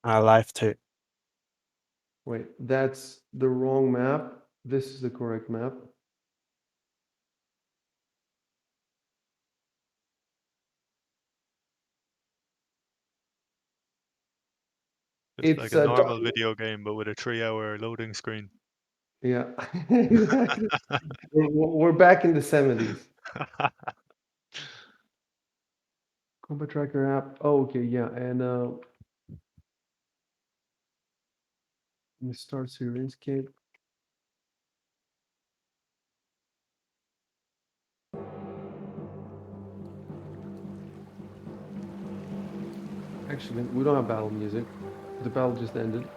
Live too. Wait, that's the wrong map. This is the correct map. It's like It's a normal video game, but with a 3-hour loading screen. yeah, exactly. We're back in the 70s. Combat Tracker app. Oh, okay, yeah, and let me start Sirenscape. Actually, we don't have battle music. The battle just ended.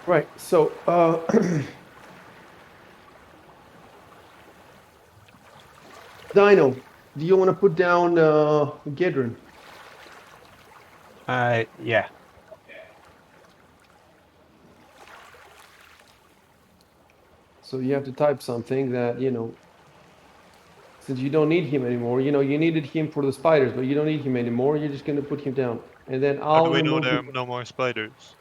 Right. So, Dino, do you want to put down Gedrin? Yeah. So you have to type something that, since you don't need him anymore, you needed him for the spiders, but you don't need him anymore. You're just going to put him down. And then How do I'll we know remove there the. are no more spiders?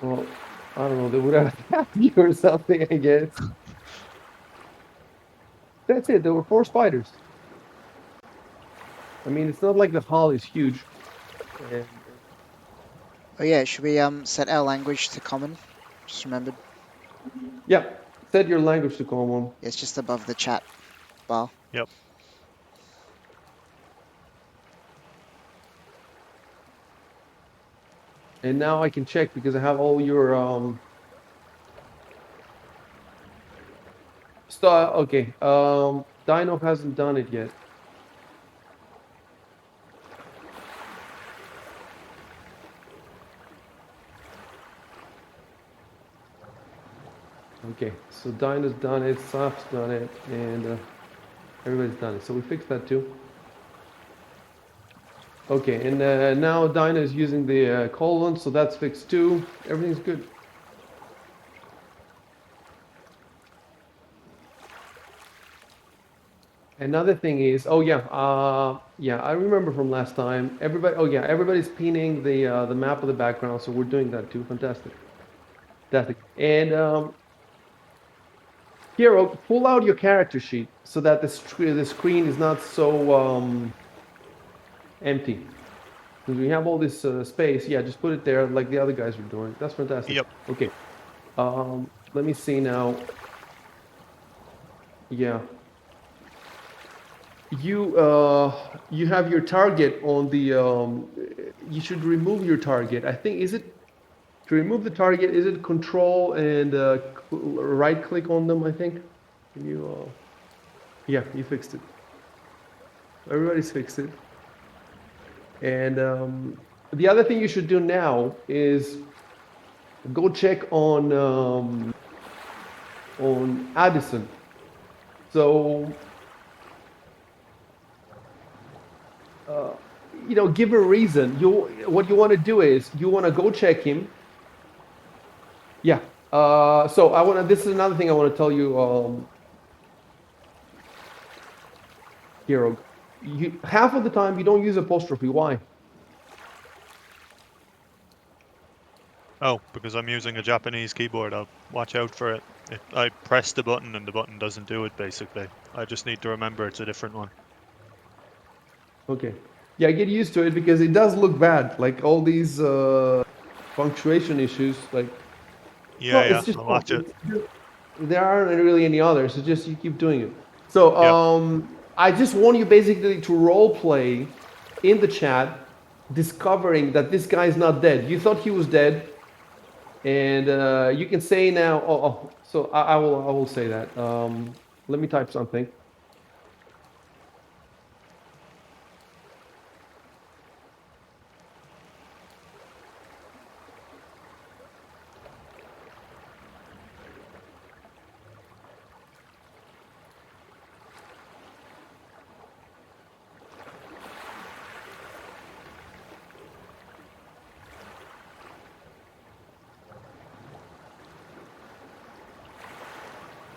Well, I don't know. They would have attacked you or something, I guess. That's it. There were 4 spiders. I mean, it's not like the hall is huge. And, Oh yeah, should we set our language to common? Just remembered. yeah, set your language to common. It's just above the chat bar. Yep. And now I can check because I have all your stuff. Okay. Dino hasn't done it yet. Okay, so Dino's done it, Saf's done it, and everybody's done it. So we fixed that too. Okay, and now Dino is using the colon, so that's fixed too. Everything's good. Another thing is, oh yeah, yeah, I remember from last time. Everybody, oh yeah, everybody's pinning the map of the background, so we're doing that too. Fantastic, fantastic. And Hero, pull out your character sheet so that the screen is not so empty. Because we have all this space, yeah, just put it there like the other guys are doing. That's fantastic. Yep. Okay. Let me see now. Yeah. You have your target on the. You should remove your target. I think is it to remove the target? Is it Control and right click on them? I think. Can you? Yeah, you fixed it. Everybody's fixed it. And the other thing you should do now is go check on Addison. So, give her a reason. What you want to do is you want to go check him. Yeah. So I want to. This is another thing I want to tell you, Hero. Half of the time you don't use apostrophe. Why? Oh, because I'm using a Japanese keyboard. I'll watch out for it. I press the button and the button doesn't do it, basically. I just need to remember it's a different one. Okay. Yeah, get used to it because it does look bad. Like all these punctuation issues. Like, Yeah, well, yeah, it's just I'll watch it. there aren't really any others. It's just you keep doing it. So Yep. I just want you basically to role play in the chat, discovering that this guy is not dead. You thought he was dead, and you can say now. So I will say that. Let me type something.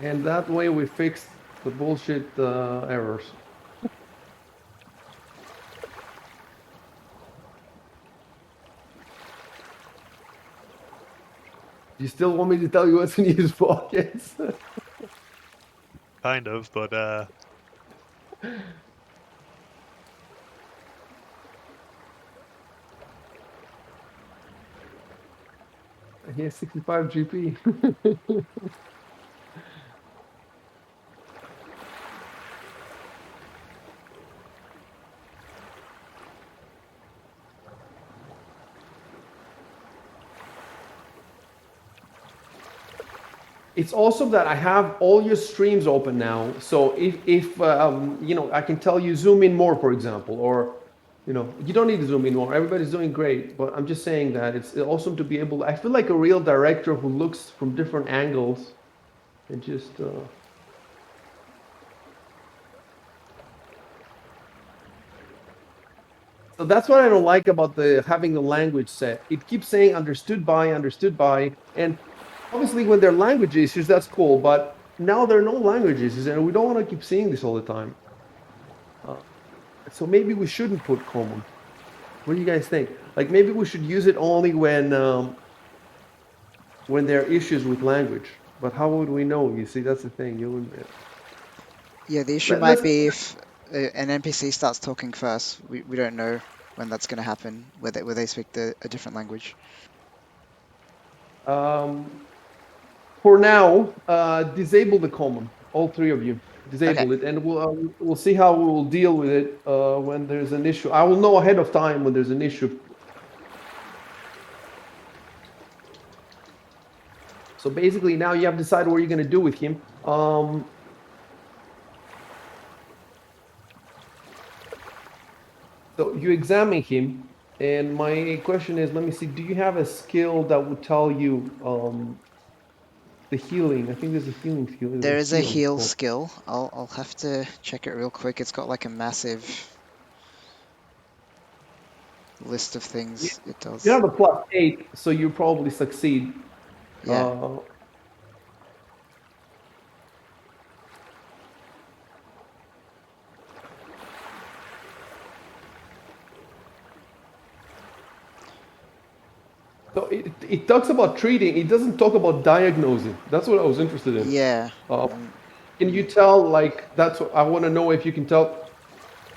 And that way we fixed the bullshit errors. You still want me to tell you what's in his pockets? Kind of, but He has 65 GP. It's awesome that I have all your streams open now. So if you know, I can tell you zoom in more, for example, or you know, you don't need to zoom in more. Everybody's doing great, but I'm just saying that it's awesome to be able. I feel like a real director who looks from different angles and just. So that's what I don't like about the having the language set. It keeps saying understood by, and obviously when there are language issues, that's cool. But now there are no language issues, and we don't want to keep seeing this all the time. Uh, so maybe we shouldn't put common. What do you guys think? Like maybe we should use it only when there are issues with language. But how would we know? You see, that's the thing. You would, Yeah, the issue let, might let's. be if an NPC starts talking first. We don't know when that's going to happen, where they speak a different language. Um, for now, disable the common. All three of you Okay. disable it, and we'll see how we will deal with it when there's an issue. I will know ahead of time when there's an issue. So basically, now you have to decide what you're going to do with him. So you examine him, and my question is, let me see, do you have a skill that would tell you the healing? I think there's a healing skill. There's a There is a heal. It's heal called. skill. I'll have to check it real quick. It's got like a massive list of You things it you does. have a +8, so you probably succeed. Yeah. Uh, so it talks about treating. It doesn't talk about diagnosing. That's what I was interested in. Yeah. Uh, Um, can you tell, like, that's what I want to know if you can tell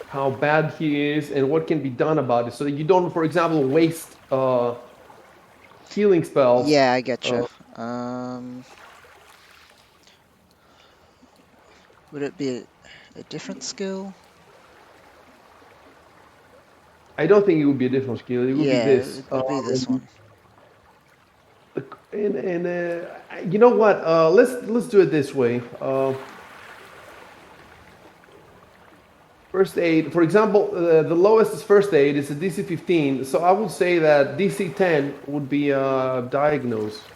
how bad he is and what can be done about it so that you don't, for example, waste healing spells. yeah, I Uh, getcha. Um, would it be a different skill? I don't think it would be a different skill. It would be Yeah, this. it'd be this one. And you know what? Let's do it this way. First aid, for example, the lowest is first aid. It's a DC 15. So I would say that DC 10 would be diagnose.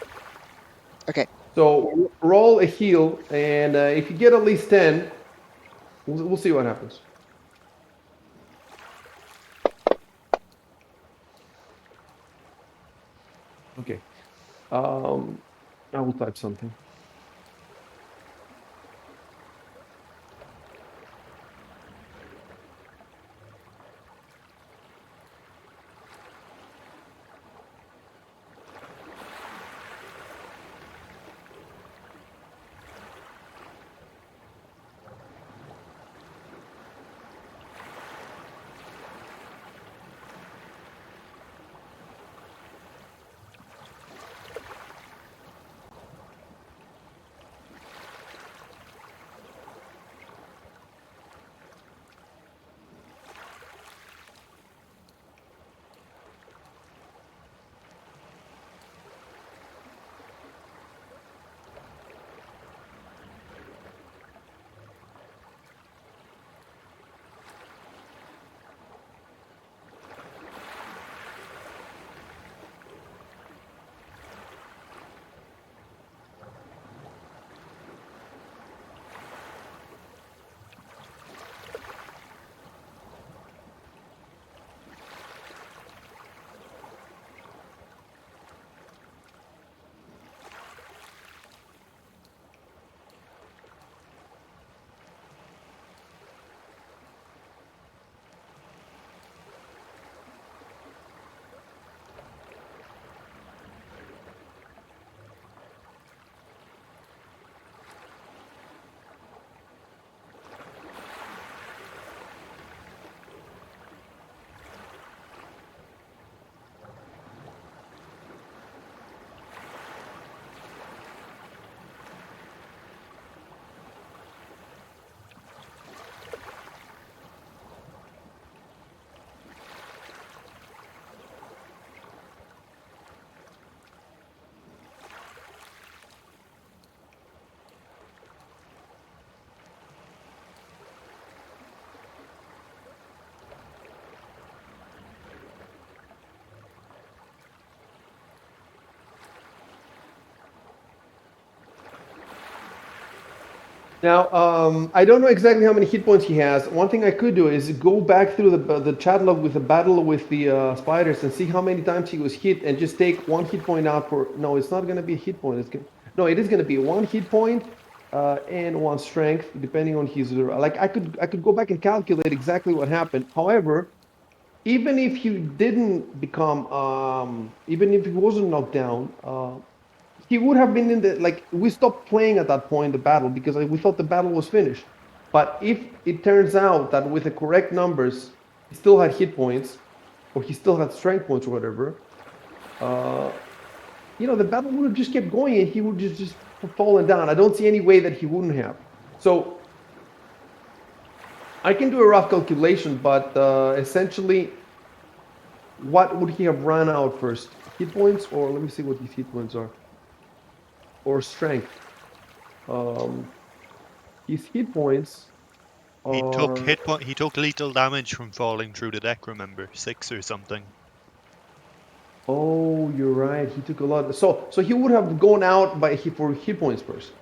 Okay. So roll a heal, and if you get at least 10, we'll see what happens. Okay. Um, I will type something. Now, I don't know exactly how many hit points he has. One thing I could do is go back through the chat log with the battle with the spiders and see how many times he was hit, and just take one hit point out for. No, it's not going to be a hit point. No, it is going to be one hit point and one strength, depending on his. Like I could go back and calculate exactly what happened. However, even if he didn't become, even if he wasn't knocked down, he would have been in the, like, we stopped playing at that point the battle because we thought the battle was finished. But if it turns out that with the correct numbers he still had hit points, or he still had strength points or whatever, uh, the battle would have just kept going and he would just fallen down. I don't see any way that he wouldn't have. So I can do a rough calculation, but essentially, what would he have run out first? Hit points, or let me see what these hit points are, or strength. Um, his hit points are. He took lethal damage from falling through the deck. Remember, 6 or something. Oh, you're right. He took a lot. So he would have gone out for hit points first.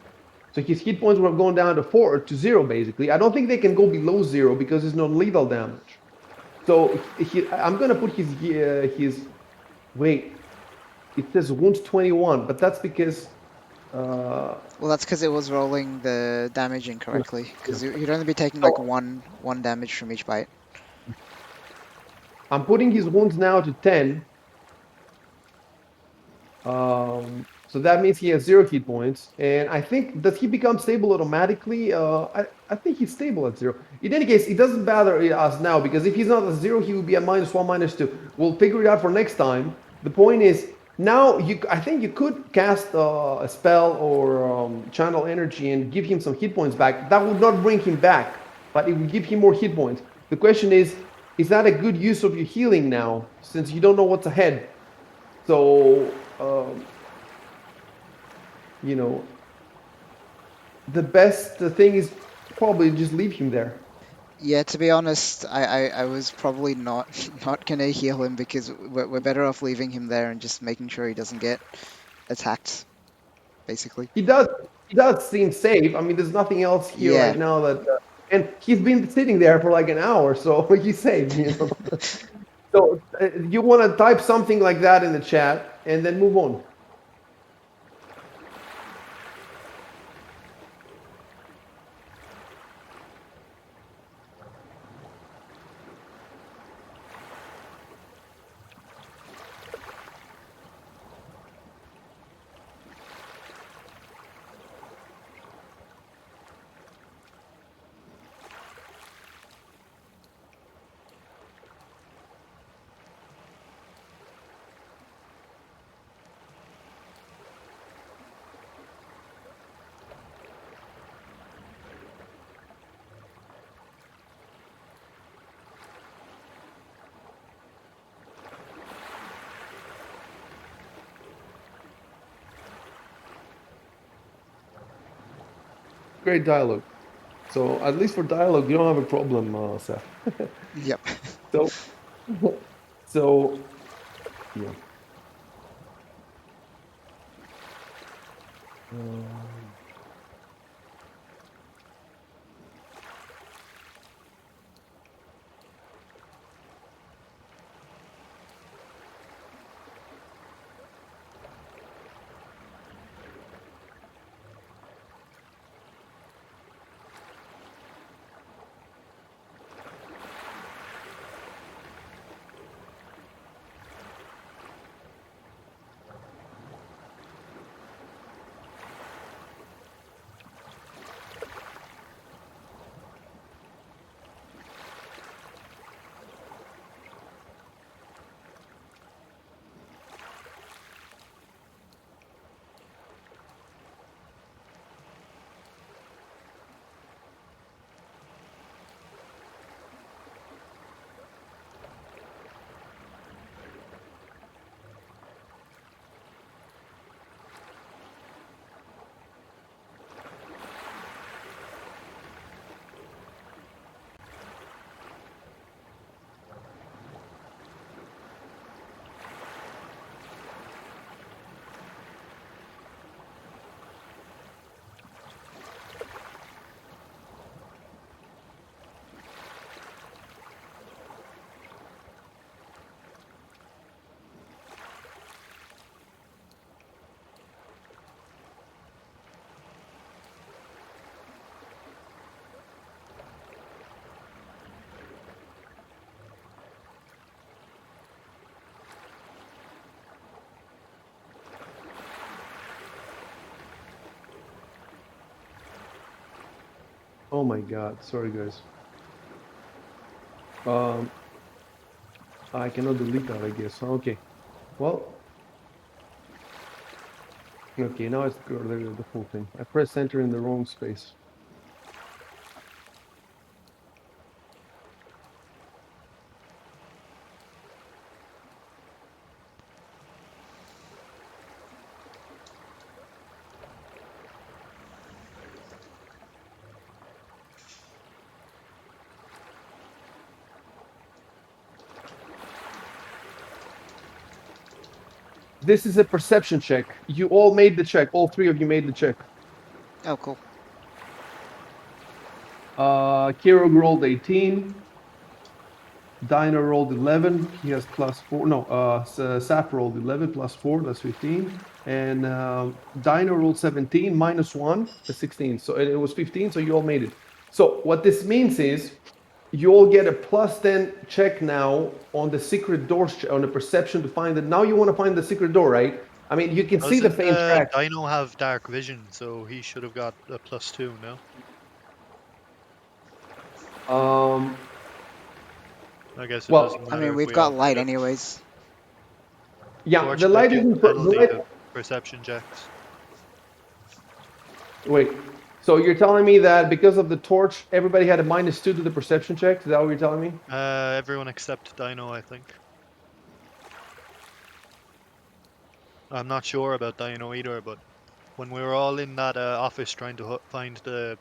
So his hit points would have gone down to 4 or to 0 basically. I don't think they can go below 0 because it's not lethal damage. So I'm gonna put his wait. It says wounds 21, but that's because Well, that's because it was rolling the damage incorrectly. yeah. Because you'd only be taking like So one damage from each bite. I'm putting his wounds now to 10. So that means he has 0 hit points. And I think, does he become stable automatically? I think he's stable at 0. In any case, it doesn't bother us now, because if he's not at 0, he will be at -1, -2. We'll figure it out for next time. The point is, now I think you could cast a spell or channel energy and give him some hit points back. That would not bring him back, but it would give him more hit points. The question is that a good use of your healing now, since you don't know what's ahead? So, you know, the best thing is probably just leave him there. Yeah, to be honest, I was probably not not gonna heal him because we're better off leaving him there and just making sure he doesn't get attacked, basically. He does he does seem safe. I mean, there's nothing else here Yeah. right now that, and he's been sitting there for like an hour, so he's safe. So you want to type something like that in the chat and then move on. Great dialogue. So at least for dialogue, you don't have a problem, Seth. Yep. So, so yeah. Oh my God. Sorry, guys. I cannot delete that, I guess. Okay. Well, okay, now it's the full thing. I pressed enter in the wrong space. This is a perception check. You all made the check. All three of you made the check. Oh, cool. Kirog rolled 18. Dino rolled 11. He has +4. No, Saf rolled 11 +4. That's 15. And Dino rolled 17 -1. That's 16. So it was 15. So you all made it. So what this means is you all get a +10 check now on the secret door, on the perception to find it. Now you want to find the secret door, right? I mean, you can see the Doesn't faint track. Dino have dark vision, so he should have got a +2, no? Um, I guess it well, doesn't I matter mean, if we've we all got light made it. anyways. yeah, Torch the might light give isn't a the penalty light. to perception checks. Wait, so you're telling me that because of the torch, everybody had a -2 to the perception check? Is that what you're telling me? Everyone except Dino, I think. I'm not sure about Dino either, but when we were all in that office trying to find the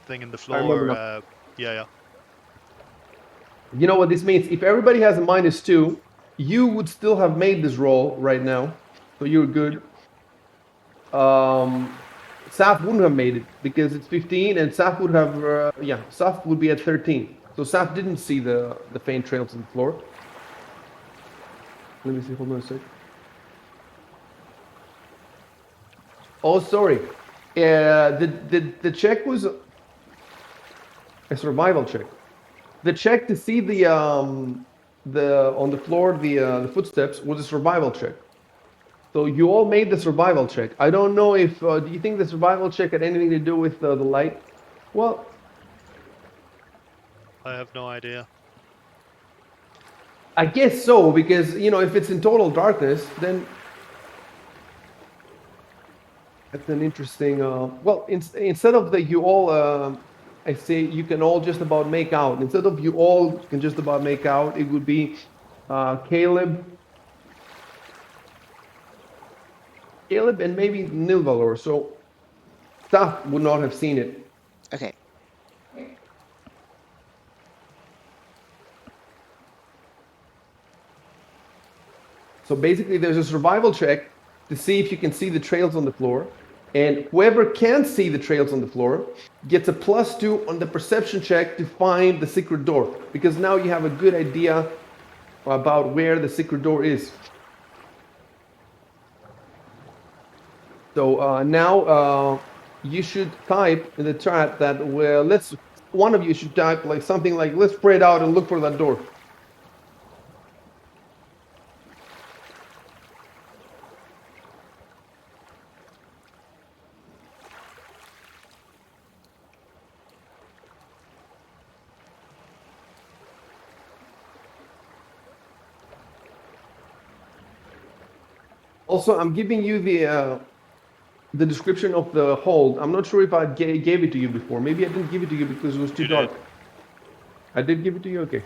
thing in the I remember floor, now. yeah. You know what this means? If everybody has a -2, you would still have made this roll right now, so you're good. Saf wouldn't have made it because it's 15, and Saf would have, Saf would be at 13. So Saf didn't see the faint trails on the floor. Let me see. Hold on a sec. Oh, sorry. The check was a survival check. The check to see the on the floor the footsteps was a survival check. So you all made the survival check. I don't know if do you think the survival check had anything to do with the light? Well, I have no idea. I guess so because you know if it's in total darkness, then that's an interesting. Well, instead of that you all, I say you can all just about make out. Instead of you all can just about make out, it would be Caleb, and maybe Nilvalor. So Staff would not have seen it. Okay. So basically, there's a survival check to see if you can see the trails on the floor. And whoever can see the trails on the floor gets a +2 on the perception check to find the secret door. Because now you have a good idea about where the secret door is. So now you should type in the chat that one of you should type like something like let's spread out and look for that door. Also, I'm giving you the description of the hold. I'm not sure if I gave it to you before. Maybe I didn't give it to you because it was too You dark. did. I did give it to you? Okay.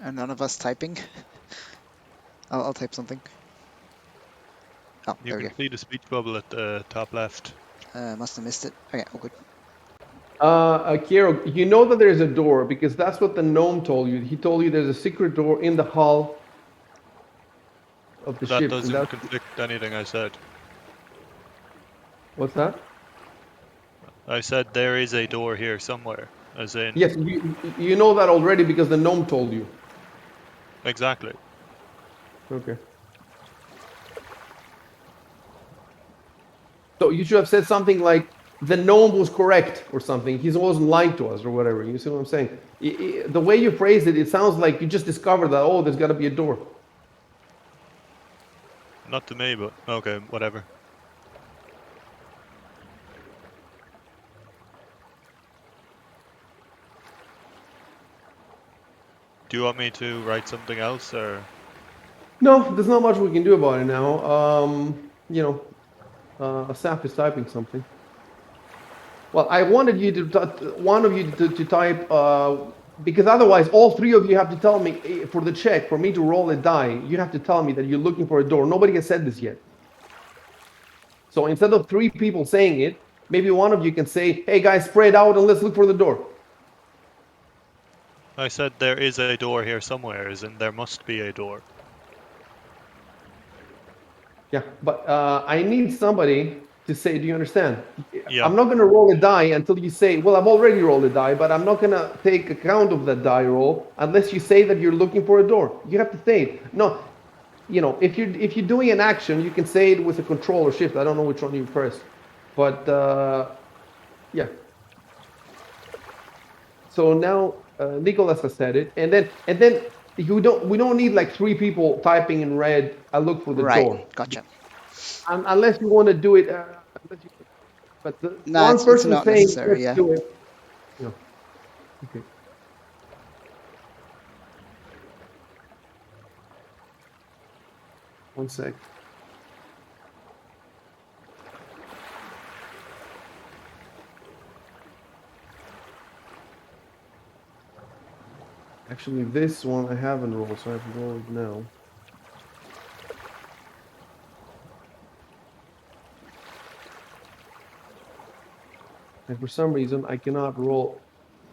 And none of us typing. I'll type something. Oh, You there we can see the speech bubble at the top left. go. Must have missed it. Okay, all good. Kiero, you know that there's a door because that's what the gnome told you. He told you there's a secret door in the hull of the That ship. And doesn't that's conflict with anything I said. what's that? I said there is a door here somewhere, as in Yes, you know that already because the gnome told you. exactly. Okay. So you should have said something like, then no one was correct or something. He wasn't lying to us or whatever. You see what I'm saying? The way you phrased it, it sounds like you just discovered that, oh, there's got to be a door. Not to me, but okay, whatever. Do you want me to write something else, or? No, there's not much we can do about it now. Saf is typing something. Well, I wanted you to, one of you to type, because otherwise all three of you have to tell me, for the check, for me to roll a die, you have to tell me that you're looking for a door. Nobody has said this yet. So instead of three people saying it, maybe one of you can say, hey guys, spread out and let's look for the door. I said there is a door here somewhere, as in there must be a door. Yeah, but I need somebody to say, do you understand? Yeah. I'm not going to roll a die until you say, well, I've already rolled a die, but I'm not going to take account of that die roll unless you say that you're looking for a door. You have to say it. No, if you're doing an action, you can say it with a control or shift. I don't know which one you press, but yeah. So now Nicholas has said it, and then we don't need like three people typing in red. I look for the Right. door, Gotcha. unless you want to do it. But the No, one it's person not saying necessary. let's Yeah. do it. Yeah. Okay. One sec. Actually, this one I haven't rolled, so I have to roll it now. And for some reason, I cannot roll.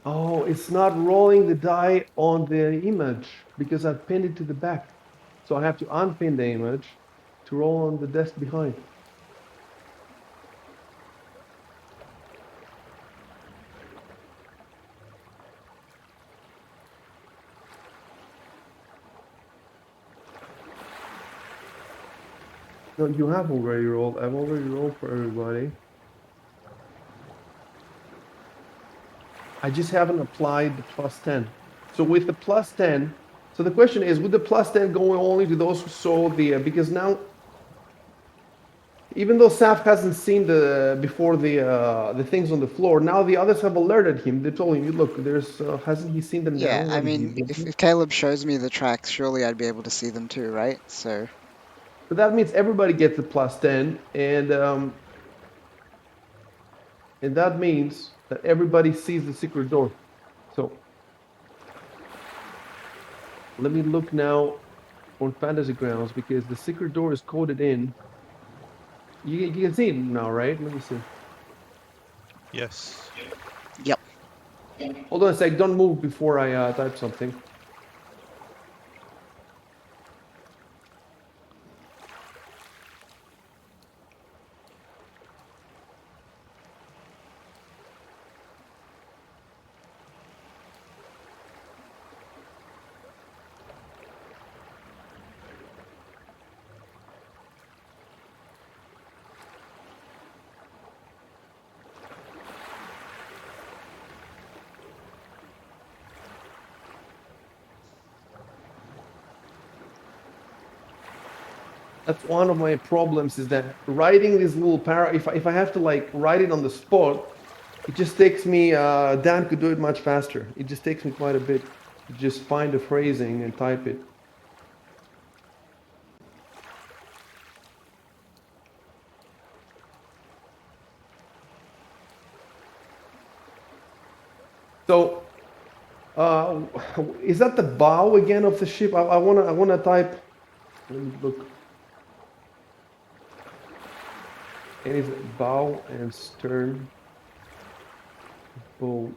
Oh, it's not rolling the die on the image because I've pinned it to the back. So I have to unpin the image to roll on the desk behind. No, you have already rolled. I've already rolled for everybody. I just haven't applied the plus 10. So with the plus 10, so the question is, would the plus 10 go only to those who saw the, because now, even though Saf hasn't seen before the things on the floor, now the others have alerted him. They told him, look, hasn't he seen them Yeah. down I when mean, he's looking? if Caleb shows me the tracks, surely I'd be able to see them too, right? So So that means everybody gets a plus 10, and that means that everybody sees the secret door. So let me look now on Fantasy Grounds because the secret door is coded in. You can see it now, right? Let me see. Yes. yep. Hold on a sec. Don't move before I type something. That's one of my problems is that writing this little if I have to like write it on the spot, it just takes me, Dan could do it much faster. It just takes me quite a bit to just find the phrasing and type it. So, uh, is that the bow again of the ship? I wanna type. Let me look. And it's bow and stern bow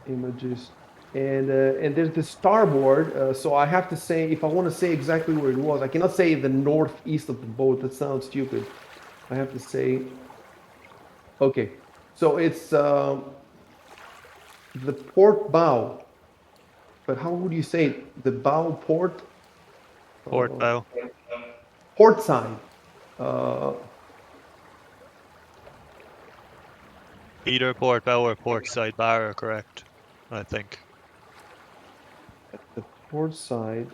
images. And there's the starboard, so I have to say, if I want to say exactly where it was, I cannot say the northeast of the boat. That sounds stupid. I have to say, okay, so it's the port bow. But how would you say it? The bow port? Port Uh, bow. port side. Uh, Either port bow or port side bar are correct, I think. At the port side.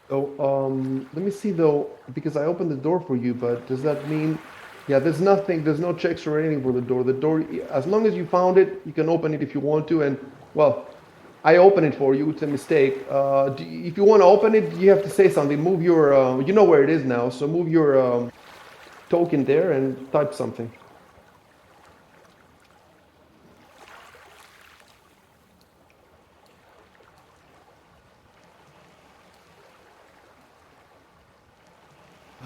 So, let me see though, because I opened the door for you, but does that mean, yeah, there's nothing, there's no checks or anything for the door. The door, as long as you found it, you can open it if you want to. And well, I open it for you. It's a mistake. If you want to open it, you have to say something. Move your, you know where it is now. So move your token there and type something.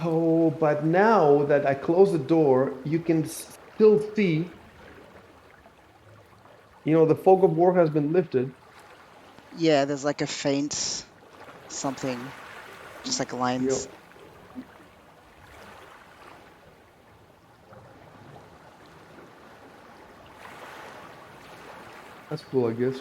Oh, but now that I close the door, you can still see, the fog of war has been lifted. Yeah, there's like a faint something, just like You lines. that's cool, I guess.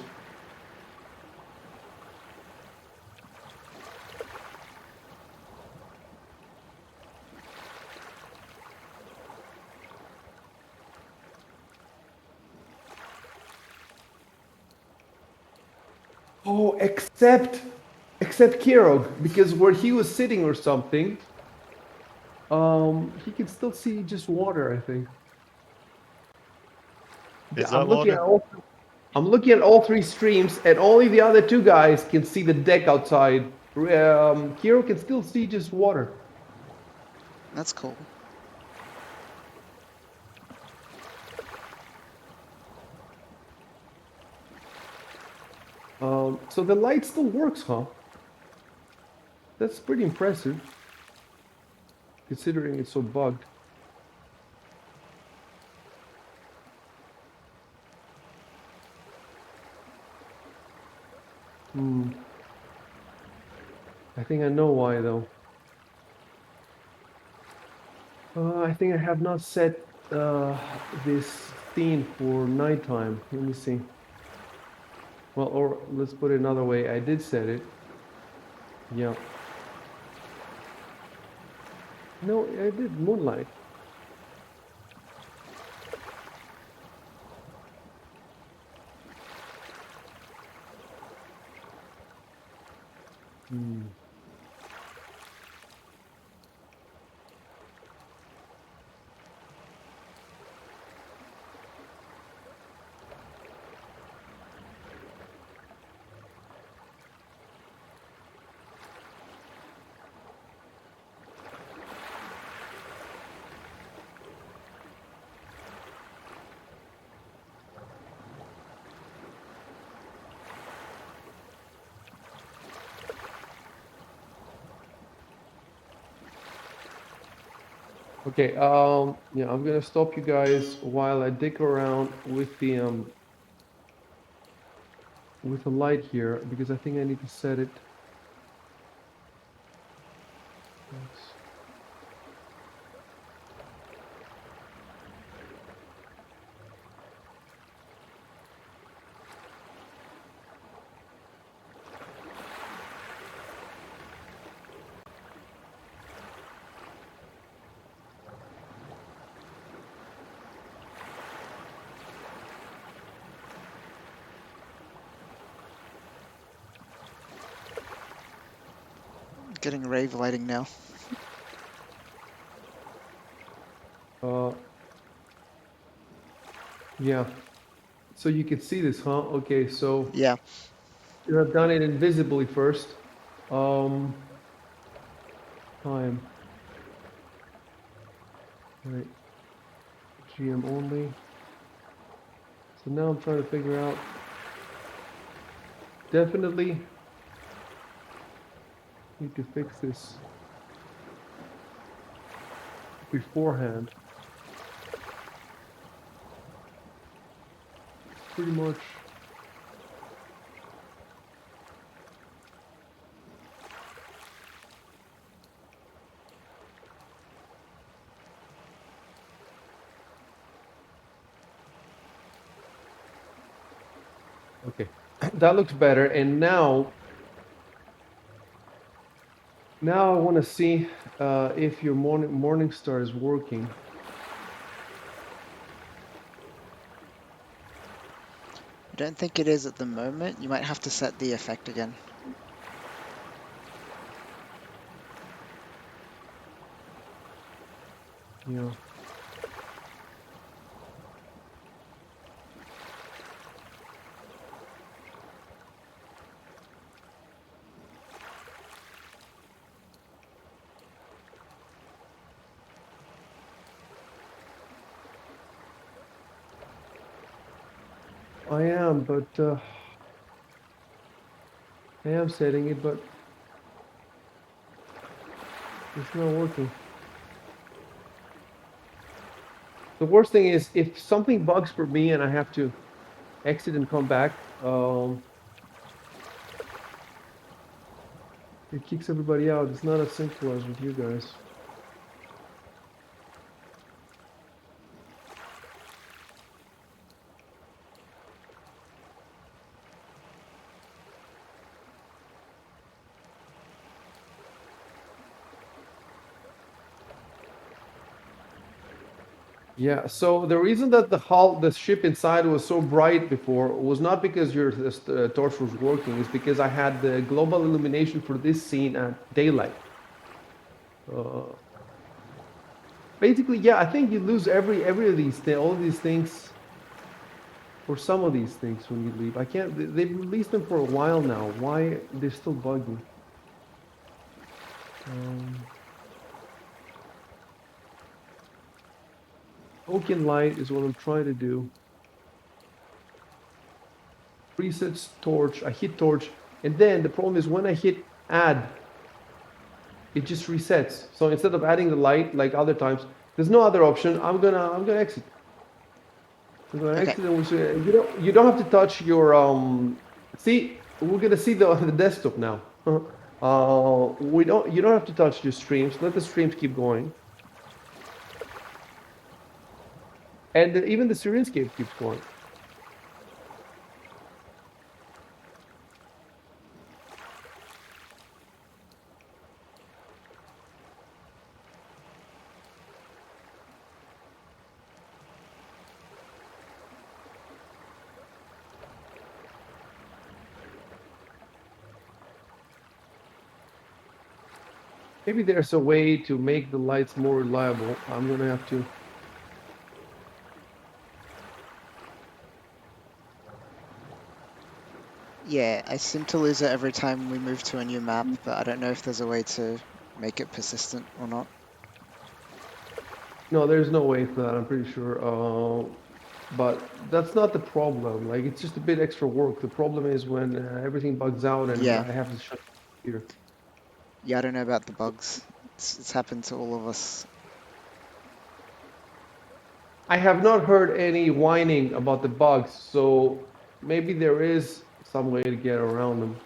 Oh, except Kiro, because where he was sitting or something, he can still see just water, I think. Is I'm that looking water? at all I'm looking at all three streams, and only the other two guys can see the deck outside. Kiro can still see just water. That's cool. So the light still works, huh? That's pretty impressive, considering it's so bugged. Hmm. I think I know why, though. I think I have not set this scene for nighttime. Let me see. Well, or let's put it another way. I did set it. Yeah. No, I did moonlight. Hmm. Okay, yeah, I'm gonna stop you guys while I dig around with the light here because I think I need to set it. Yes. Getting rave lighting now. Uh, yeah. So you can see this, huh? Okay, so Yeah. you have done it invisibly first. Um, Time. Right. GM only. So now I'm trying to figure out. Definitely. Need to fix this beforehand. Pretty much. Okay, that looks better. And now I want to see if your morning star is working. I don't think it is at the moment. You might have to set the effect again. Yeah. I am, but I am setting it, but it's not working. The worst thing is if something bugs for me and I have to exit and come back, it kicks everybody out. It's not as simple as with you guys. Yeah, so the reason that the ship inside was so bright before was not because your torch was working, it's because I had the global illumination for this scene at daylight. Uh, Basically, yeah, I think you lose every of these all of these things, or some of these things when you leave. I can't. They've released them for a while now. Why they're still buggy? Um, Token light is what I'm trying to do. Presets torch. I hit torch, and then the problem is when I hit add, it just resets. So instead of adding the light like other times, there's no other option. I'm gonna exit. I'm gonna Okay. exit, and you don't have to touch your See, we're gonna see the desktop now. We don't you don't have to touch your streams. Let the streams keep going, and even the Sirenscape keeps going. Maybe there's a way to make the lights more reliable. I'm gonna have to. Yeah, I seem to lose it every time we move to a new map, but I don't know if there's a way to make it persistent or not. No, there's no way for that. I'm pretty sure. But that's not the problem. Like it's just a bit extra work. The problem is when everything bugs out and Yeah, I have to shut the computer. yeah, I don't know about the bugs. It's happened to all of us. I have not heard any whining about the bugs, so maybe there is some way to get around them.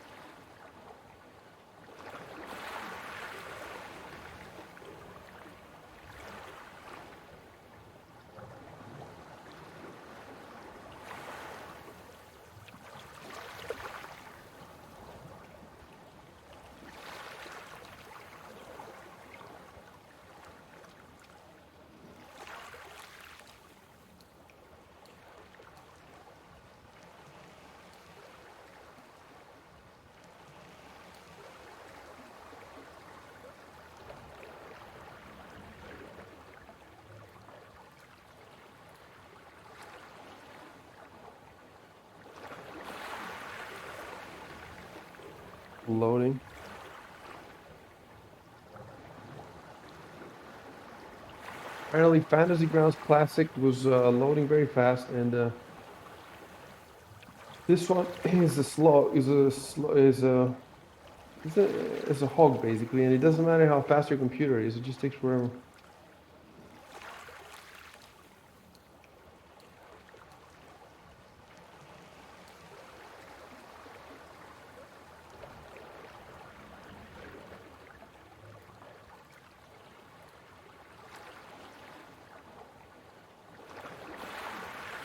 Loading. Apparently, Fantasy Grounds Classic was loading very fast, and this one is a slow is a It's a hog basically, and it doesn't matter how fast your computer is; it just takes forever.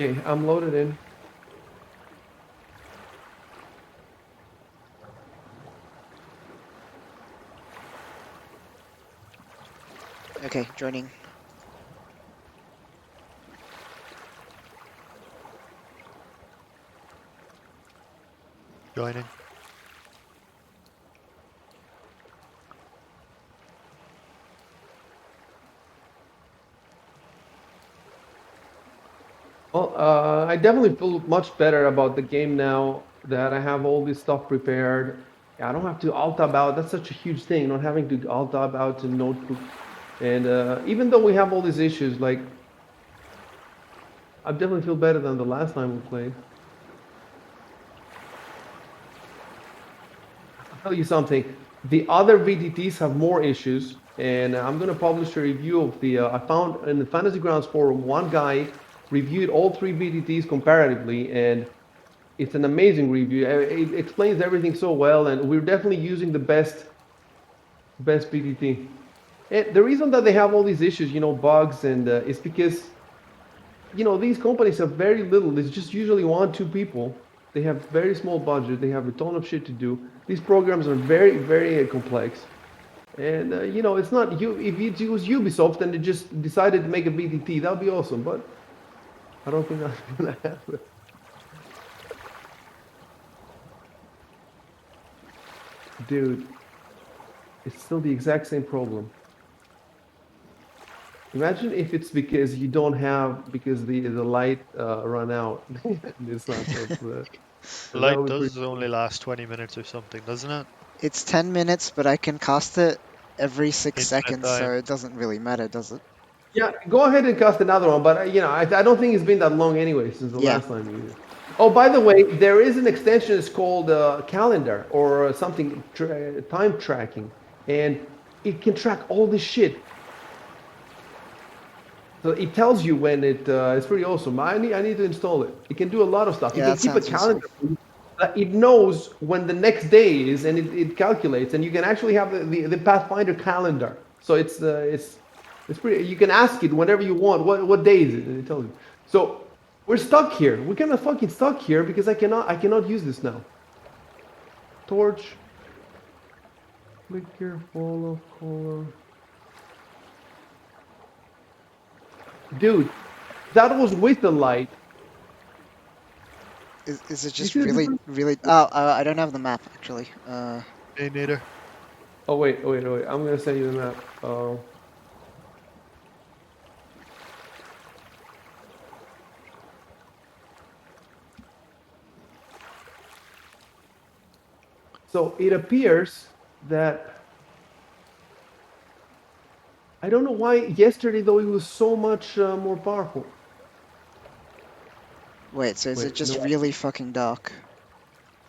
Okay, I'm loaded in. Okay, joining. Joining. Well, I definitely feel much better about the game now that I have all this stuff prepared. I don't have to alt tab out. That's such a huge thing, not having to alt tab out to notebook. And even though we have all these issues, like I definitely feel better than the last time we played. I'll tell you something. The other VTTs have more issues, and I'm going to publish a review of the. I found in the Fantasy Grounds forum one guy reviewed all three VTTs comparatively, and it's an amazing review. It explains everything so well, and we're definitely using the best VTT. And the reason that they have all these issues, bugs, and it's because these companies have very little. It's just usually one, two people. They have very small budget. They have a ton of shit to do. These programs are very, very complex. And it's not you. If it was Ubisoft and they just decided to make a BTT, that'd be awesome. But I don't think that's gonna happen. Dude, it's still the exact same problem. Imagine if it's because you don't have because the light run out. It's not so. The That light would be pretty does cool. only last 20 minutes or something, doesn't it? It's 10 minutes, but I can cast it every 6 Infinite seconds, time. so it doesn't really matter, does it? Yeah, go ahead and cast another one, but I don't think it's been that long anyway since the Yeah, last time you. Oh, by the way, there is an extension. It's called calendar or something time tracking, and it can track all this shit. So it tells you when it's pretty awesome. I need to install it. It can do a lot of stuff. You yeah, can that keep a sounds useful. calendar. It knows when the next day is, and it calculates, and you can actually have the Pathfinder calendar. So it's pretty. You can ask it whenever you want. What day is it? And it tells you. So we're stuck here. We're kind of fucking stuck here because I cannot use this now. Torch, flicker, fall of color. Dude, that was with the light. Is it You just see the really, difference? really... Oh, I don't have the map, actually. Me neither. Oh wait. I'm gonna send you the map. So it appears that I don't know why yesterday though it was so much more powerful. Wait, so is it Wait, just no, really fucking dark?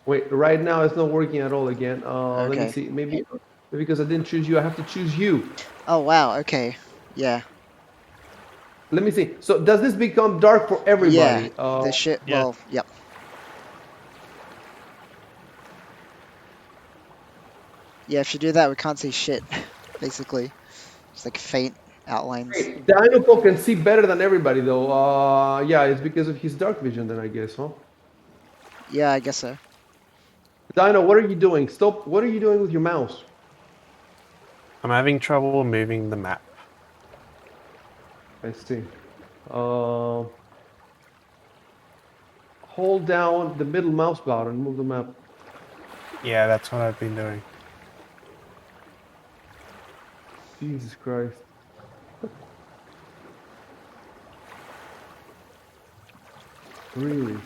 wait. Right now it's not working at all again. Let me Okay. see. Maybe because I didn't choose you, I have to choose you. Oh, wow, okay. Yeah. Let me see. So does this become dark for Yeah, everybody? the shit... Yeah. Well, yep. Yeah, if you do that, we can't see shit, basically. Just like faint outlines. Wait, Dinoco can see better than everybody though. Yeah, it's because of his dark vision then I guess, huh? Yeah, I guess so. Dino, what are you doing? Stop. What are you doing with your mouse? I'm having trouble moving the map. I see. Uh, hold down the middle mouse button and move the map. Yeah, that's what I've been doing. Jesus Christ. Really?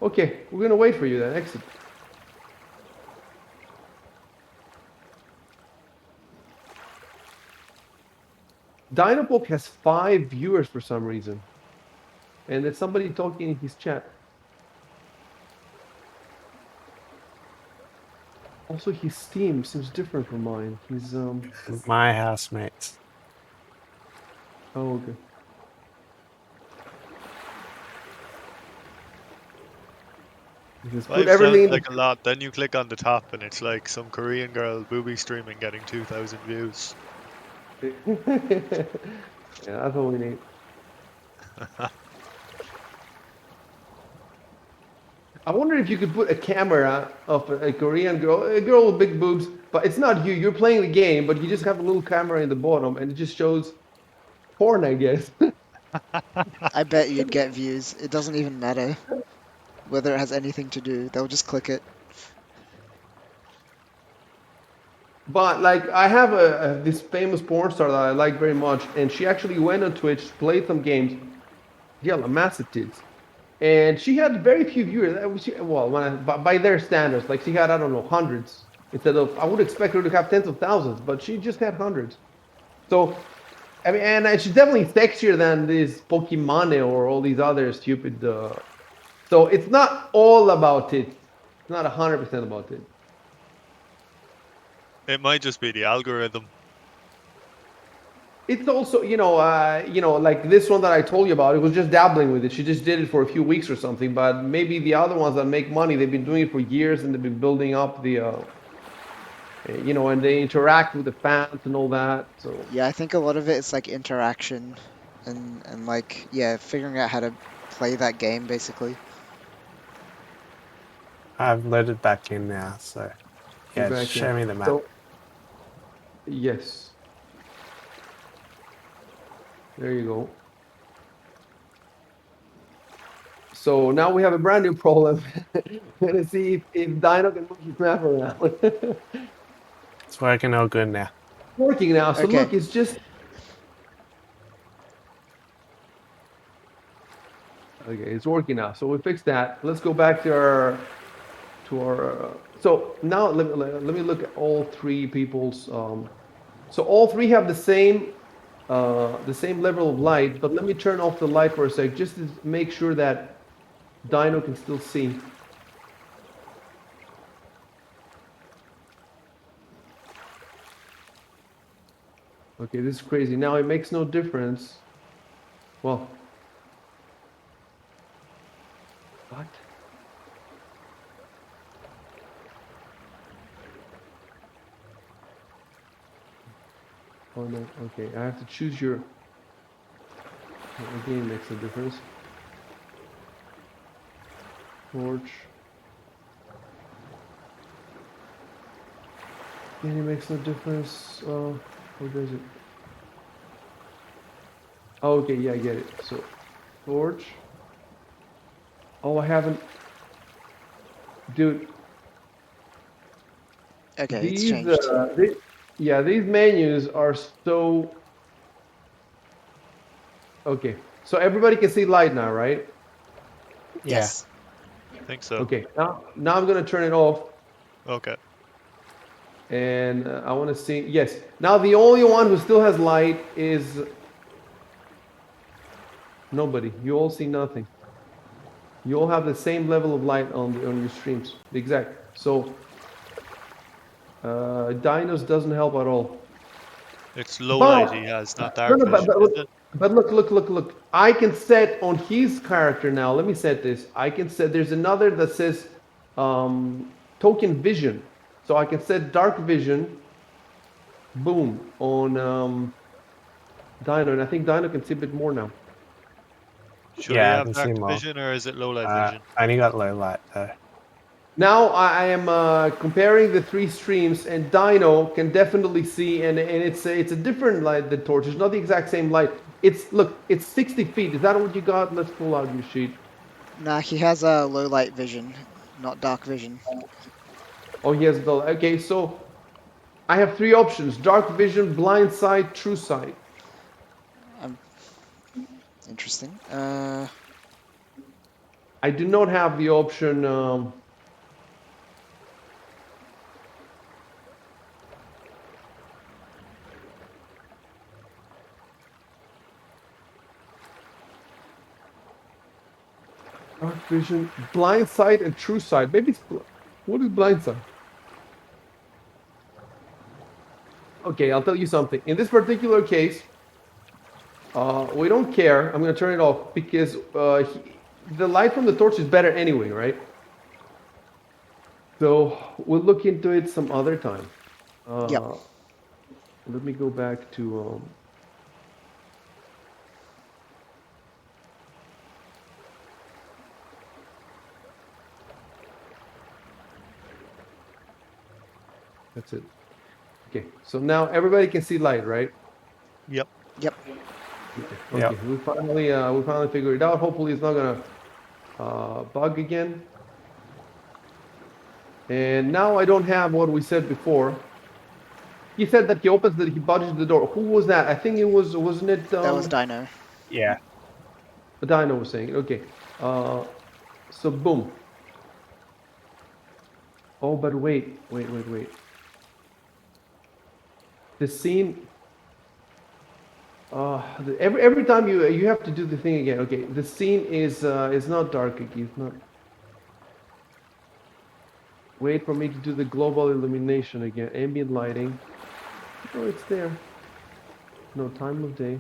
Okay, we're gonna wait for you then. Exit. Dynapok has 5 viewers for some reason. And there's somebody talking in his chat. Also, his Steam seems different from mine. He's My housemates. Oh, okay. He says, put 5 sounds everything in like a lot. Then you click on the top and it's like some Korean girl booby streaming getting 2,000 views. the. Yeah, that's what we need. I wonder if you could put a camera of a Korean girl, a girl with big boobs, but it's not you. You're playing the game, but you just have a little camera in the bottom, and it just shows porn, I guess. I bet you'd get views. It doesn't even matter whether it has anything to do. They'll just click it. But like, I have this famous porn star that I like very much, and she actually went on Twitch, played some games. Yeah, massive tits. And she had very few viewers. Well, by their standards, like she had, I don't know, hundreds instead of. I would expect her to have tens of thousands, but she just had hundreds. So, I mean, and she's definitely sexier than this Pokemon or all these other stupid. So it's not all about it. It's not 100% about it. It might just be the algorithm. It's also, like this one that I told you about. It was just dabbling with it. She just did it for a few weeks or something. But maybe the other ones that make money, they've been doing it for years and they've been building up and they interact with the fans and all that. So Yeah, I think a lot of it is like interaction and like, yeah, figuring out how to play that game basically. I've loaded back in now, so you're yeah, just back in. show me the map. So yes, there you go. So now we have a brand new problem. We're gonna see if Dino can move his map around. It's working all good now. Working now. So Okay. look, it's just okay. It's working now. So we fixed that. Let's go back to our so now let me look at all three people's. So all three have the same level of light. But let me turn off the light for a sec, just to make sure that Dino can still see. Okay, this is crazy. Now it makes no difference. Well, what? Oh no, okay, I have to choose your. Again, it makes a difference. Torch. Again, it makes no difference. What does it? Oh, okay, yeah, I get it. So, torch. Oh, I haven't. Dude, Okay, it's changed. these menus are so. Okay, so everybody can see light now, right? Yeah. Yes. I think so. Okay, now I'm gonna turn it off, Okay. and I want to see. Yes, now the only one who still has light is nobody. You all see nothing. You all have the same level of light on your streams. Exact. So, Dinos doesn't help at all. It's low light But he has, not no, dark no, vision, is it? but look. I can set on his character now. Let me set this. I can set. There's another that says token vision. So I can set dark vision. Boom on Dino, and I think Dino can see a bit more now. Should he Yeah, I have can see dark more. vision or is it low light vision? I only got low light though. Now I am comparing the three streams, and Dino can definitely see, and it's a different light than Torch. It's not the exact same light. It's 60 feet. Is that what you got? Let's pull out your sheet. Nah, he has a low light vision, not dark vision. Oh, he has the. Okay, so I have three options: dark vision, blind sight, true sight. Interesting. I do not have the option. Dark vision, blind sight, and true sight. Maybe what is blind sight? Okay, I'll tell you something. In this particular case, we don't care. I'm going to turn it off because the light from the torch is better anyway, right? So we'll look into it some other time. Yep. Let me go back to. That's it. Okay, so now everybody can see light, right? Yep. Yep. Okay, Yep. we finally figured it out. Hopefully, it's not gonna bug again. And now I don't have what we said before. He said that he budged the door. Who was that? I think it was, wasn't it? That was Dino. Yeah. Dino was saying. Okay. So boom. Oh, but wait. The scene. Every time you have to do the thing again. Okay, the scene is not dark again. It's not. Wait for me to do the global illumination again. Ambient lighting. Oh, it's there. No time of day.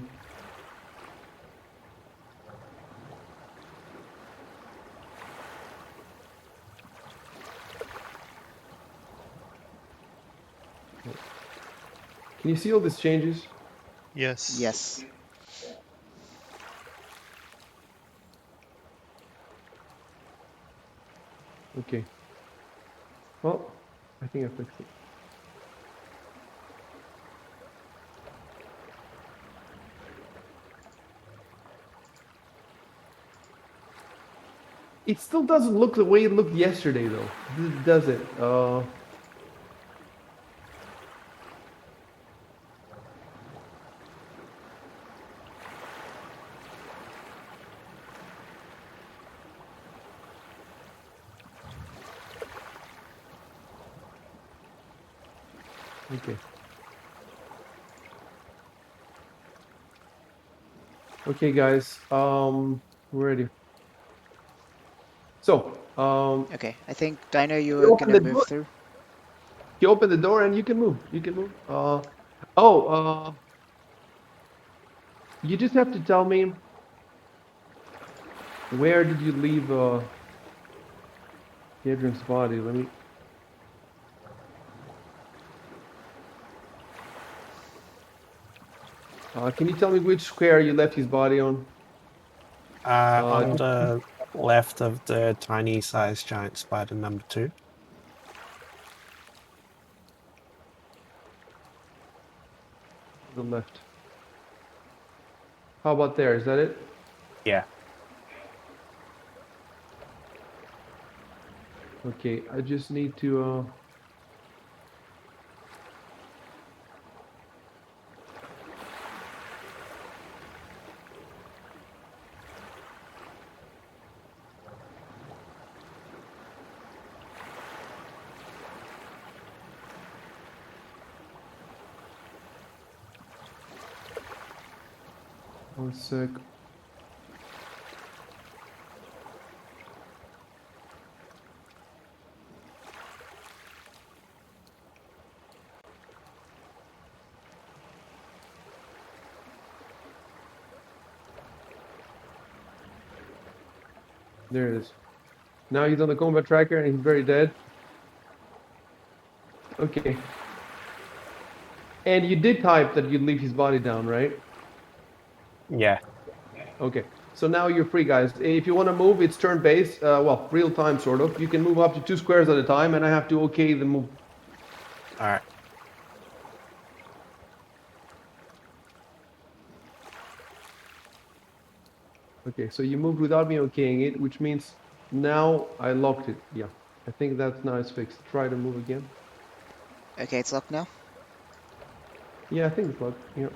Can you see all these changes? Yes. Yes. Okay. Well, I think I fixed it. It still doesn't look the way it looked yesterday, though. Does it? Okay. Okay, guys. We're ready. So, Okay. I think Dino, you you were open gonna the move door. through. You open the door and you can move. You can move. Oh. You just have to tell me where did you leave Adrian's body? Let me. Can you tell me which square you left his body on? On Just the left of the tiny sized giant spider number 2. the left. How about there? Is that it? Yeah. Okay, I just need to. 1 sec. There it is. Now he's on the combat tracker and he's very dead. Okay. And you did type that you'd leave his body down, right? Yeah. Okay. So now you're free, guys. If you want to move, it's turn-based. Well, real time, sort of. You can move up to 2 squares at a time, and I have to okay the move. All right. Okay, so you moved without me okaying it, which means now I locked it. Yeah, I think that's now it's fixed. Try to move again. Okay, it's locked now. Yeah, I think it's locked. Yeah.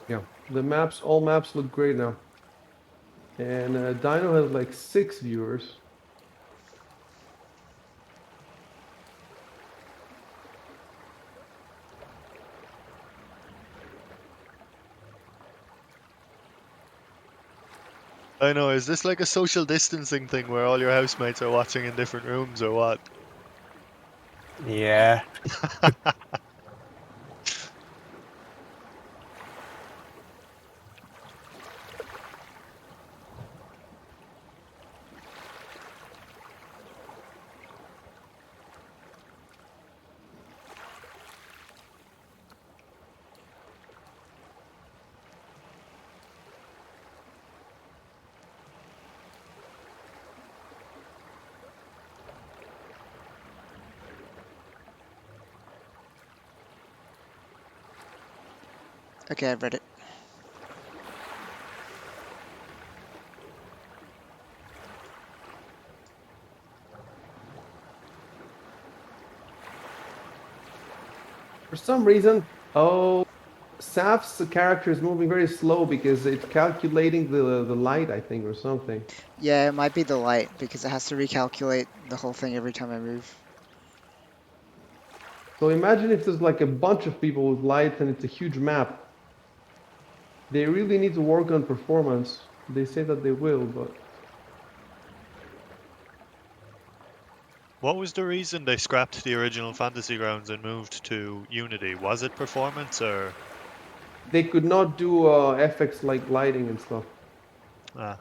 Yeah. All maps look great now. And Dino has like 6 viewers. I know. Is this like a social distancing thing where all your housemates are watching in different rooms or what? Yeah. Okay, I've read it. For some reason, oh, Saf's character is moving very slow because it's calculating the light, I think, or something. Yeah, it might be the light because it has to recalculate the whole thing every time I move. So imagine if there's like a bunch of people with lights and it's a huge map. They really need to work on performance. They say that they will, but What was the reason they scrapped the original Fantasy Grounds and moved to Unity? Was it performance or? they could not do effects like lighting and stuff. Ah,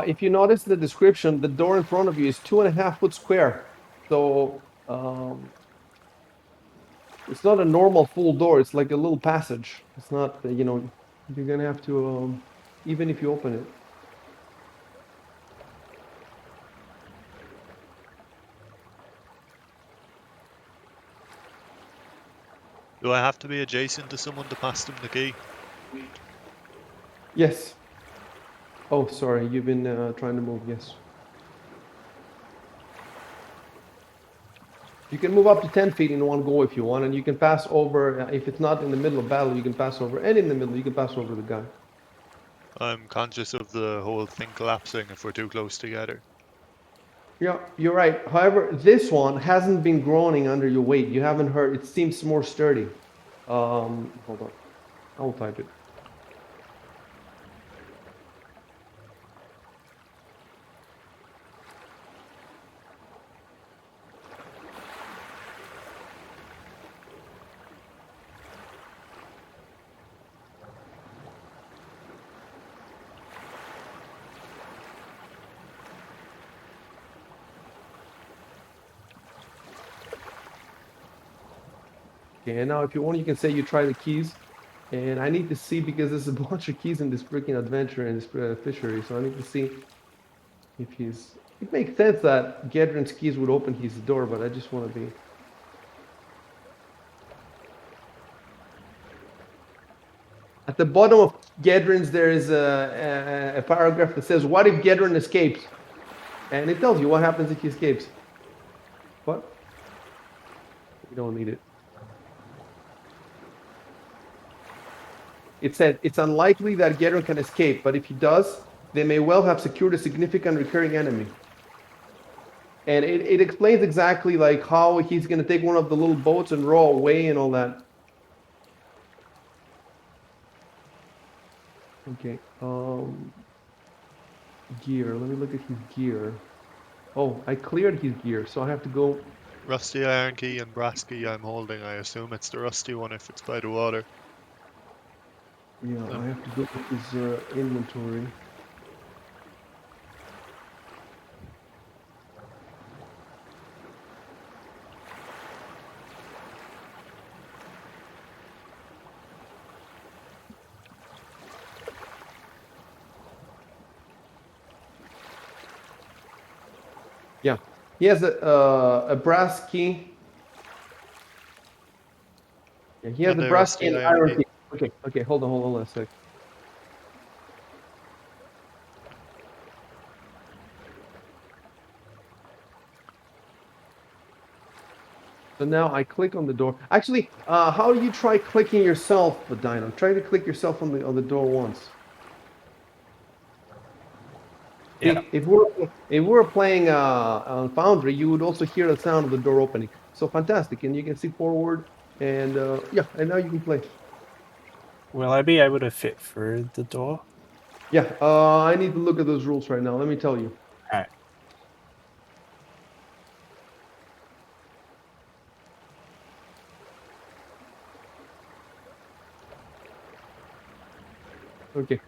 If you notice the description, the door in front of you is 2.5 foot square. So it's not a normal full door. It's like a little passage. It's not, you're gonna have to, even if you open it. do I have to be adjacent to someone to pass them the key? Yes. Oh, sorry. You've been trying to move. Yes. You can move up to 10 feet in one go if you want, and you can pass over. If it's not in the middle of battle, you can pass over, and in the middle, you can pass over the guy. I'm conscious of the whole thing collapsing if we're too close together. Yeah, you're right. However, this one hasn't been groaning under your weight. You haven't heard. It seems more sturdy. Hold on. I'll type it. Okay, and now if you want, you can say you try the keys. And I need to see because there's a bunch of keys in this freaking adventure and this fishery. So I need to see if he's. It makes sense that Gedron's keys would open his door, but I just want to be. At the bottom of Gedron's, there is a paragraph that says, "What if Gedron escapes?" And it tells you what happens if he escapes. What? You don't need it. It said it's unlikely that Gedron can escape, but if he does, they may well have secured a significant recurring enemy. And it explains exactly like how he's going to take one of the little boats and row away and all that. Okay. Gear. Let me look at his gear. Oh, I cleared his gear, so I have to go Rusty iron key and brass key I'm holding. I assume it's the rusty one if it's by the water. Yeah, I have to go with his inventory. Yeah, he has a brass key. Yeah, he has And a a brass key rusty and iron iron key. key. Okay, hold on a sec. So now I click on the door. Actually, how do you try clicking yourself, Dino? Try to click yourself on the door once. Yeah. See, if we're playing on Foundry, you would also hear the sound of the door opening. So fantastic, and you can see forward, and yeah, and now you can play. Will I be able to fit through the door? Yeah, I need to look at those rules right now. Let me tell you. Alright. Okay.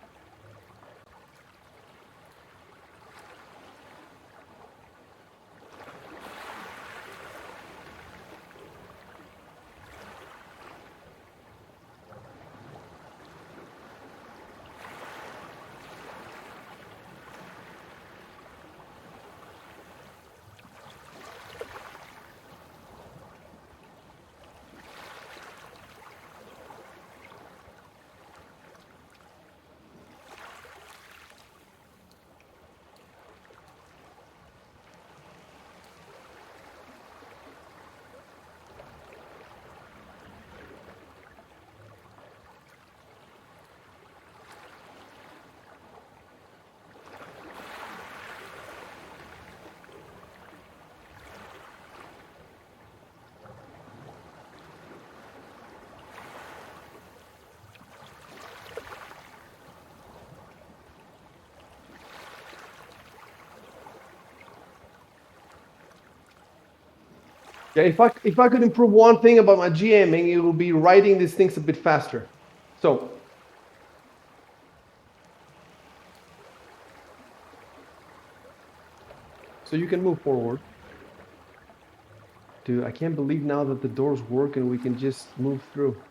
Yeah, if I could improve one thing about my GMing, it would be writing these things a bit faster. So you can move forward. Dude, I can't believe now that the doors work and we can just move through.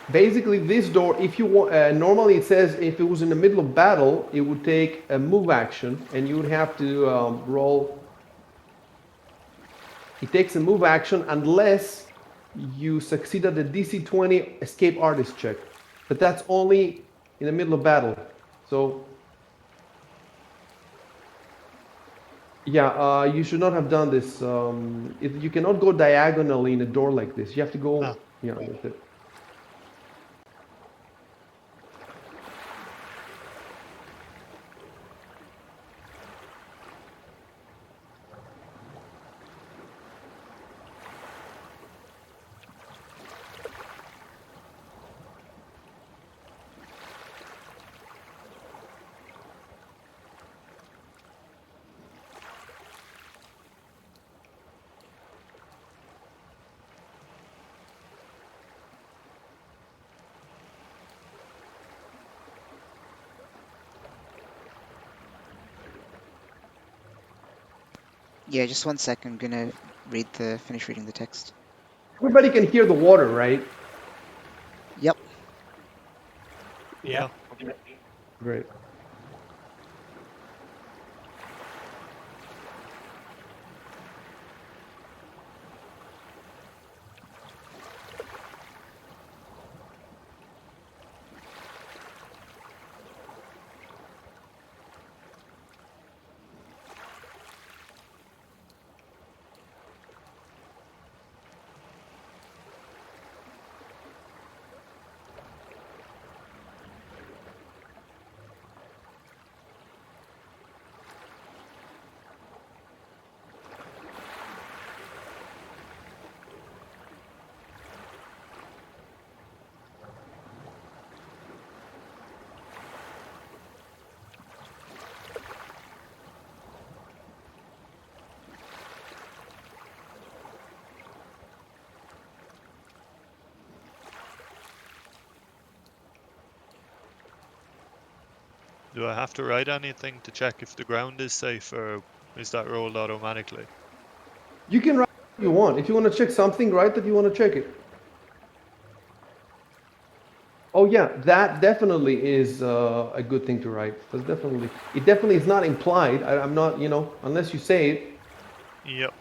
Basically, this door, if you want, normally it says if it was in the middle of battle, it would take a move action, and you would have to roll. It takes a move action unless you succeed at the DC 20 escape artist check, but that's only in the middle of battle. So yeah, you should not have done this. You cannot go diagonally in a door like this. You have to go. Ah. Yeah, that's it. Yeah, just 1 sec. I'm gonna finish reading the text. Everybody can hear the water, right? Yep. Yeah. Great. Do I have to write anything to check if the ground is safe, or is that rolled automatically? You can write what you want. If you want to check something, write that you want to check it. Oh yeah, that definitely is a good thing to write. That's definitely, it definitely is not implied. I'm not, unless you say it. Yep.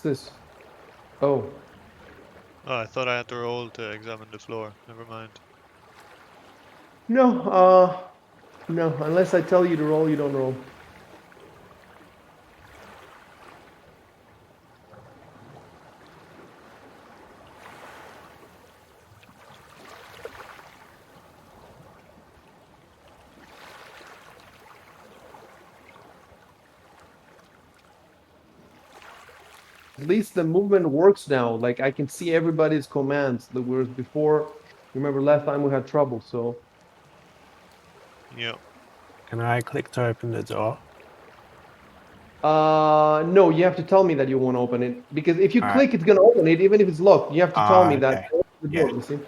What's this? Oh, Oh, I thought I had to roll to examine the floor. Never mind. no, no. Unless I tell you to roll, you don't roll. At least the movement works now. Like I can see everybody's commands. The whereas before, remember last time we had trouble. So Yep. Can I click to open the door? no, you have to tell me that you want to open it because if you All right. click, it's gonna open it, even if it's locked. You have to tell me that. Okay. Open the door, Yeah. you see?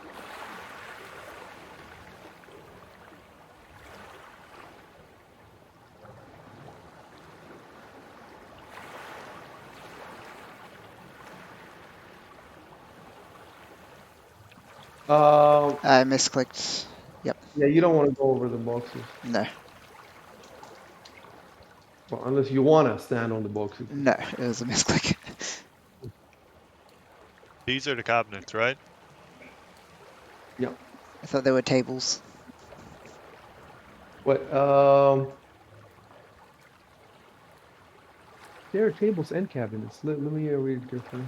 I misclicked. Yep. Yeah, you don't want to go over the boxes. No. Well, unless you want to stand on the boxes. No, it was a misclick. These are the cabinets, right? Yeah. I thought they were tables. What? There are tables and cabinets. Let me read it carefully.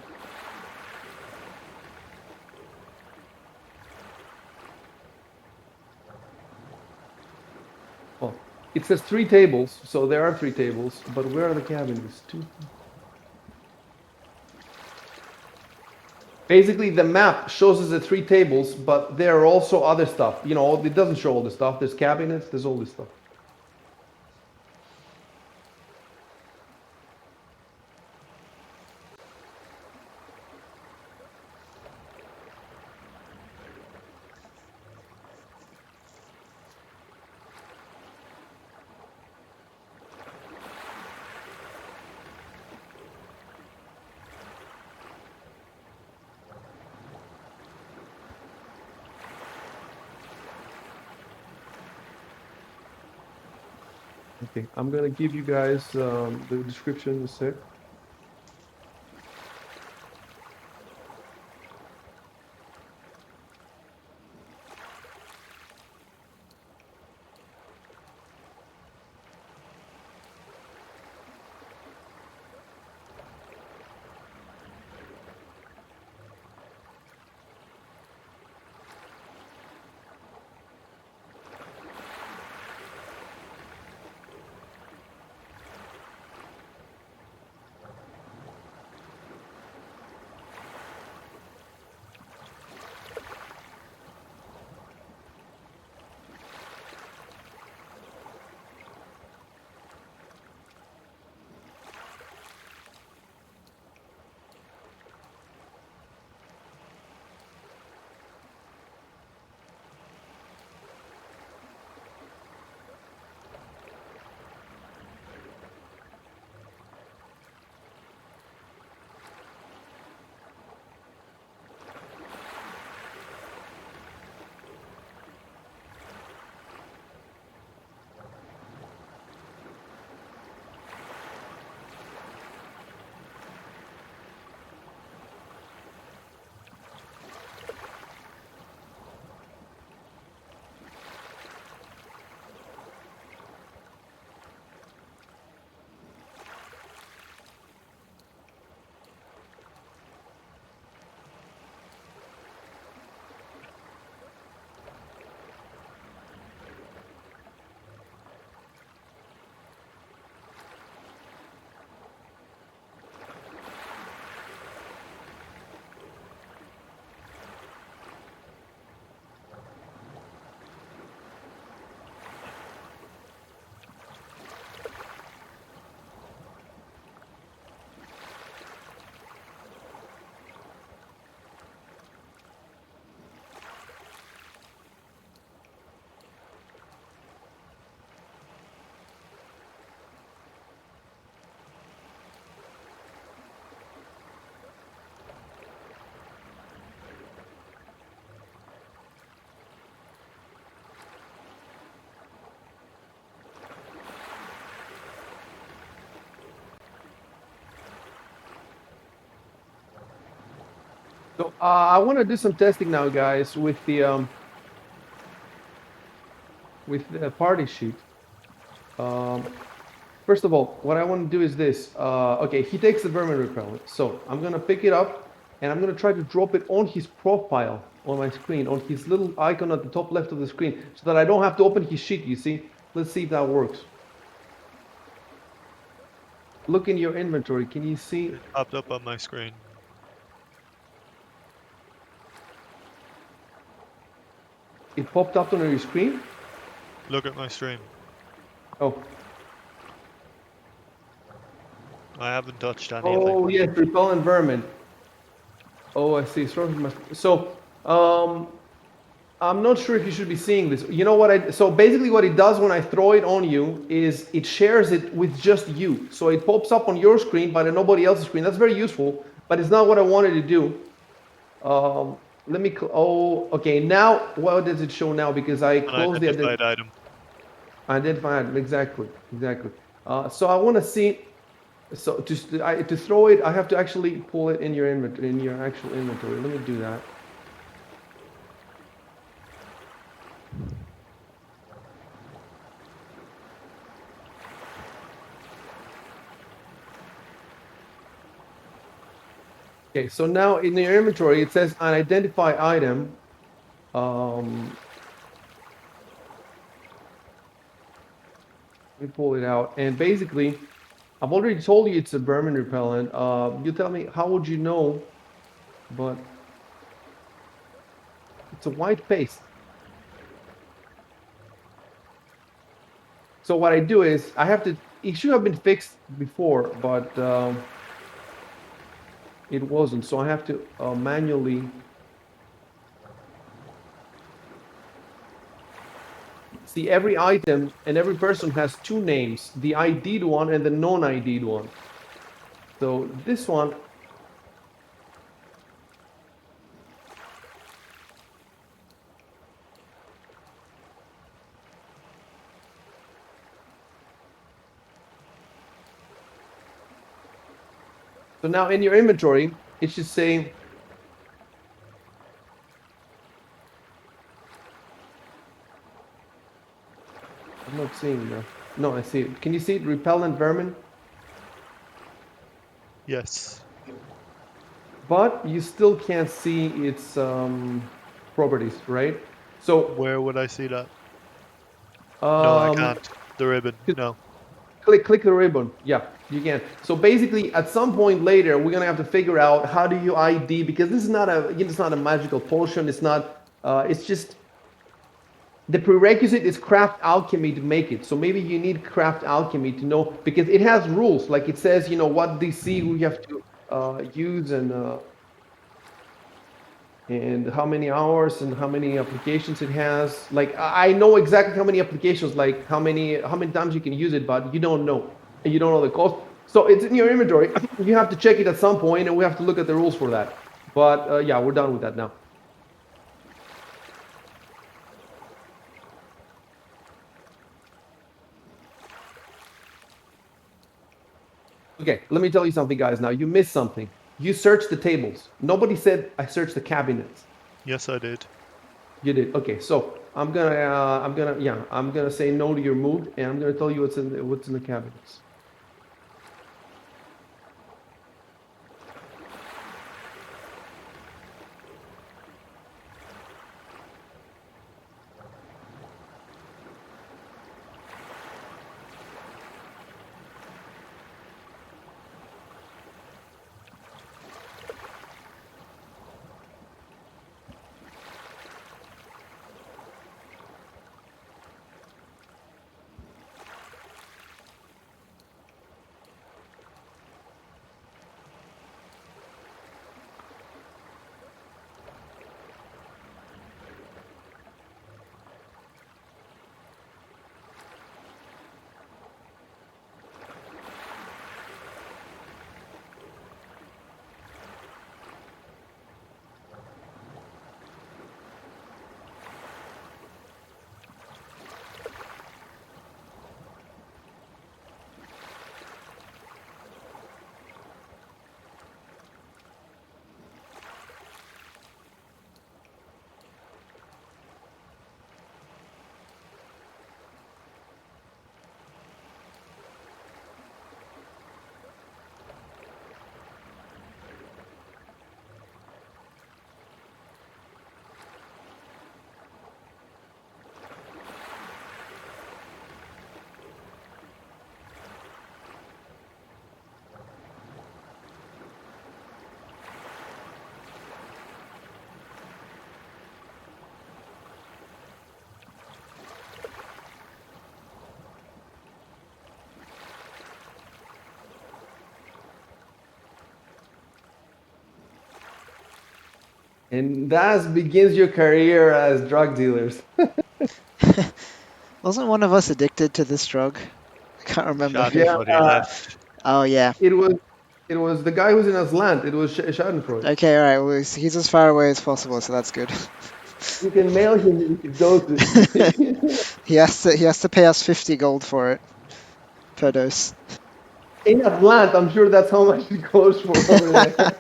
Oh, it says 3 tables, so there are 3 tables, but where are the cabinets? Two. Basically, the map shows us the 3 tables, but there are also other stuff. It doesn't show all the stuff. There's cabinets, there's all this stuff. Okay, I'm gonna give you guys the description in a sec. So I want to do some testing now, guys, with the party sheet. First of all, what I want to do is this. Okay, he takes the vermin repellent. So I'm going to pick it up and I'm going to try to drop it on his profile on my screen, on his little icon at the top left of the screen, so that I don't have to open his sheet, you see? Let's see if that works. Look in your inventory. Can you see? It popped up on my screen. It popped up on your screen? Look at my stream. Oh. I haven't touched anything. Oh, yes, repellent vermin. Oh, I see. So, I'm not sure if you should be seeing this. You know what so basically what it does when I throw it on you is it shares it with just you. So it pops up on your screen, but on nobody else's screen. That's very useful, but it's not what I wanted to do. Let me, oh, okay. Now, what does it show now? Because I An closed the identified item. identified, exactly. So I want to see, so to throw it, I have to actually pull it in your inventory, in your actual inventory. Let me do that. Okay, so now in your inventory, it says an identify item. Let me pull it out. And basically, I've already told you it's a vermin repellent. You tell me, how would you know? But it's a white paste. So what I do is, I have to, it should have been fixed before, but it wasn't. So I have to manually. See, every item and every person has two names, the ID'd one and the non-ID'd one. So this one, so now in your inventory, it should say, I'm not seeing that. No, I see it. Can you see it? Repellent vermin? Yes. But you still can't see its properties, right? So Where would I see that? No, I um, can't. The ribbon. No. click the ribbon. Yeah, you can. So basically, at some point later, we're gonna have to figure out how do you ID, because this is not it's not a magical potion. It's not. It's just the prerequisite is craft alchemy to make it. So maybe you need craft alchemy to know, because it has rules. Like it says, you know, what DC we have to use and how many hours and how many applications it has. Like I know exactly how many applications, like how many times you can use it, but you don't know, and you don't know the cost. So it's in your inventory. You have to check it at some point, and we have to look at the rules for that. But yeah, we're done with that now. Okay, let me tell you something, guys. Now you missed something. You searched the tables. Nobody said I searched the cabinets. Yes, I did. You did. Okay, so I'm gonna say no to your move, and I'm gonna tell you what's in the cabinets. And thus begins your career as drug dealers. Wasn't one of us addicted to this drug? I can't remember who. Schadenfreude, Yeah, but he left. Oh yeah. it was the guy who's in Aslant. It was Schadenfreude. Okay, all right. Well, he's as far away as possible, so that's good. You can mail him his doses. He has to pay us 50 gold for it per dose. In Aslant, I'm sure that's how much it goes for over there.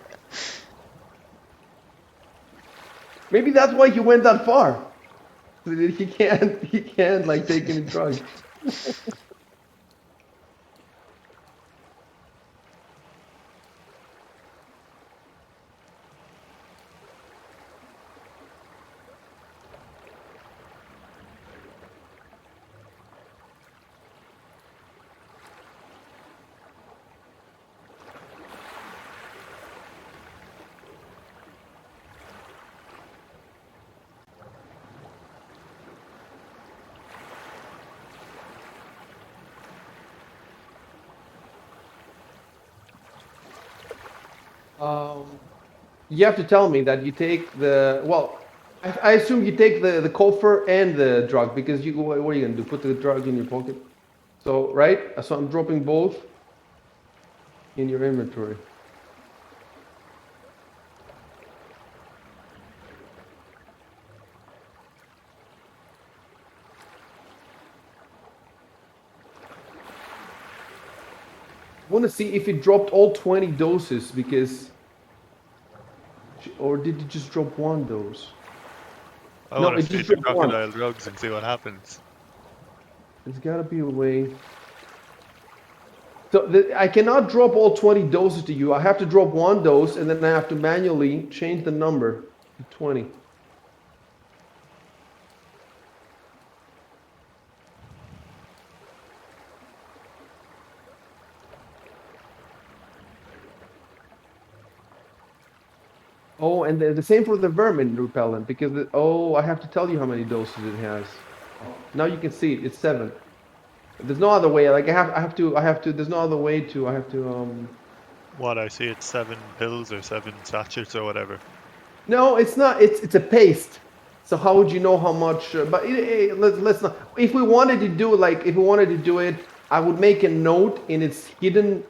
Maybe that's why he went that far. He can't like take any drugs. You have to tell me that you take the well. I assume you take the Kofer and the drug because you what are you gonna do? Put the drug in your pocket. So right. So I'm dropping both in your inventory. I want to see if it dropped all 20 doses because, or did it just drop one dose? I No, want it to feed just the dropped one. crocodile drugs and see what happens. There's got to be a way. So I cannot drop all 20 doses to you. I have to drop one dose and then I have to manually change the number to 20. Oh, and the same for the vermin repellent because I have to tell you how many doses it has. Now you can see it. It's 7. There's no other way. Like I have to. There's no other way to. I have to. What, I see it's 7 pills or 7 sachets or whatever. No, it's not. It's a paste. So how would you know how much? But let's not. If we wanted to do if we wanted to do it, I would make a note in its hidden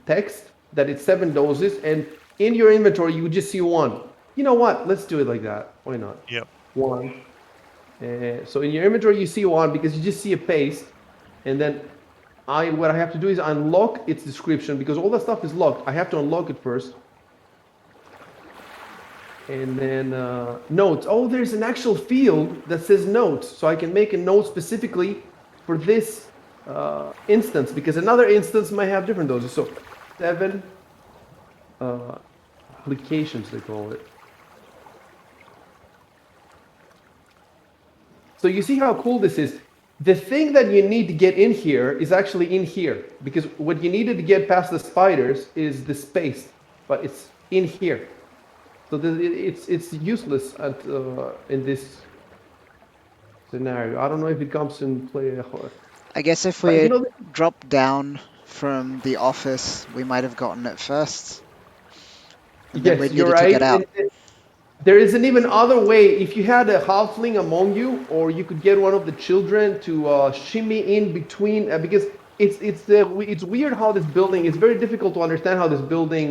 text that it's 7 doses, and in your inventory you would just see 1. You know what? Let's do it like that. Why not? Yep. 1. So in your inventory you see 1 because you just see a paste, and then what I have to do is unlock its description because all that stuff is locked. I have to unlock it first. And then notes. Oh, there's an actual field that says notes. So I can make a note specifically for this instance because another instance might have different doses. So 7 applications, they call it. So you see how cool this is? The thing that you need to get in here is actually in here because what you needed to get past the spiders is the space, but it's in here. So it's useless in this scenario. I don't know if it comes in play. I guess if we But had dropped down from the office, we might have gotten it first. And then yes, we'd you're needed to right. get out. There is an even other way. If you had a halfling among you, or you could get one of the children to shimmy in between, because it's weird how this building. It's very difficult to understand how this building.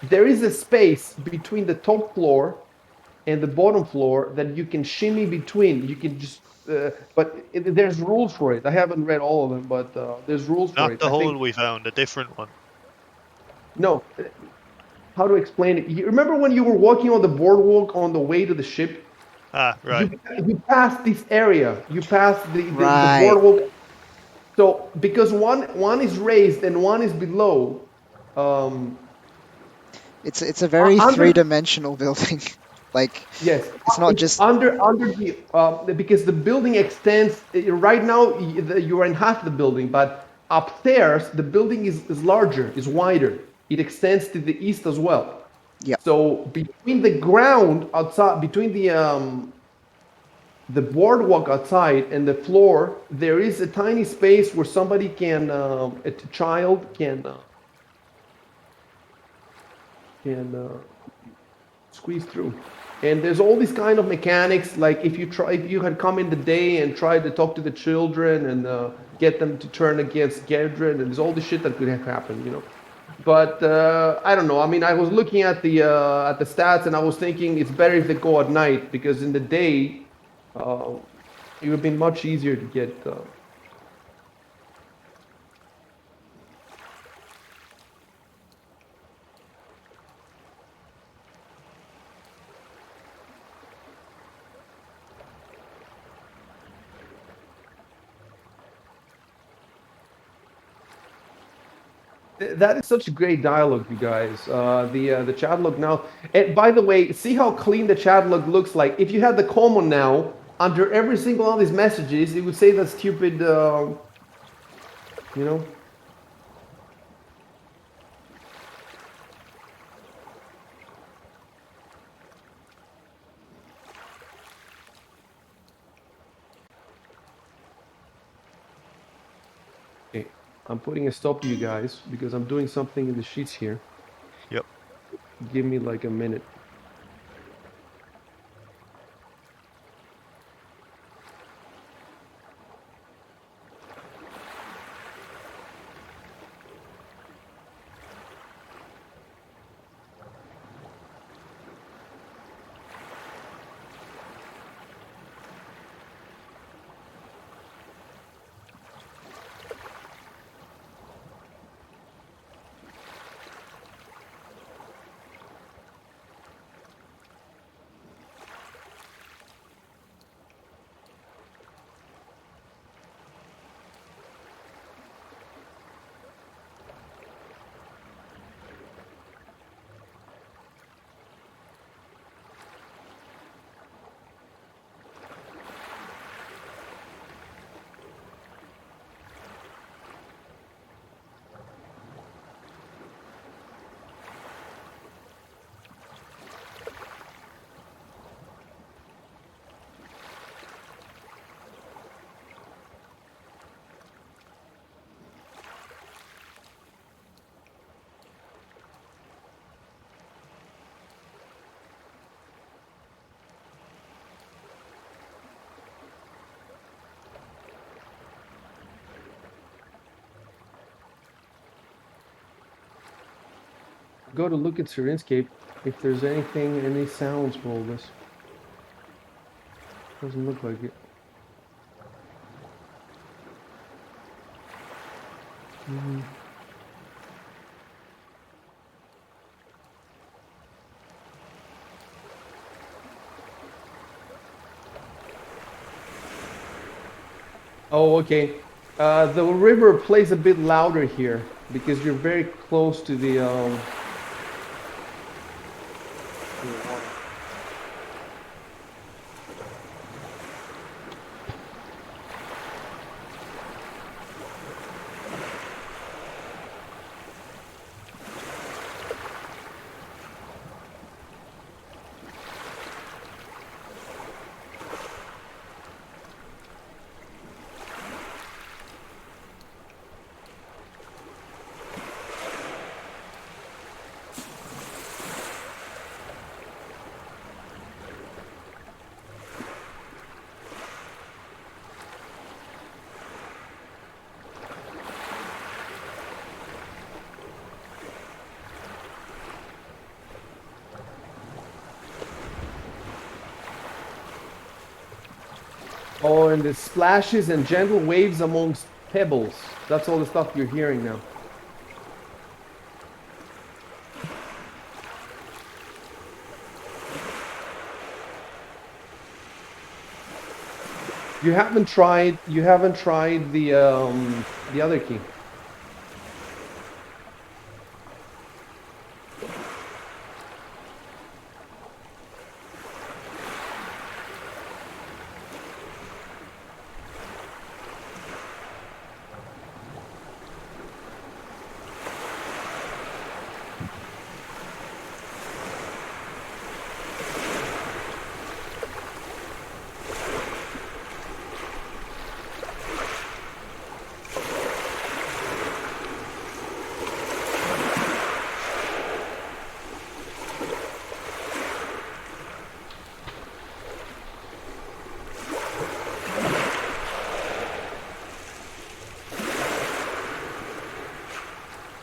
There is a space between the top floor and the bottom floor that you can shimmy between. You can just, there's rules for it. I haven't read all of them, but there's rules for Not it. the I hole think we found, a different one. no. How to explain it? You remember when you were walking on the boardwalk on the way to the ship? Ah, right. You passed this area. You passed the Right. boardwalk. So because one is raised and one is below, um, It's a very under three-dimensional building. Like, yes, it's not it's just under the because the building extends. Right now you are in half the building, but upstairs the building is larger, is wider. It extends to the east as well. yeah. So between the ground outside, between the boardwalk outside and the floor, there is a tiny space where somebody can, a child can squeeze through. And there's all these kind of mechanics, like if you had come in the day and tried to talk to the children and get them to turn against Gedren, and there's all this shit that could have happened, you know. But I don't know. I mean, I was looking at the stats and I was thinking it's better if they go at night, because in the day it would have been much easier to get. That is such a great dialogue, you guys. The chat log now. And by the way, see how clean the chat log looks like. If you had the common now, under every single one of these messages, it would say that stupid, you know. Okay, I'm putting a stop to you guys because I'm doing something in the sheets here. Yep. Give me like a minute. Go to look at Sirenscape if there's anything, any sounds for all this. Doesn't look like it. Oh, okay. The river plays a bit louder here because you're very close to the water. Oh, and the splashes and gentle waves amongst pebbles. That's all the stuff you're hearing now. You haven't tried the other key.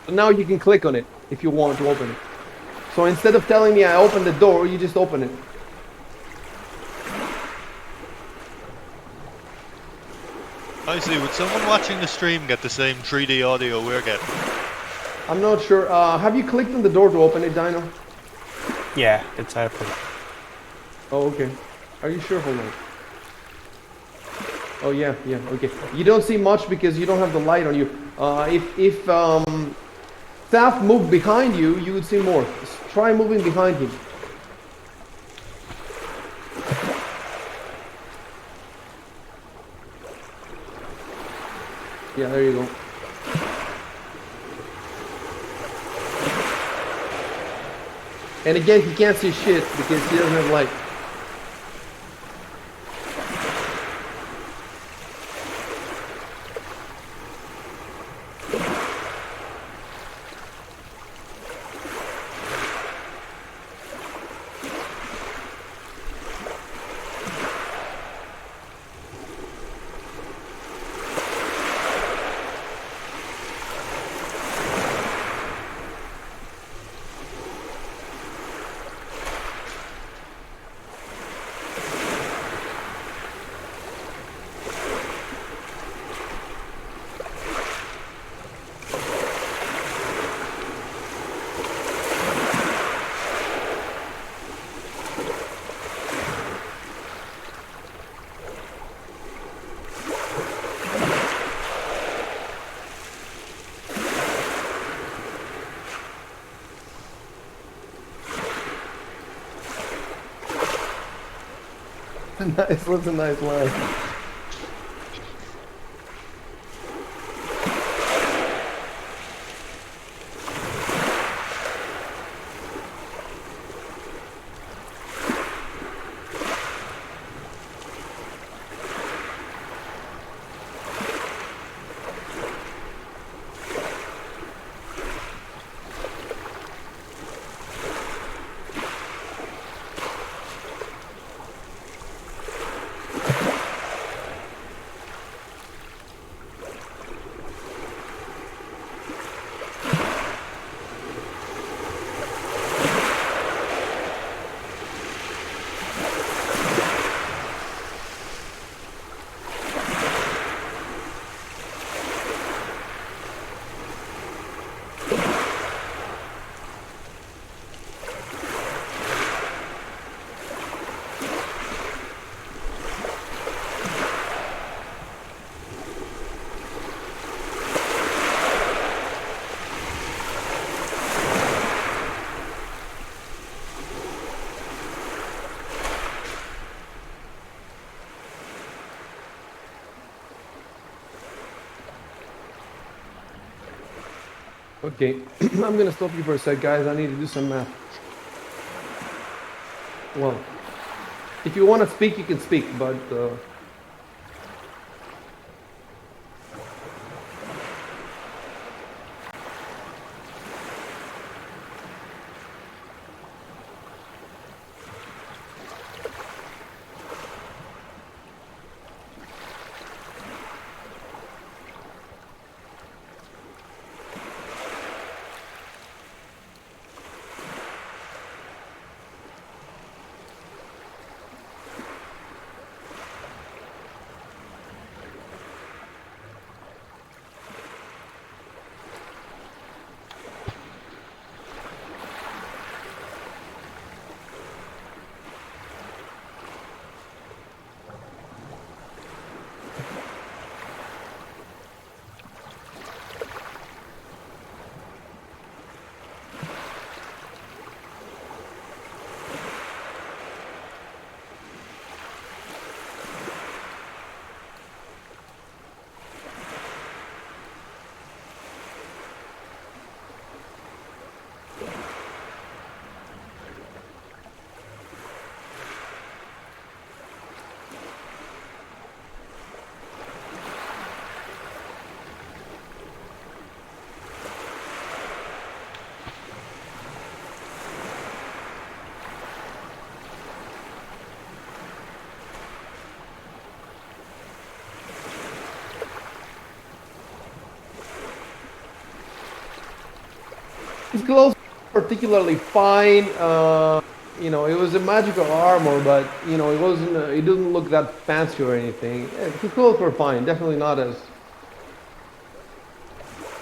So now you can click on it if you want to open it. So instead of telling me I opened the door, you just open it. I see. Would someone watching the stream get the same 3D audio we're getting? I'm not sure. Have you clicked on the door to open it, Dino? Yeah, it's open. Oh, okay. Are you sure? Hold on. Oh, yeah, yeah, okay. You don't see much because you don't have the light on you. If staff moved behind you, you would see more. Try moving behind him. Yeah, there you go. And again, he can't see shit because he doesn't have light. Nice, what's a nice line? Okay, I'm gonna stop you for a sec, guys. I need to do some math. Well, if you want to speak, you can speak, but His clothes were particularly fine. You know, it was a magical armor, but you know, it wasn't. It didn't look that fancy or anything. His clothes were fine. Definitely not as.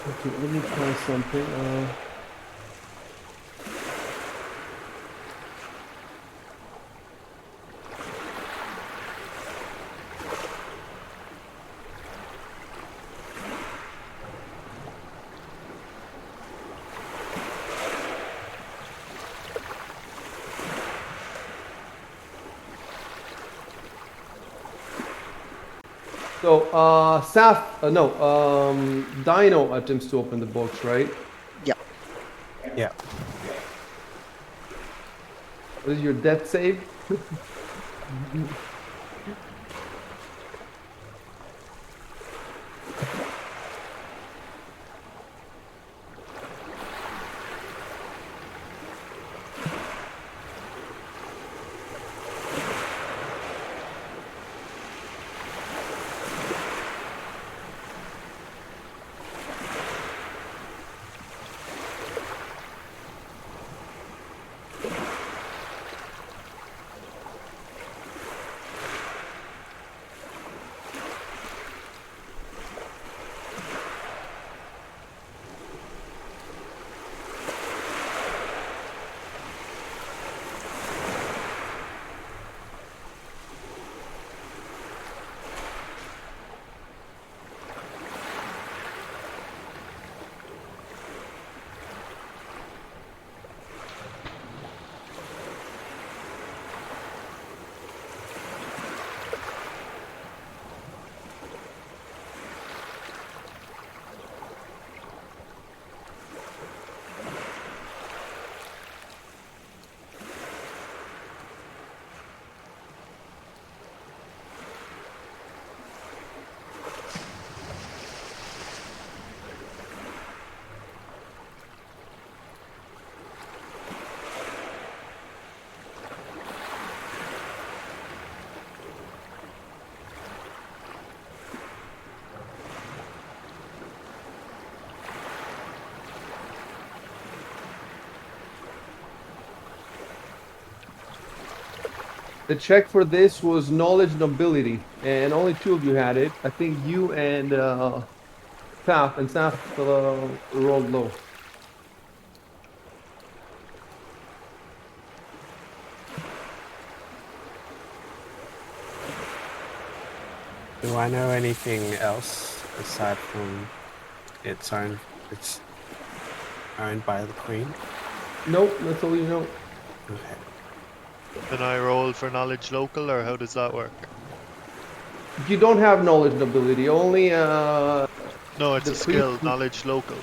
Okay, let me try something. So, Dino attempts to open the box, right? Yep. Yeah. What is your death save? The check for this was knowledge nobility, and only two of you had it. I think you and Saf rolled low. Do I know anything else aside from it's owned by the Queen? Nope, that's all you know. Okay. Can I roll for knowledge local, or how does that work? You don't have knowledge nobility, only No, it's the a skill, priest. knowledge local.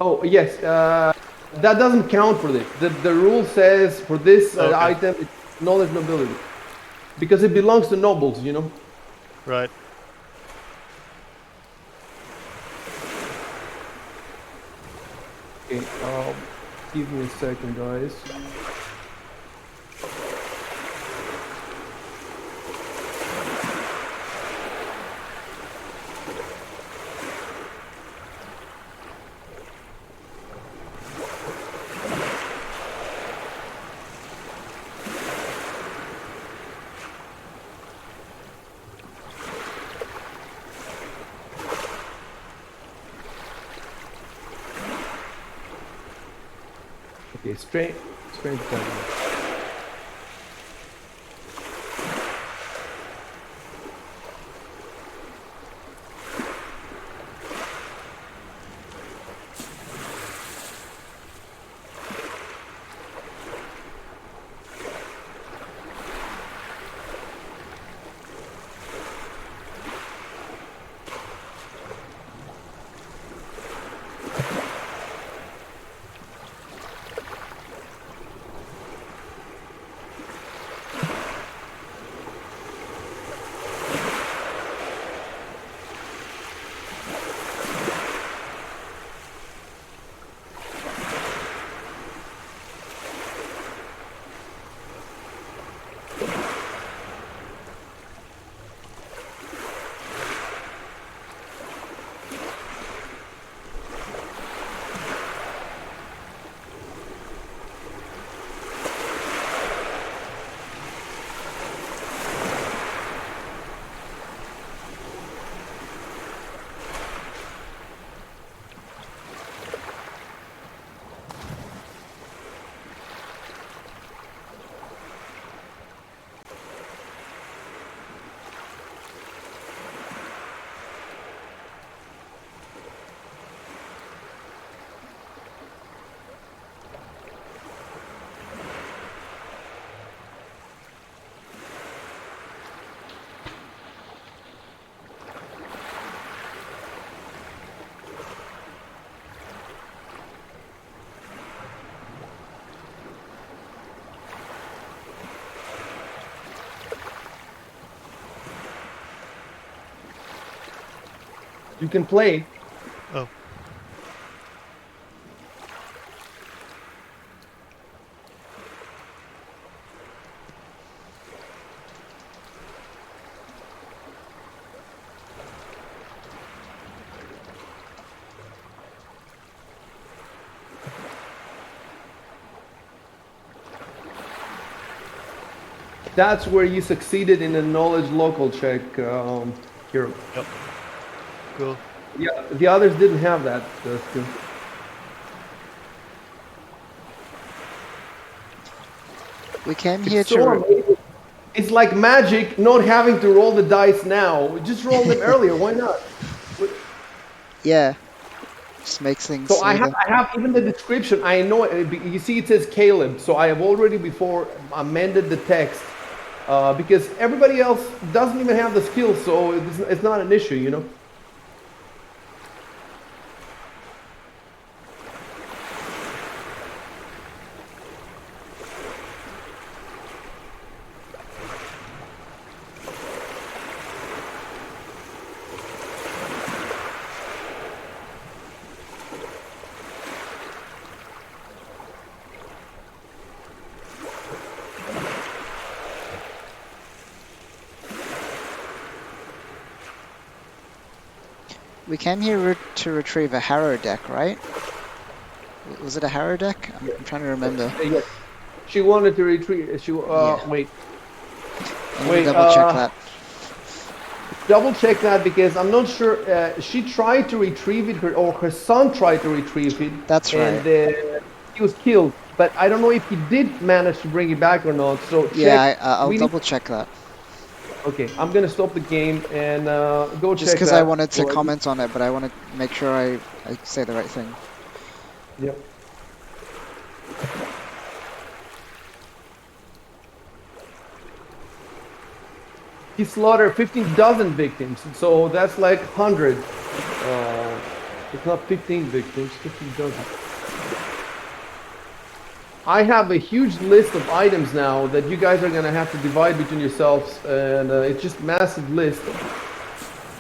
Oh, yes, that doesn't count for this. The rule says for this Okay, item, it's knowledge nobility. Because it belongs to nobles, you know? right. Okay, give me a second, guys. Okay, straight down. You can play. Oh. That's where you succeeded in a knowledge local check, Hero. Yep. Cool. Yeah, the others didn't have that skill. We came here It's so to. amazing. It's like magic, not having to roll the dice now. Just roll them earlier. Why not? Yeah. Just makes things So smoother. I have even the description. I know you see it says Caleb. So I have already before amended the text because everybody else doesn't even have the skill, so it's not an issue, you know. We came here to retrieve a harrow deck, right? Was it a harrow deck? I'm trying to remember. Yes. She wanted to retreat. She Yeah. wait. I'm gonna Wait, double check that. Double check that because I'm not sure. She tried to retrieve it, or her son tried to retrieve it. That's right. And he was killed. But I don't know if he did manage to bring it back or not. So check. Yeah, I'll We need- double check that. Okay, I'm gonna stop the game and go Just check because that. I wanted to So comment on it, but I want to make sure I say the right thing. Yep. He slaughtered 15 dozen victims, so that's like 100. It's not 15 victims, 15 dozen. I have a huge list of items now that you guys are gonna have to divide between yourselves, and it's just massive list.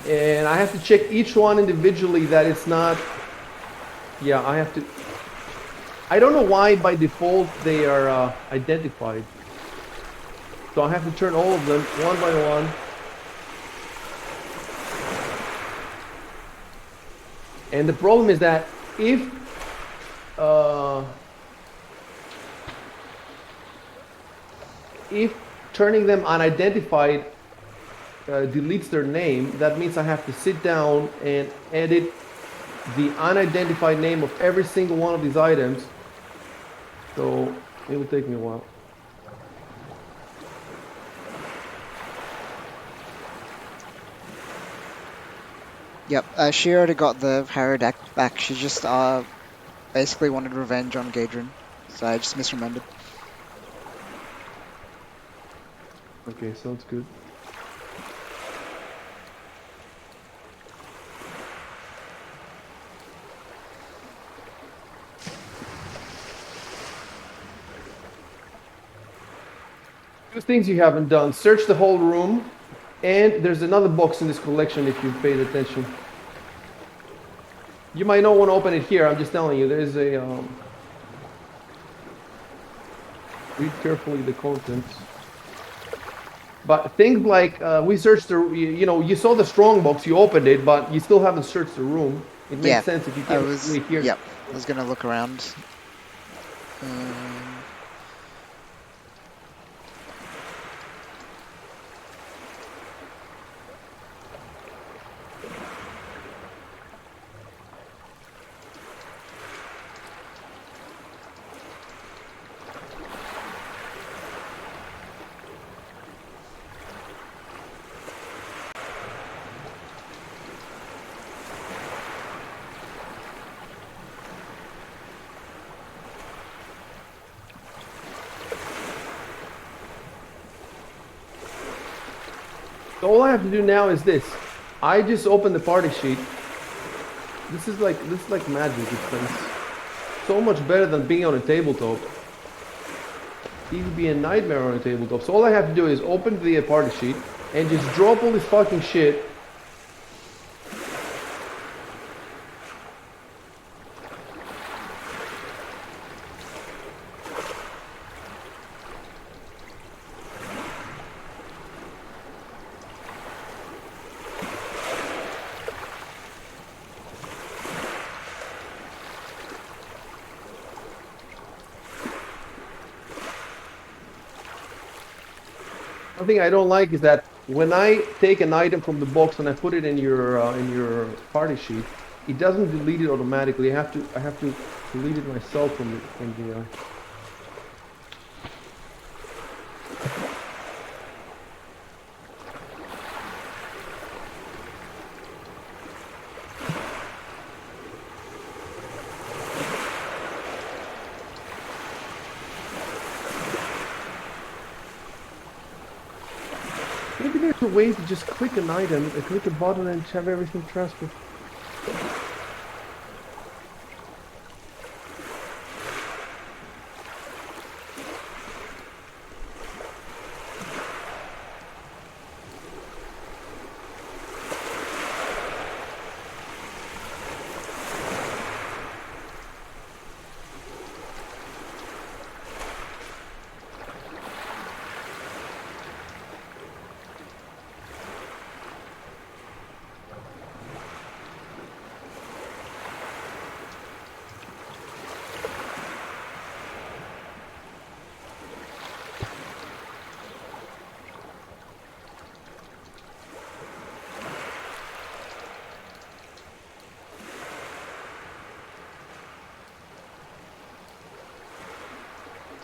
And I have to check each one individually that it's not. Yeah, I have to. I don't know why by default they are identified. So I have to turn all of them one by one. And the problem is that if turning them unidentified deletes their name, that means I have to sit down and edit the unidentified name of every single one of these items. So it will take me a while. Yep, she already got the harrow deck back. She just basically wanted revenge on Gadrin, so I just misremembered. Okay, sounds good. Two things you haven't done. Search the whole room, and there's another box in this collection if you paid attention. You might not want to open it here, I'm just telling you, there's a... read carefully the contents. But things like, we searched the, you know, you saw the strong box, you opened it, but you still haven't searched the room. It makes Yeah, sense if you I can't was. really hear. Yep, I was gonna look around. So all I have to do now is this. I just open the party sheet. This is like magic. It's so much better than being on a tabletop. It would be a nightmare on a tabletop. So all I have to do is open the party sheet and just drop all this fucking shit. Something I don't like is that when I take an item from the box and I put it in your party sheet, it doesn't delete it automatically. I have to delete it myself from the. Maybe there's a way to just click an item, click a button, and have everything transferred.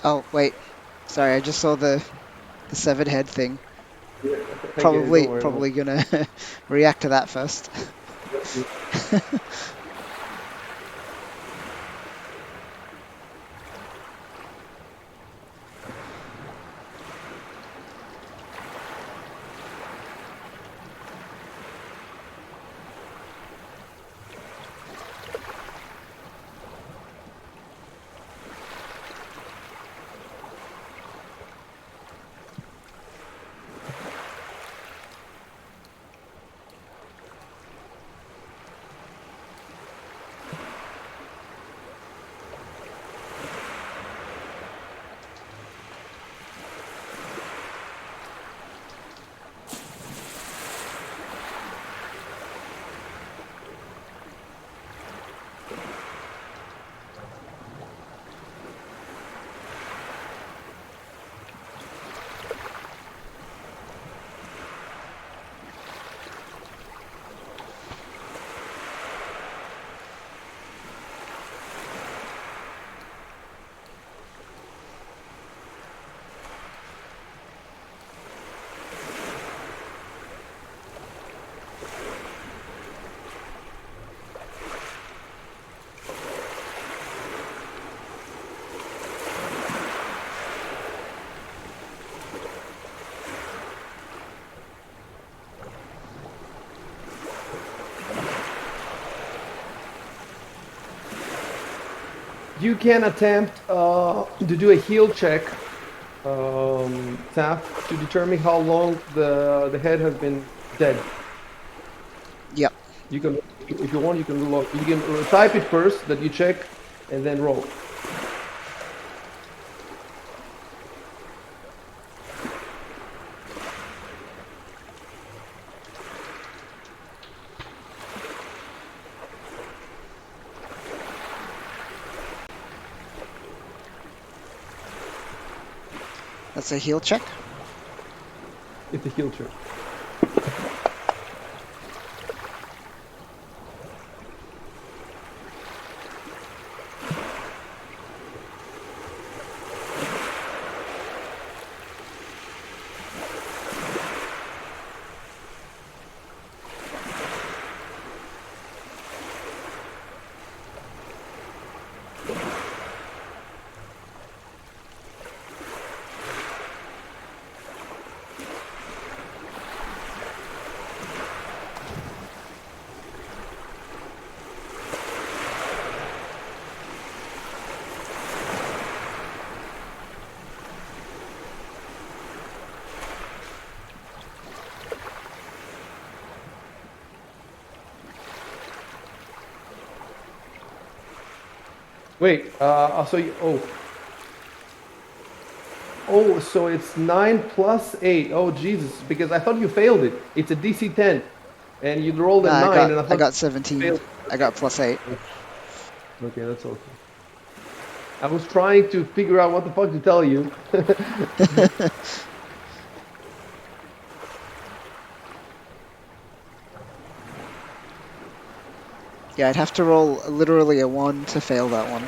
Oh, wait. Sorry, I just saw the severed head thing. Yeah, I get it, don't worry about Probably gonna react to that first. it. You can attempt to do a heal check, Tap, to determine how long the head has been dead. Yep. You can, if you want, you can log. You can type it first that you check, and then roll. That's a heal check. It's a heal check. Wait, so it's 9 plus 8. Oh, Jesus, because I thought you failed it. It's a DC 10, and you rolled a No, 9, and I I thought got you 17. failed. I got +8. Okay, that's okay. I was trying to figure out what the fuck to tell you. Yeah, I'd have to roll literally a 1 to fail that one.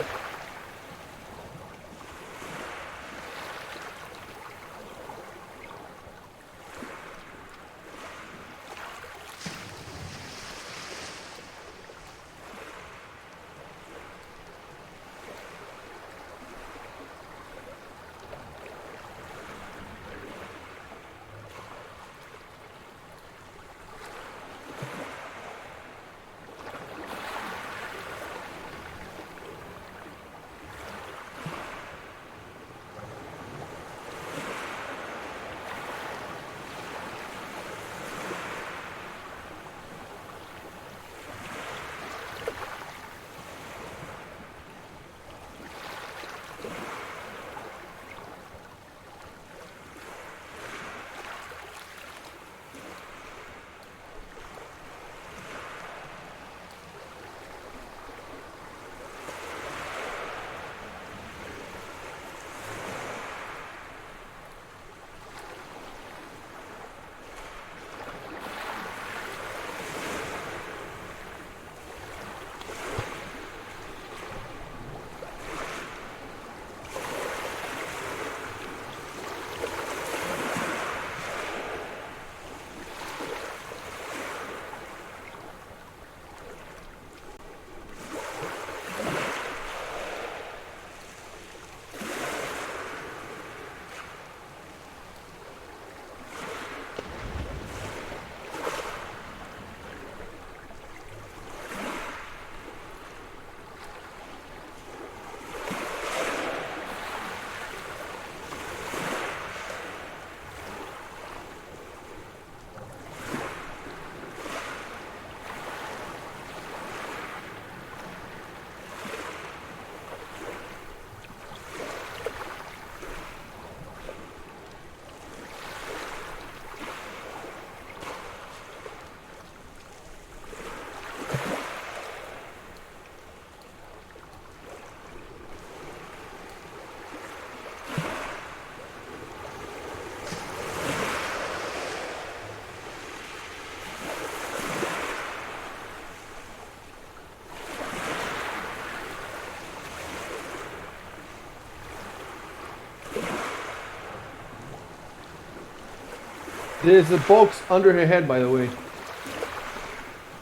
There's a box under her head, by the way.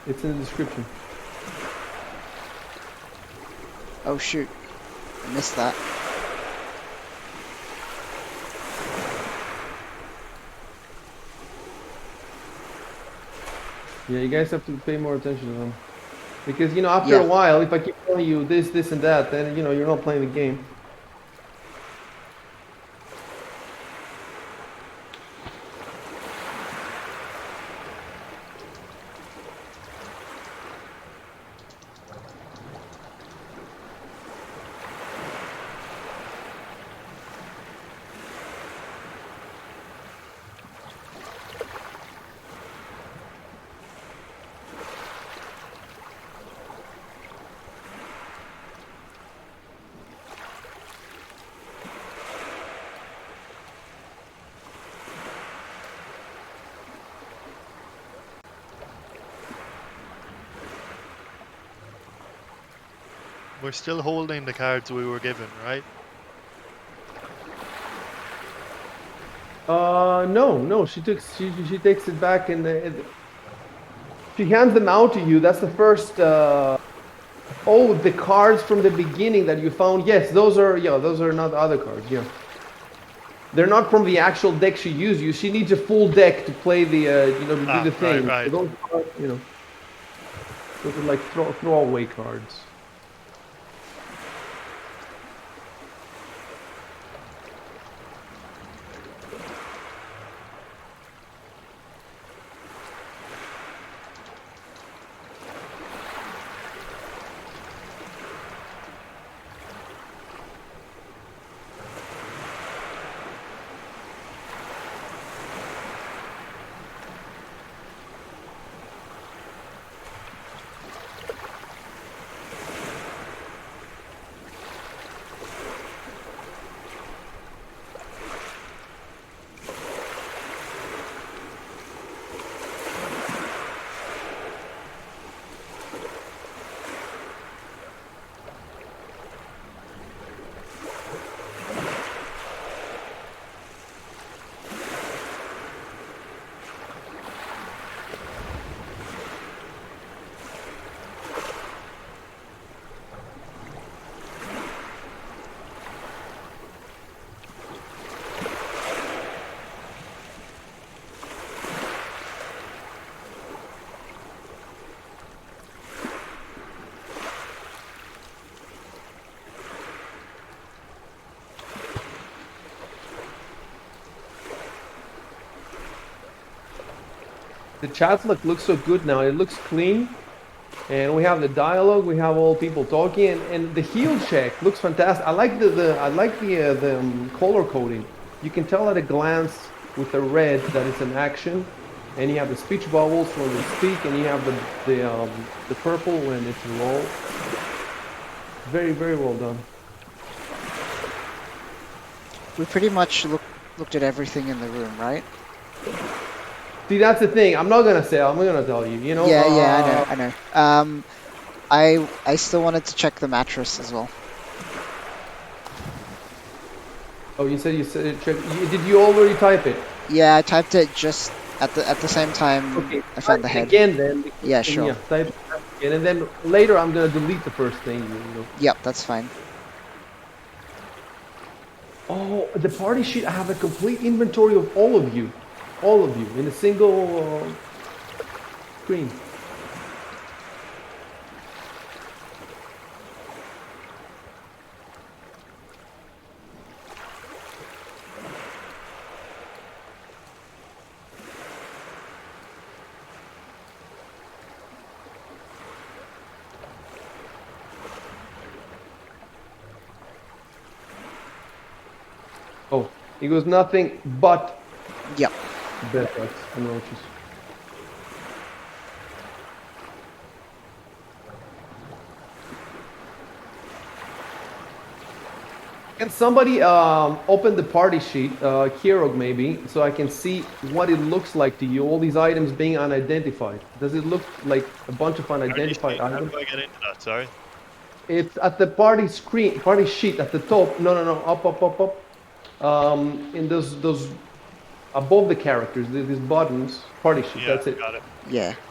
It's in the description. Oh shoot, I missed that. Yeah, you guys have to pay more attention to them. Because, you know, after Yeah. a while, if I keep telling you this, this, and that, then, you know, you're not playing the game. We're still holding the cards we were given, right? No. She takes it back and she hands them out to you. That's the first. Oh, the cards from the beginning that you found. Yes, those are not the other cards. Yeah, they're not from the actual deck she used. She needs a full deck to play the to do the thing. Right. So those are, those are like throwaway cards. The chat looks so good now. It looks clean. And we have the dialogue, we have all people talking, and the heal check looks fantastic. I like the color coding. You can tell at a glance with the red that it's an action, and you have the speech bubbles when we speak, and you have the purple when it's a roll. Very, very well done. We pretty much looked at everything in the room, right? See, that's the thing. I'm not gonna say. I'm gonna tell you. You know. Yeah, I know. I still wanted to check the mattress as well. Oh, you said check. Did you already type it? Yeah, I typed it just at the same time. Okay. I found the head. Again, then. Yeah, sure. Yeah, type it again, and then later I'm gonna delete the first thing. You know. Yep, that's fine. Oh, the party sheet. I have a complete inventory of all of you in a single screen. Oh, it was nothing but Yep. bedbugs and roaches. Can somebody open the party sheet, Kirog maybe, so I can see what it looks like to you, all these items being unidentified? Does it look like a bunch of unidentified How items? do I get into that? Sorry. It's at the party sheet at the top. No, up. In those above the characters, these buttons, party sheet. Yeah, That's it. got it.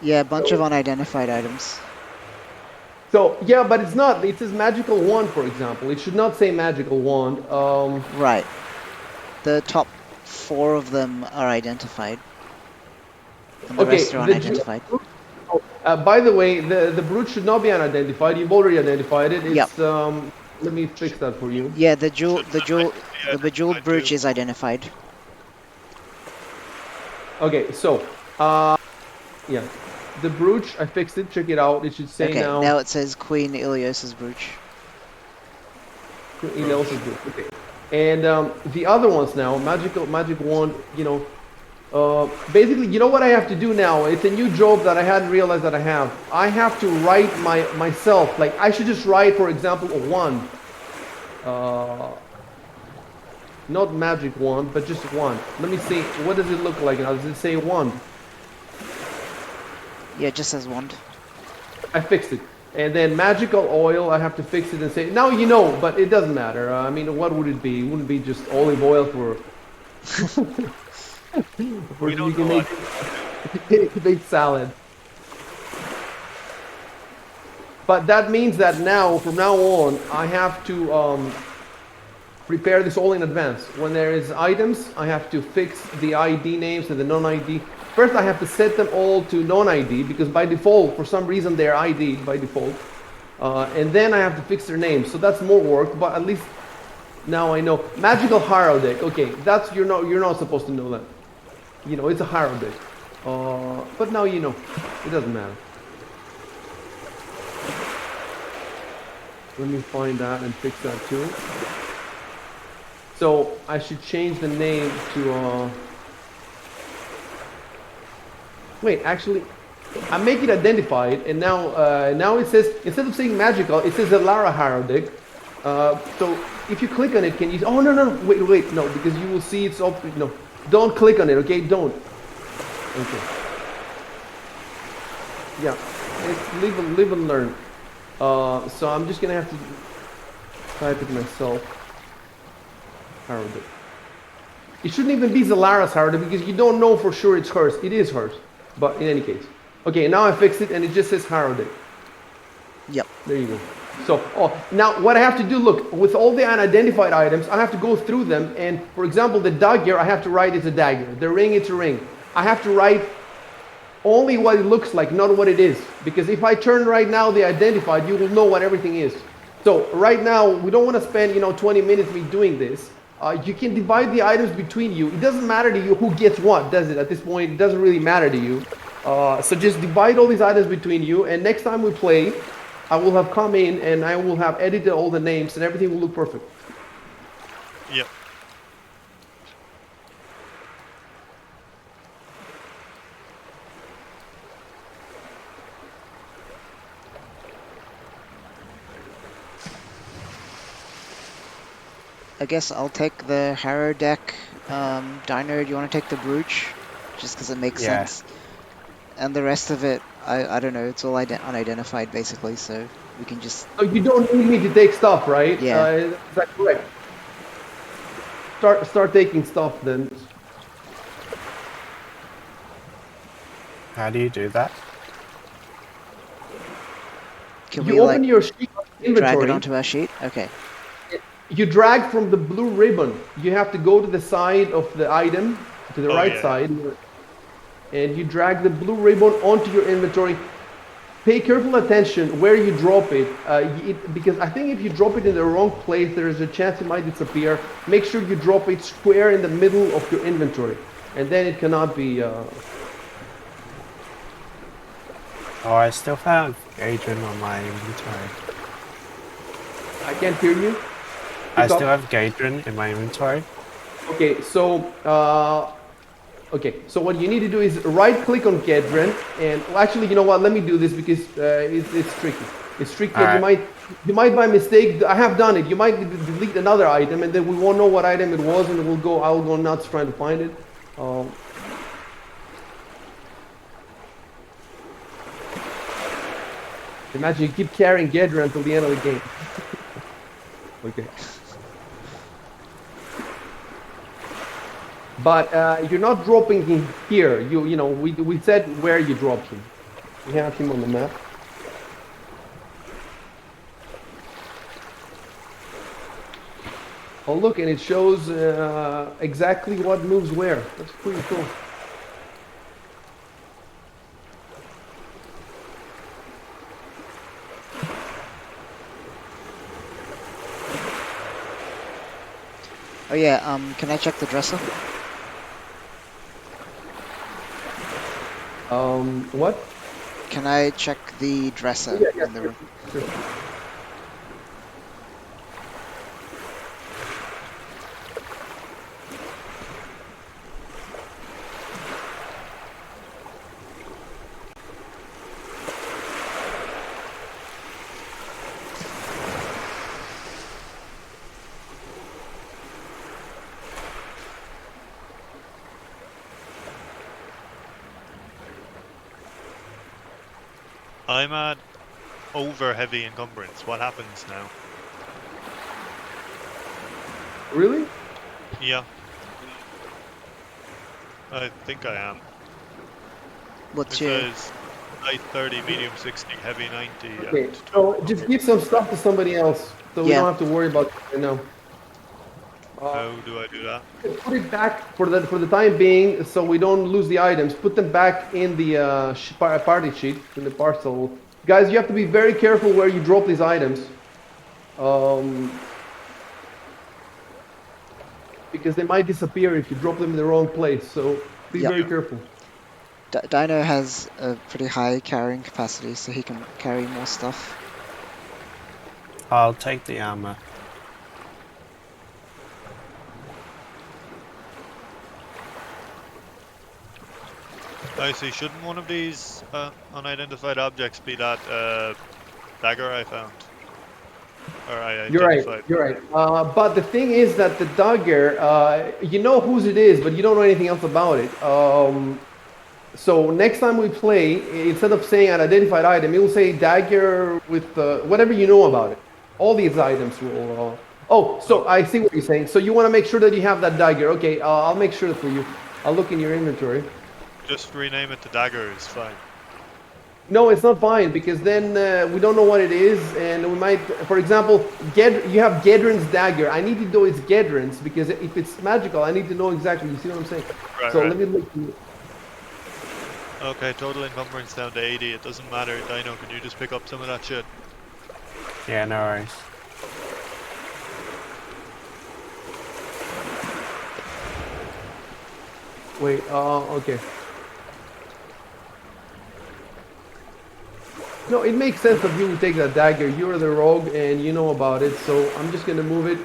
Yeah, a bunch of unidentified items. So yeah, but it's not. It says magical wand, for example. It should not say magical wand. Right. The top 4 of them are identified. And the rest are unidentified. By the way, the brute should not be unidentified. You've already identified it. It's Yep. Let me fix that for you. Yeah, the bejeweled brooch is identified. Okay, so yeah, the brooch, I fixed it. Check it out. It should say Okay, now. now it says Queen Ilios's brooch. Okay. And the other ones now, magic wand. You know, basically, you know what I have to do now? It's a new job that I hadn't realized that I have. I have to write myself. Like I should just write, for example, a wand. Not magic wand, but just wand. Let me see. What does it look like now? Does it say wand? Yeah, it just says wand. I fixed it. And then magical oil, I have to fix it and say, now you know, but it doesn't matter. I mean, what would it be? It wouldn't be just olive oil for... for you can make salad. But that means that now, from now on, I have to prepare this all in advance. When there is items, I have to fix the ID names and the non-ID. First, I have to set them all to non-ID because by default, for some reason, they're ID by default. And then I have to fix their names. So that's more work, but at least now I know. Magical Harrow deck. Okay, that's you're not supposed to know that. You know, it's a Harrow deck. But now you know. It doesn't matter. Let me find that and fix that too. So I should change the name to wait, actually I make it identified and now it says, instead of saying magical, it says Alara Harodic. So if you click on it, can you, oh no, wait, no, because you will see it's up, no, don't click on it, okay, don't. Okay. Yeah, it's live and learn. So I'm just gonna have to type it myself. Harrowdick. It shouldn't even be Zalara's Harrowdick because you don't know for sure it's hers. It is hers, but in any case. Okay, now I fixed it and it just says Harrowdick. Yep. There you go. So, now what I have to do, look, with all the unidentified items, I have to go through them, and for example, the dagger, I have to write it's a dagger. The ring, it's a ring. I have to write only what it looks like, not what it is. Because if I turn right now the identified, you will know what everything is. So right now, we don't want to spend 20 minutes me doing this. You can divide the items between you. It doesn't matter to you who gets what, does it? At this point, it doesn't really matter to you. So just divide all these items between you, and next time we play, I will have come in and I will have edited all the names, and everything will look perfect. Yep. I guess I'll take the Harrow deck. Dino, do you want to take the Brooch? Just because it makes Yeah. sense. And the rest of it, I don't know. It's all unidentified basically, so we can just So you don't need me to take stuff, right? Yeah. Is that correct? Start taking stuff then. How do you do that? can You we open like your sheet drag it inventory. onto our sheet? Okay. You drag from the blue ribbon. You have to go to the side of the item, to the Oh, right yeah. side, and you drag the blue ribbon onto your inventory. Pay careful attention where you drop it, because I think if you drop it in the wrong place, there is a chance it might disappear. Make sure you drop it square in the middle of your inventory, and then it cannot be. Oh, I still found Gadrin on my inventory. I can't hear you. I Pick up. still have Gadrin in my inventory. Okay, so what you need to do is right-click on Gedren, and well, actually, you know what? Let me do this because it's tricky. It's tricky, and Alright. you might by mistake. I have done it. You might delete another item, and then we won't know what item it was, and I'll go nuts trying to find it. Imagine you keep carrying Gedren until the end of the game. Okay. But you're not dropping him here. You know we said where you dropped him. We have him on the map. Oh look, and it shows exactly what moves where. That's pretty cool. Oh yeah, can I check the dresser? What? Can I check the dresser Yeah, in the room? sure. I'm at over heavy encumbrance. What happens now? Really? Yeah. I think I am. What's It your says light 30, medium 60, heavy 90, Okay. and So 12 just give some stuff to somebody else, so we Yeah. don't have to worry about it right now. How do I do that? Put it back for the time being, so we don't lose the items. Put them back in the party sheet, in the parcel. Guys, you have to be very careful where you drop these items, because they might disappear if you drop them in the wrong place. So be Yep. very careful. Dino has a pretty high carrying capacity, so he can carry more stuff. I'll take the armor. I see. Shouldn't one of these unidentified objects be that dagger I found? Or I You're right. identified? You're right. But the thing is that the dagger, you know whose it is, but you don't know anything else about it. So next time we play, instead of saying an identified item, it will say dagger with whatever you know about it. All these items will. Oh, so I see what you're saying. So you want to make sure that you have that dagger. Okay, I'll make sure for you. I'll look in your inventory. Just rename it to dagger is fine. No, it's not fine because then we don't know what it is, and we might, for example, you have Gedrin's dagger. I need to know it's Gedrin's because if it's magical, I need to know exactly. You see what I'm saying? Right, So right. let me look. Okay, total encumbrance down to 80. It doesn't matter. Dino, can you just pick up some of that shit? Yeah, no worries. Wait. Okay. No, it makes sense of you to take that dagger. You're the rogue and you know about it, so I'm just gonna move it.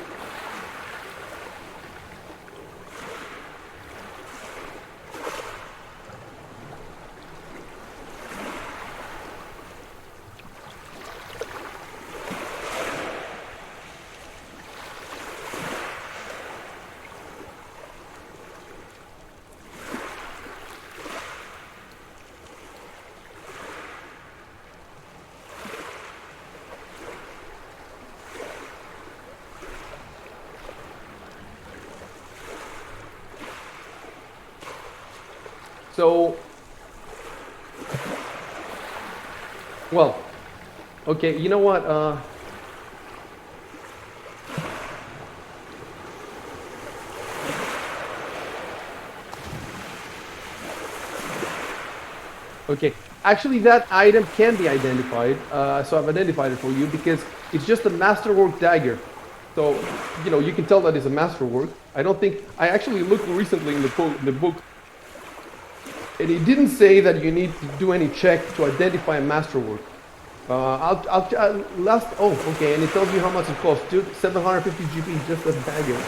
So, well, okay, you know what? Okay, actually that item can be identified, so I've identified it for you because it's just a masterwork dagger. So, you know, you can tell that it's a masterwork. I don't think, I actually looked recently in the book, and it didn't say that you need to do any check to identify a masterwork. Oh, okay, and it tells you how much it costs, dude, 750 GP, just a dagger.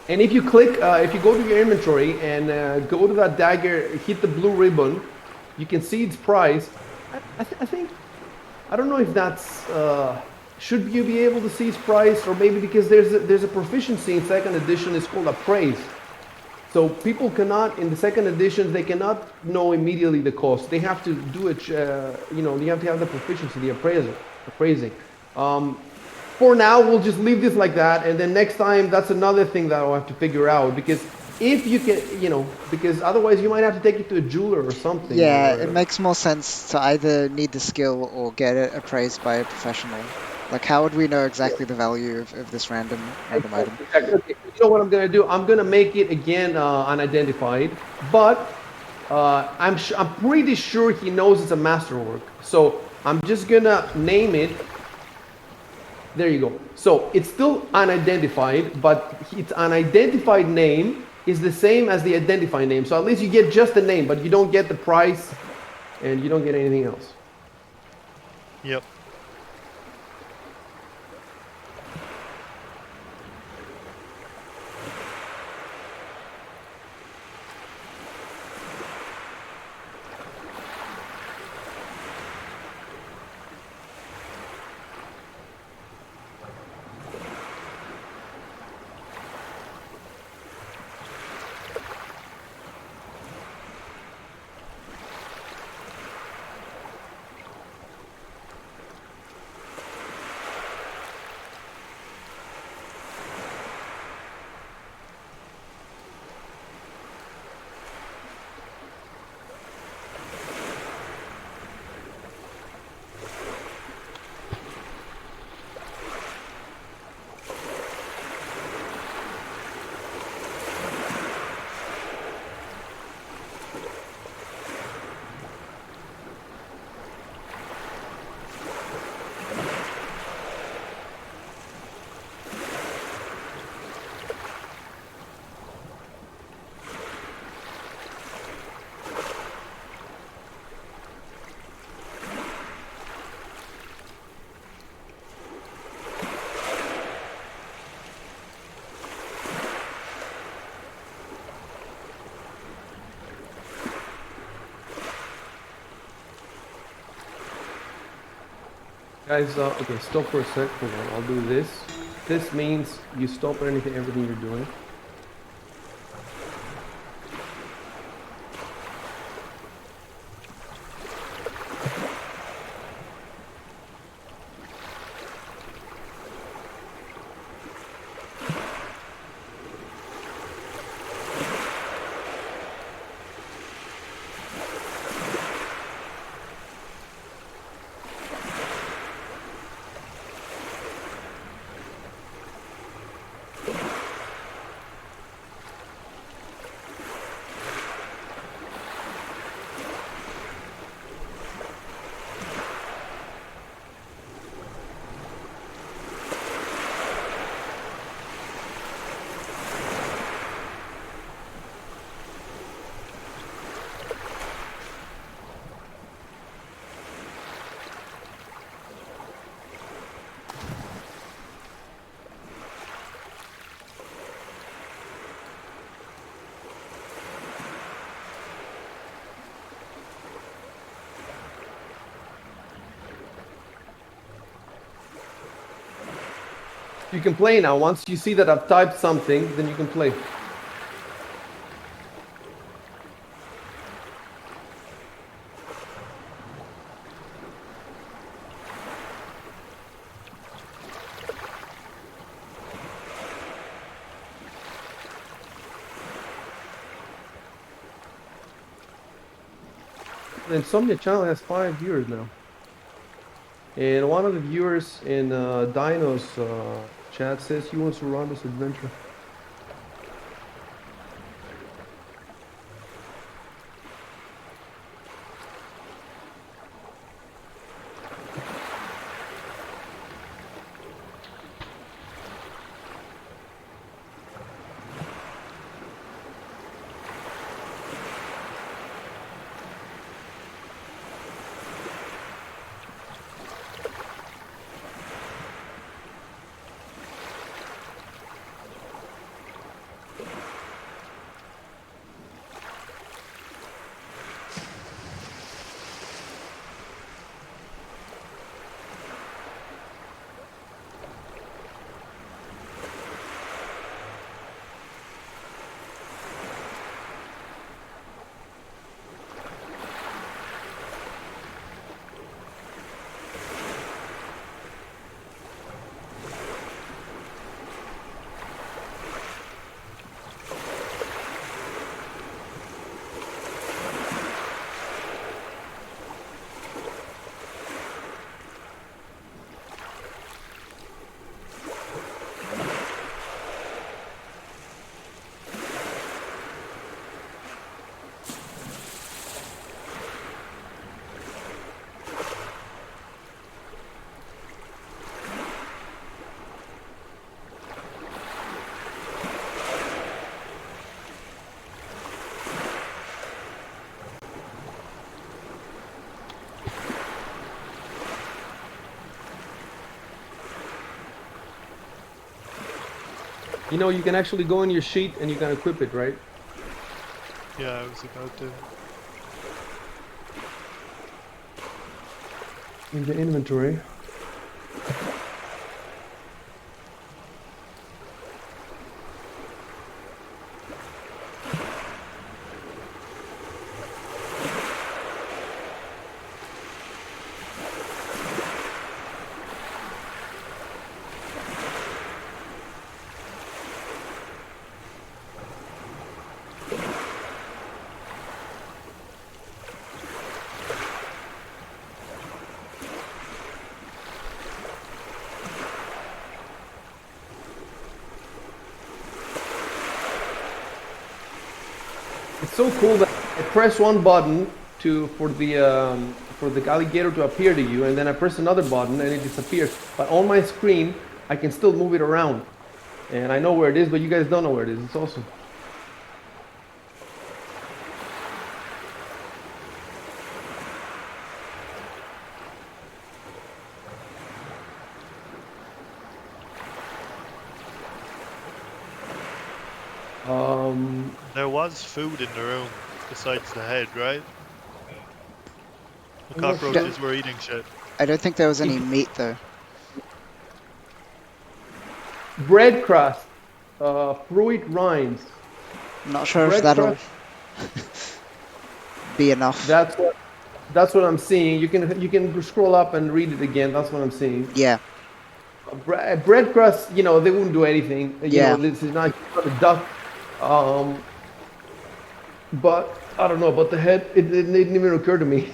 And if you click, if you go to your inventory and go to that dagger, hit the blue ribbon, you can see its price. I think, I don't know if that's, should you be able to see its price, or maybe because there's a proficiency in second edition, it's called appraise. So people cannot, in the second edition, they cannot know immediately the cost. They have to do it, you know, you have to have the proficiency, the appraising. For now, we'll just leave this like that, and then next time, that's another thing that I'll have to figure out, because if you can, you know, because otherwise you might have to take it to a jeweler or something. Yeah, Or, it makes more sense to either need the skill or get it appraised by a professional. Like, how would we know exactly the value of this random item? exactly. Okay, you know what I'm gonna do? I'm gonna make it again unidentified, but I'm pretty sure he knows it's a masterwork. So I'm just gonna name it. There you go. So it's still unidentified, but its unidentified name is the same as the identified name. So at least you get just the name, but you don't get the price, and you don't get anything else. Yep. Guys, okay, stop for a sec. Hold on, I'll do this. This means you stop everything you're doing. You can play now. Once you see that I've typed something, then you can play. The Insomnia channel has 5 viewers now. And one of the viewers in Dino's chat says he wants to run this adventure. You know, you can actually go in your sheet and you can equip it, right? Yeah, I was about to. In the inventory. It's so cool that I press one button for the alligator to appear to you, and then I press another button and it disappears. But on my screen, I can still move it around, and I know where it is, but you guys don't know where it is. It's awesome. There was food in the room besides the head, right? The Well, cockroaches were eating shit. I don't think there was any meat though. bread crust, fruit rinds. I'm not sure if Bread that'll crust. be enough. That's what I'm seeing. You can scroll up and read it again. That's what I'm seeing. Yeah, Bread crust, you know, they wouldn't do anything. You yeah. know, this is not a duck. But I don't know about the head. It didn't even occur to me.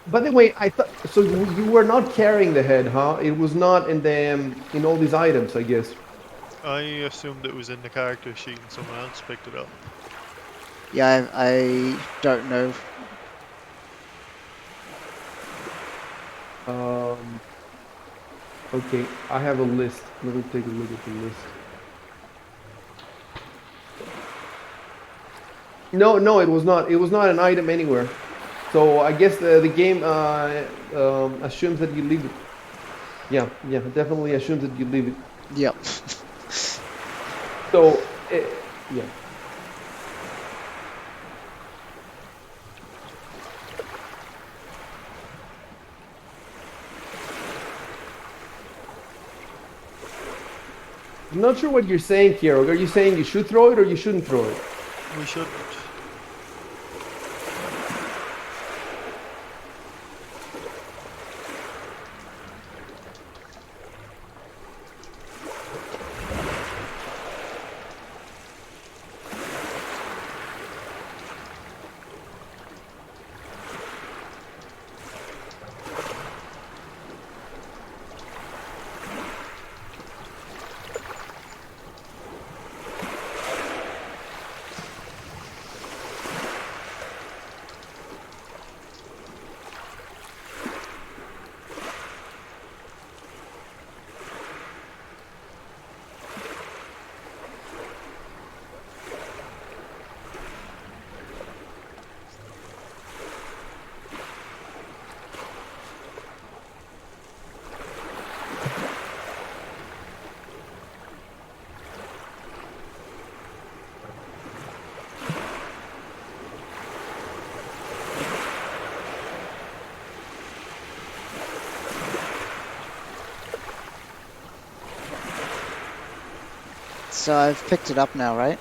By the way, I thought so. You were not carrying the head, huh? It was not in all these items, I guess. I assumed it was in the character sheet and someone else picked it up. Yeah, I don't know. Okay, I have a list. Let me take a look at the list. No, no, it was not. It was not an item anywhere. So I guess the game assumes that you leave it. Yeah, yeah, definitely assumes that you leave it. Yep. So, yeah. I'm not sure what you're saying, Kiero. Are you saying you should throw it or you shouldn't throw it? We shouldn't. So I've picked it up now, right?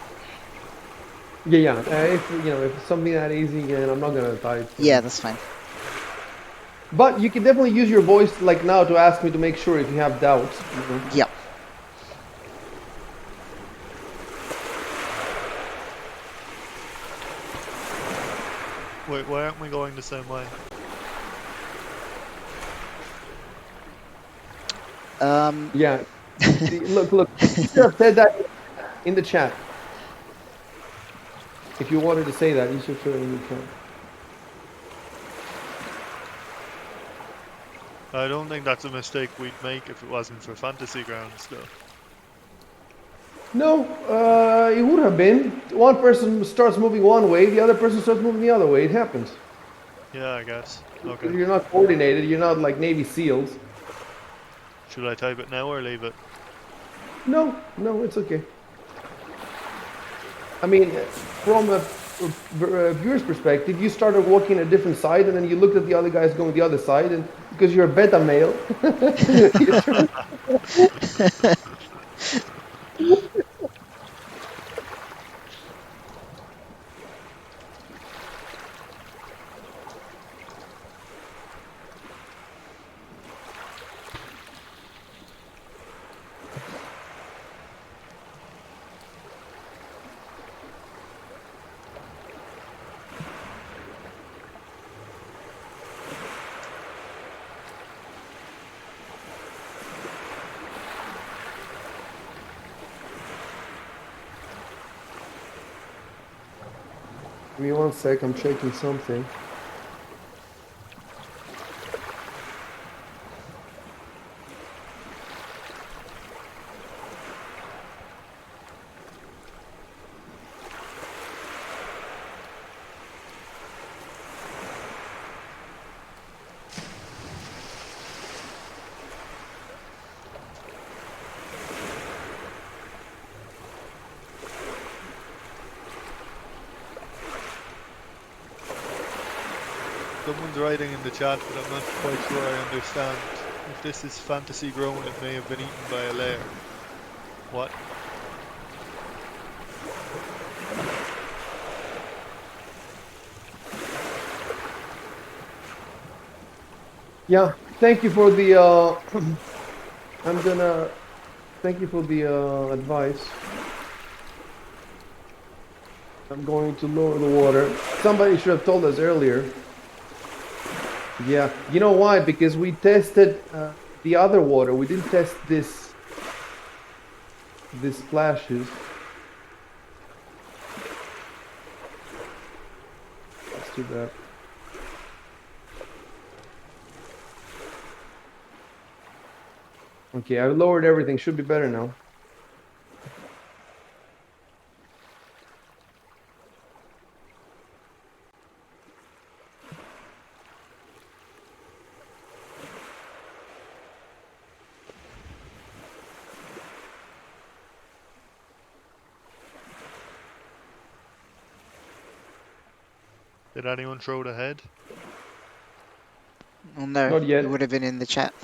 Yeah. If if it's something that easy, and I'm not gonna type. Yeah, that's fine. But you can definitely use your voice like now to ask me to make sure if you have doubts. Yep. Wait, why aren't we going the same way? Yeah. Look. You should have said that in the chat. If you wanted to say that, you should put it in the chat. I don't think that's a mistake we'd make if it wasn't for fantasy grounds, though. No, it would have been. One person starts moving one way, the other person starts moving the other way. It happens. Yeah, I guess. Okay. You're not coordinated. You're not like Navy SEALs. Should I type it now or leave it? No, it's okay. I mean, from a viewer's perspective, you started walking a different side, and then you looked at the other guys going the other side, and because you're a beta male, you turned- Give me one sec, I'm checking something. Someone's writing in the chat, but I'm not quite sure I understand. If this is fantasy grown, it may have been eaten by a lair. What? Yeah, thank you for the. I'm gonna. Thank you for the advice. I'm going to lower the water. Somebody should have told us earlier. Yeah, you know why? Because we tested the other water. We didn't test this. These splashes. Let's do that. Okay, I lowered everything. Should be better now. Did anyone throw the head? Well, no, Not yet. it would have been in the chat.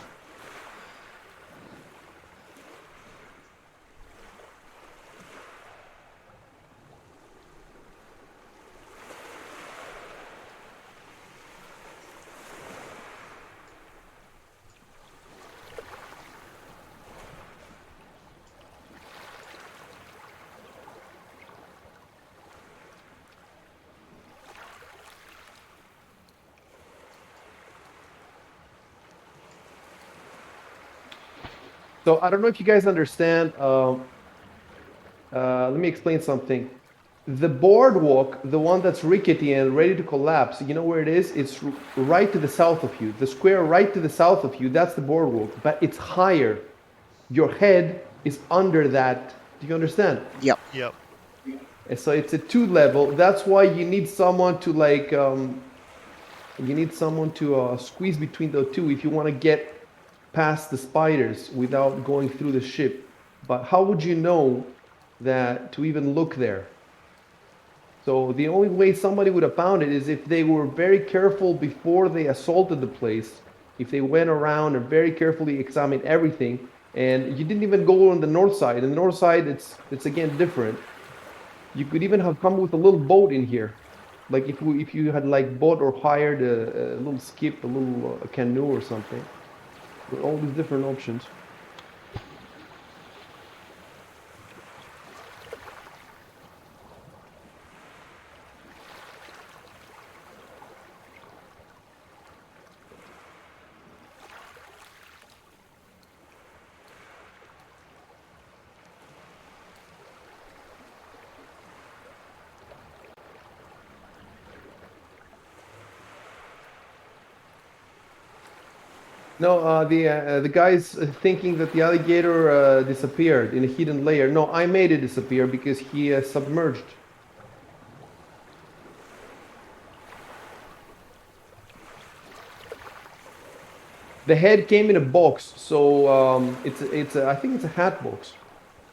So I don't know if you guys understand. Let me explain something. The boardwalk, the one that's rickety and ready to collapse, you know where it is? It's right to the south of you. The square right to the south of you, that's the boardwalk, but it's higher. Your head is under that. Do you understand? Yep. Yep. And so it's a two level. That's why you need someone to squeeze between the two if you want to get past the spiders without going through the ship. But how would you know that to even look there? So the only way somebody would have found it is if they were very careful before they assaulted the place, if they went around and very carefully examined everything, and you didn't even go on the north side. In the north side, it's again different. You could even have come with a little boat in here, like if you had like bought or hired a little skip, a little canoe or something. With all these different options. No, the guy's thinking that the alligator disappeared in a hidden layer. No, I made it disappear because he submerged. The head came in a box, so I think it's a hat box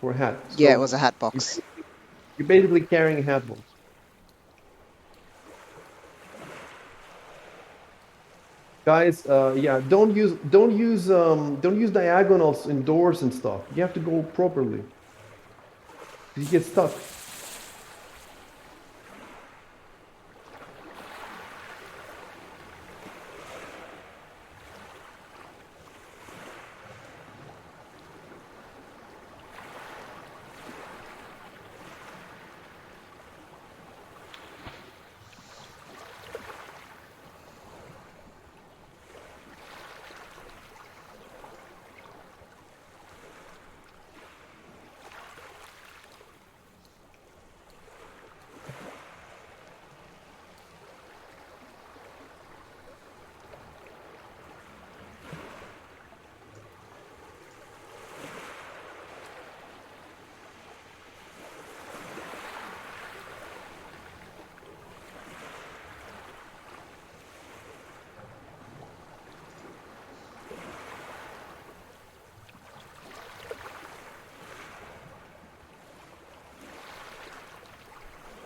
or a hat. Yeah, it So was a hat you- box. you're basically carrying a hat box. Guys, yeah, don't use diagonals in doors and stuff. You have to go properly. You get stuck.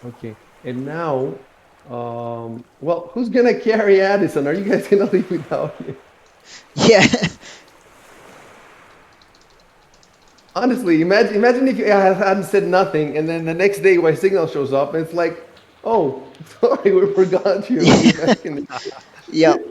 Okay. And now, well, who's gonna carry Addison? Are you guys gonna leave without me? Yeah. Honestly, imagine if you hadn't said nothing, and then the next day my signal shows up, and it's like, oh, sorry, we forgot you. You're Yeah. back in the... Yep.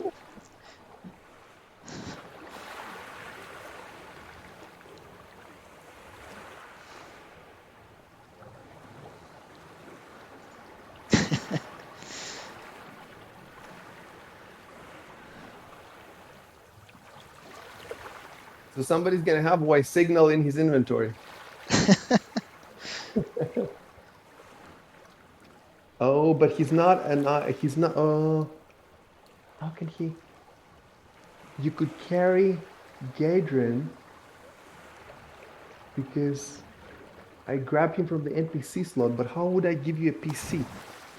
So somebody's gonna have white signal in his inventory. Oh, but he's not an he's not. How can he? You could carry Gadrin because I grabbed him from the NPC slot. But how would I give you a PC?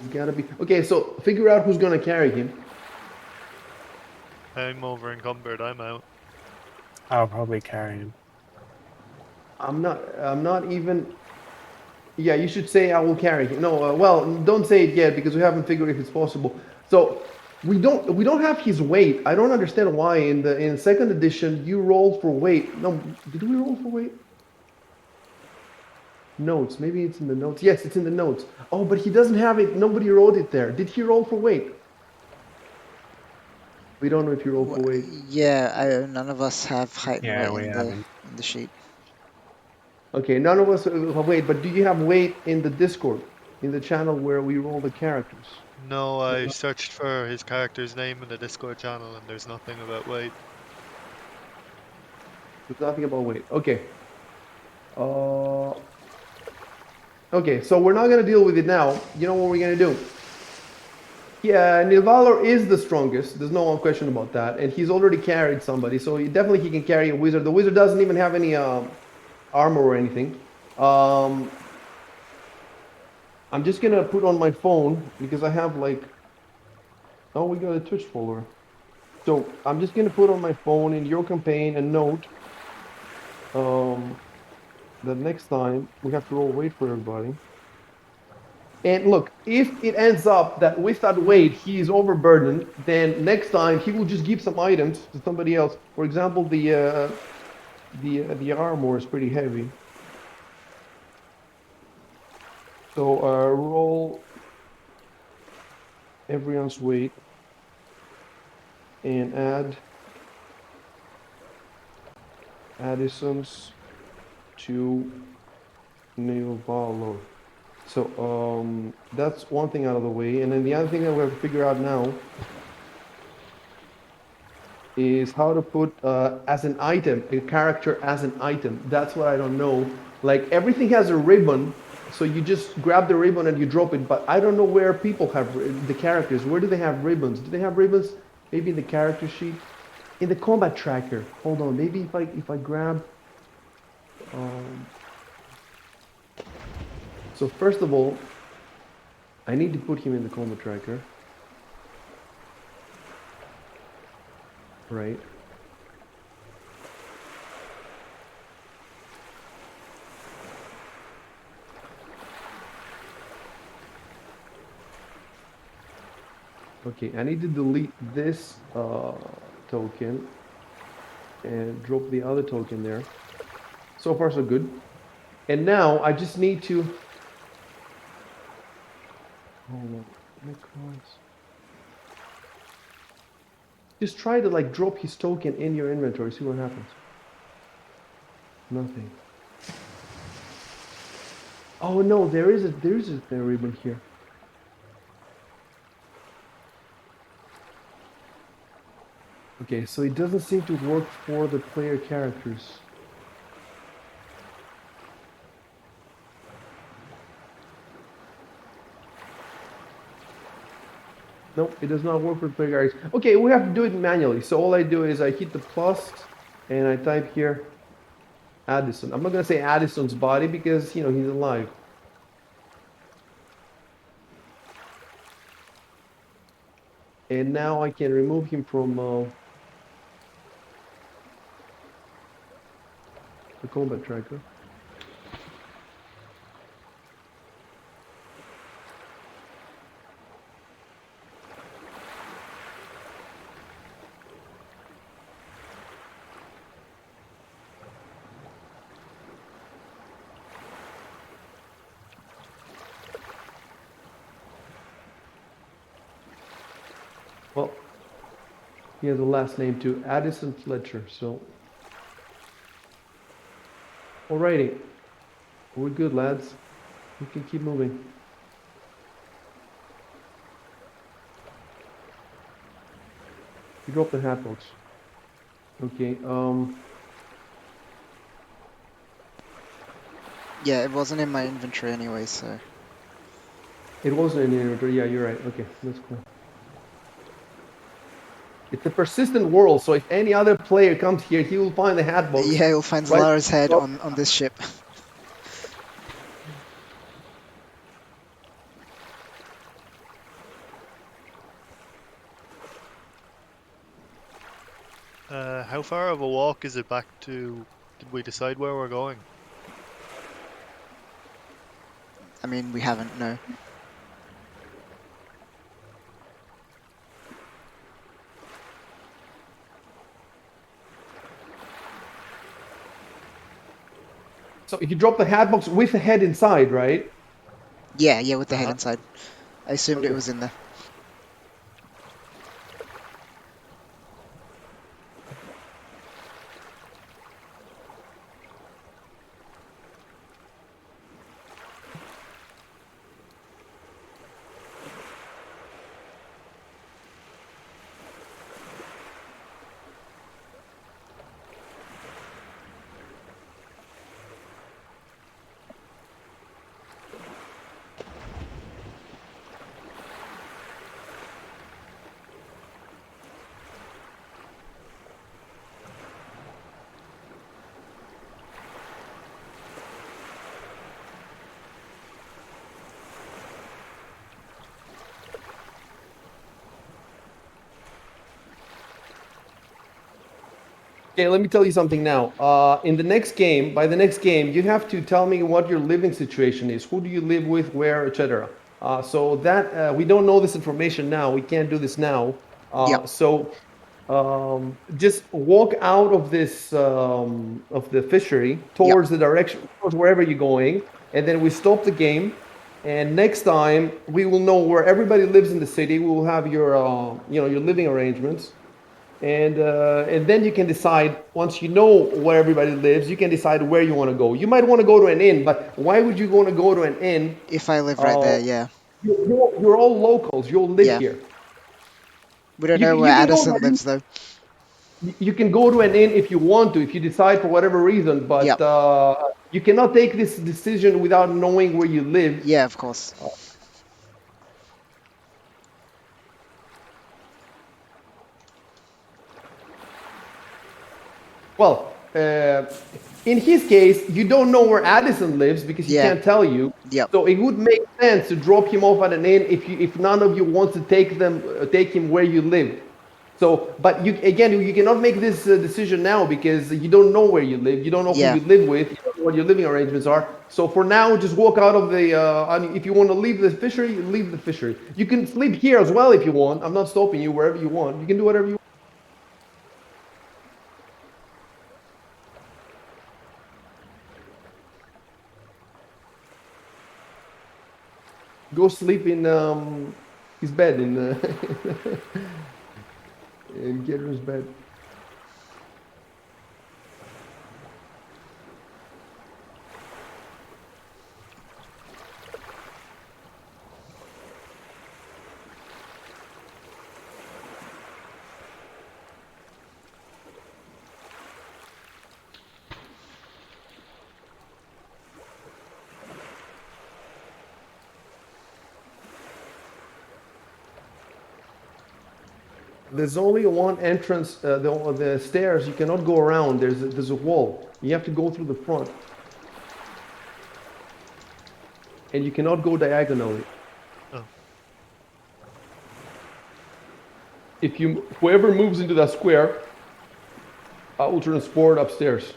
It's gotta be okay. So figure out who's gonna carry him. I'm over encumbered. I'm out. I'll probably carry him. I'm not. I'm not even. Yeah, you should say I will carry him. No, well, don't say it yet because we haven't figured if it's possible. So we don't have his weight. I don't understand why in second edition you rolled for weight. No, did we roll for weight? Notes. Maybe it's in the notes. Yes, it's in the notes. Oh, but he doesn't have it. Nobody wrote it there. Did he roll for weight? We don't know if he rolled for weight. Yeah, none of us have height and Yeah, weight we haven't. in the sheet. Okay, none of us have weight, but do you have weight in the Discord, in the channel where we roll the characters? No, I searched for his character's name in the Discord channel and there's nothing about weight. There's nothing about weight. Okay. Uh, okay, so we're not gonna deal with it now. You know what we're gonna do? Yeah, Nilvalor is the strongest. There's no question about that, and he's already carried somebody, so definitely he can carry a wizard. The wizard doesn't even have any armor or anything. I'm just gonna put on my phone because I have like, oh, we got a Twitch follower. So I'm just gonna put on my phone in your campaign a note that next time we have to roll weight for everybody. And look, if it ends up that with that weight he is overburdened, then next time he will just give some items to somebody else. For example, the armor is pretty heavy. So roll everyone's weight and add Addison's to Nail Valor. So that's one thing out of the way. And then the other thing that we have to figure out now is how to put as an item, a character as an item. That's what I don't know. Like everything has a ribbon, so you just grab the ribbon and you drop it. But I don't know where people have the characters. Where do they have ribbons? Do they have ribbons? Maybe in the character sheet, in the combat tracker. Hold on. Maybe if I grab. So first of all, I need to put him in the combat tracker. Right. Okay, I need to delete this token and drop the other token there. So far, so good. And now I just need to. Hold on. Just try to like drop his token in your inventory. See what happens. Nothing. Oh no, there is a ribbon here. Okay, so it doesn't seem to work for the player characters. Nope, it does not work for player characters. Okay, we have to do it manually. So all I do is I hit the plus and I type here Addison. I'm not gonna say Addison's body because he's alive. And now I can remove him from the combat tracker. Well, he has a last name too, Addison Fletcher. So, alrighty, we're good, lads. We can keep moving. You drop the hat box. Okay. Yeah, it wasn't in my inventory anyway, so. It wasn't in the inventory. Yeah, you're right. Okay, that's cool. It's a persistent world, so if any other player comes here, he will find the hat box. Yeah, you'll find Right. Zalara's head on this ship. How far of a walk is it back to? Did we decide where we're going? I mean, we haven't, no. So if you drop the hat box with the head inside, right? Yeah, with the head Uh-huh. inside. I assumed it Okay. was in there. Okay, let me tell you something now. In the next game, by the next game, you have to tell me what your living situation is. Who do you live with, where, etc. So that we don't know this information now. We can't do this now. Yep. Just walk out of this of the fishery Yep. towards the direction, towards wherever you're going, and then we stop the game. And next time we will know where everybody lives in the city. We will have your your living arrangements, and then you can decide, once you know where everybody lives, you can decide where you want to go. You might want to go to an inn, but why would you want to go to an inn? If I live right Uh, there, yeah. you're all locals. You'll live Yeah. here. We don't You know can, where you can go Addison to lives though. you can go to an inn if you want to, if you decide for whatever reason, but Yep. you cannot take this decision without knowing where you live. Yeah, of course. Well, in his case, you don't know where Addison lives because he Yeah. can't tell you. Yep. So it would make sense to drop him off at an inn if none of you wants to take him where you live. So, but you cannot make this decision now because you don't know where you live. You don't know who Yeah. you live with. You don't know what your living arrangements are. So for now, just walk out of the. If you want to leave the fishery, leave the fishery. You can sleep here as well if you want. I'm not stopping you. Wherever you want, you can do whatever you want. Go sleep in his bed in Gideon's bed. There's only one entrance. The stairs. You cannot go around. There's a wall. You have to go through the front, and you cannot go diagonally. Oh, If you whoever moves into that square, I will transport upstairs.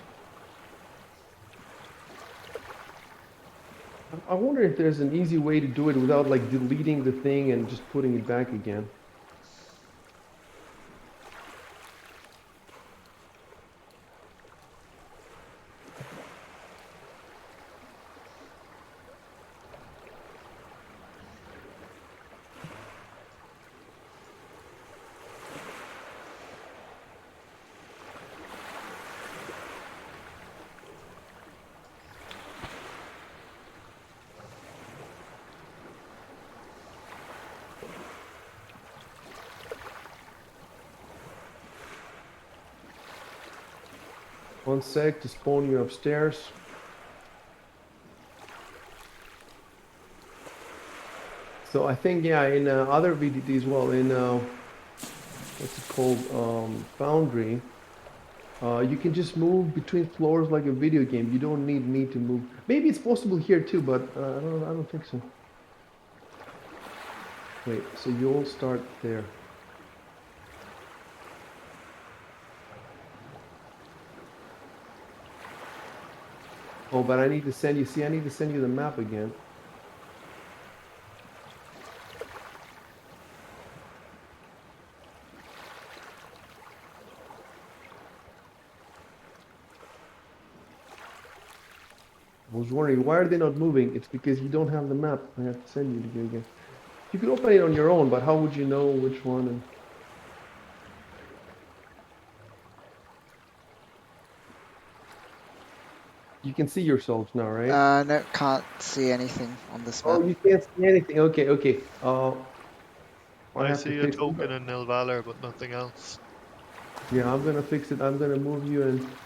I wonder if there's an easy way to do it without like deleting the thing and just putting it back again. One sec to spawn you upstairs. So I think, yeah, in other VDDs, well, in what's it called, Foundry, you can just move between floors like a video game. You don't need me to move. Maybe it's possible here too, but I don't think so. Wait, so you'll start there. Oh, but I need to send you, see, I need to send you the map again. I was wondering, why are they not moving? It's because you don't have the map. I have to send you to again. You could open it on your own, but how would you know which one? And you can see yourselves now, right? No, can't see anything on this Oh, map. you can't see anything. Okay, okay. I I have to see a fix. token in Nil Valor, but nothing else. Yeah, I'm gonna fix it. I'm gonna move you and.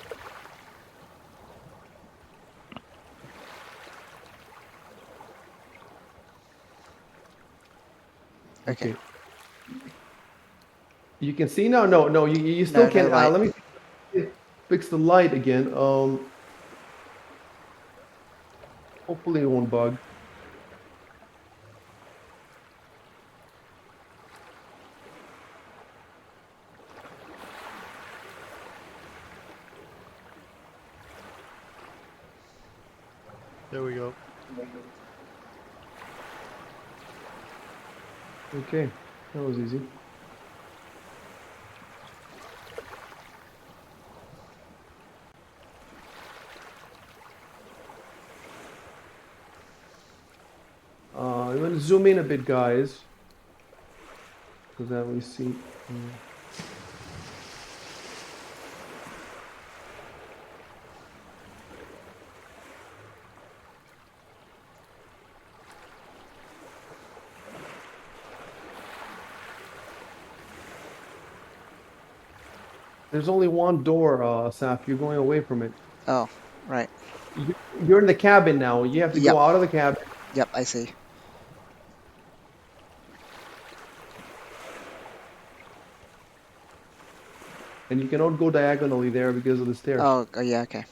Okay. Okay. You can see now? No, no. You still No, no can. light. Let me fix the light again. Hopefully it won't bug. There we go. Okay, that was easy. I'm going to zoom in a bit, guys, so that we see. There's only one door, Saf. You're going away from it. Oh, right. You're in the cabin now. You have to Yep. go out of the cabin. Yep, I see. And you cannot go diagonally there because of the stairs. Oh, yeah, okay.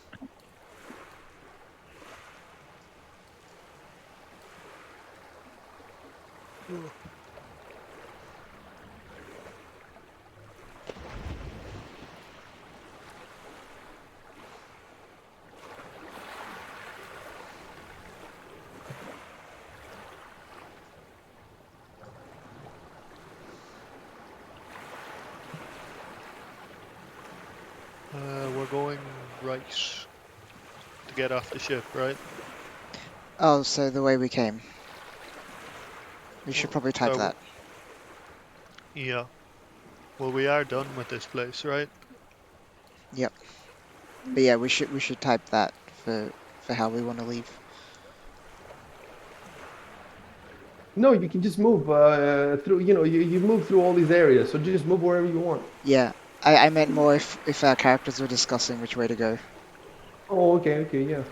We're going right to get off the ship, right? Oh, so the way we came. We should probably type So, that. yeah. Well, we are done with this place, right? Yep. But yeah, we should type that for how we want to leave. No, you can just move through. You move through all these areas, so just move wherever you want. Yeah. I meant more if our characters were discussing which way to go. Oh, okay, yeah.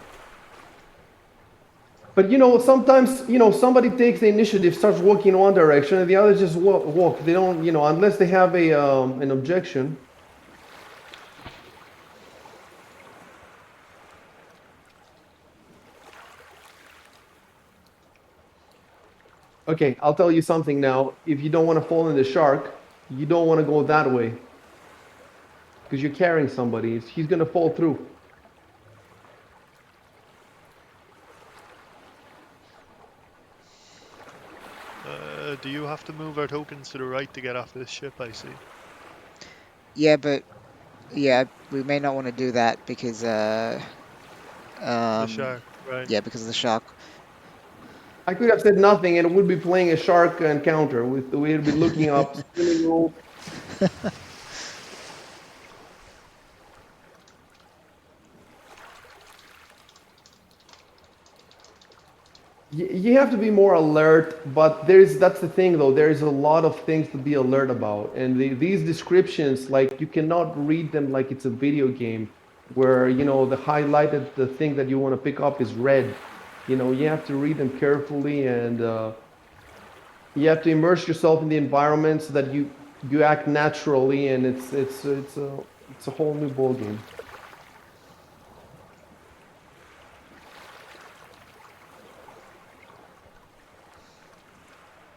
But sometimes somebody takes the initiative, starts walking in one direction, and the others just walk. They don't, unless they have an objection. Okay, I'll tell you something now. If you don't want to fall in the shark, you don't want to go that way because you're carrying somebody. He's gonna fall through. Do you have to move our tokens to the right to get off this ship, I see? Yeah, but yeah, we may not want to do that because The shark, right? yeah, because of the shark. I could have said nothing, and it would be playing a shark encounter. We'd be looking up swimming rules. You have to be more alert, but that's the thing though. There's a lot of things to be alert about, and these descriptions, like you cannot read them like it's a video game, where the highlighted the thing that you want to pick up is red. You have to read them carefully, and you have to immerse yourself in the environment so that you act naturally, and it's a whole new ball game.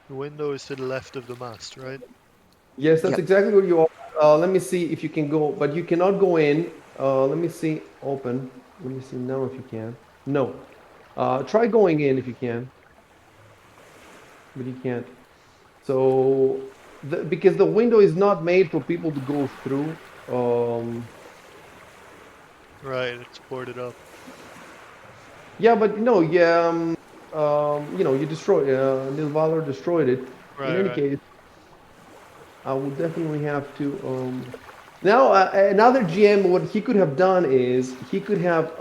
The window is to the left of the mast, right? Yes, that's Yep. exactly where you are. Let me see if you can go, but you cannot go in. Let me see, open. Let me see now if you can. No. Try going in if you can, but you can't. So, because the window is not made for people to go through. Right, it's boarded up. Yeah, but no, yeah, you destroy. Nil Valor destroyed it. In Right, any right. case, I will definitely have to. Now, another GM, what he could have done is he could have,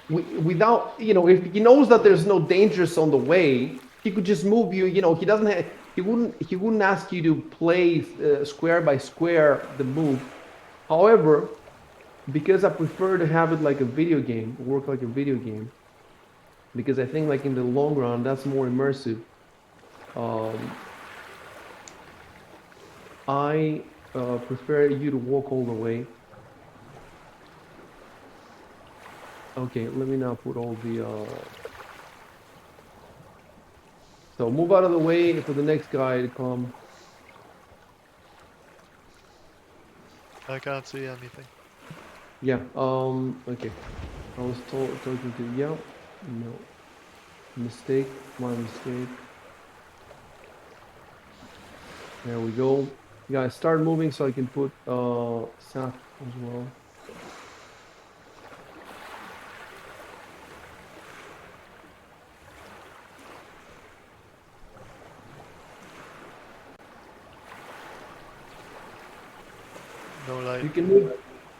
without, if he knows that there's no dangers on the way, he could just move you. He doesn't have, he wouldn't ask you to play square by square the move. However, because I prefer to have it like a video game, work like a video game, because I think like in the long run that's more immersive. Um, I prefer you to walk all the way. Okay, let me now put all the. So move out of the way for the next guy to come. I can't see anything. Yeah. Okay. I was talking to yeah. No. Mistake. My mistake. There we go. You guys start moving so I can put Saf as well. No light. You can move.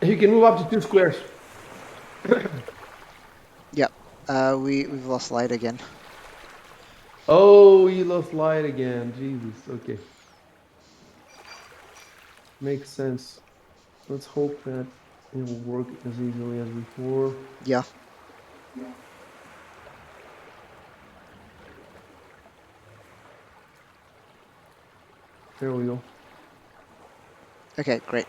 You can move up to 2 squares. Yep. We've lost light again. Oh, you lost light again. Jesus. Okay. Makes sense. Let's hope that it will work as easily as before. Yeah. There we go. Okay, great.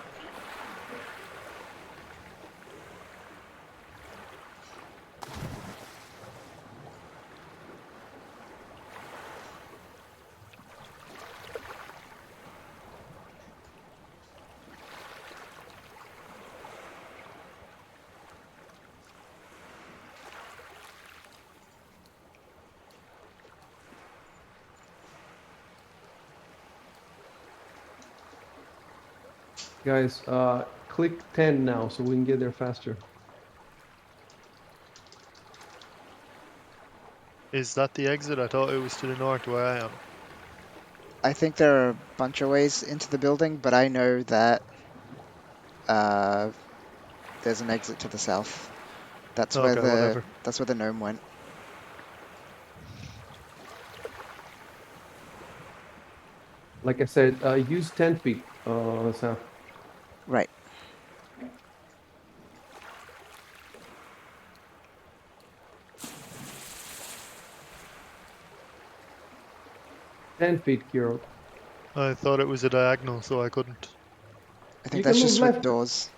Guys, click 10 now so we can get there faster. Is that the exit? I thought it was to the north where I am. I think there are a bunch of ways into the building, but I know that there's an exit to the south. That's where Okay, the whatever. gnome went. Like I said, use 10 feet, Sam. Right. 10 feet, Kiro. I thought it was a diagonal, so I couldn't. I You think can that's move just with left. doors.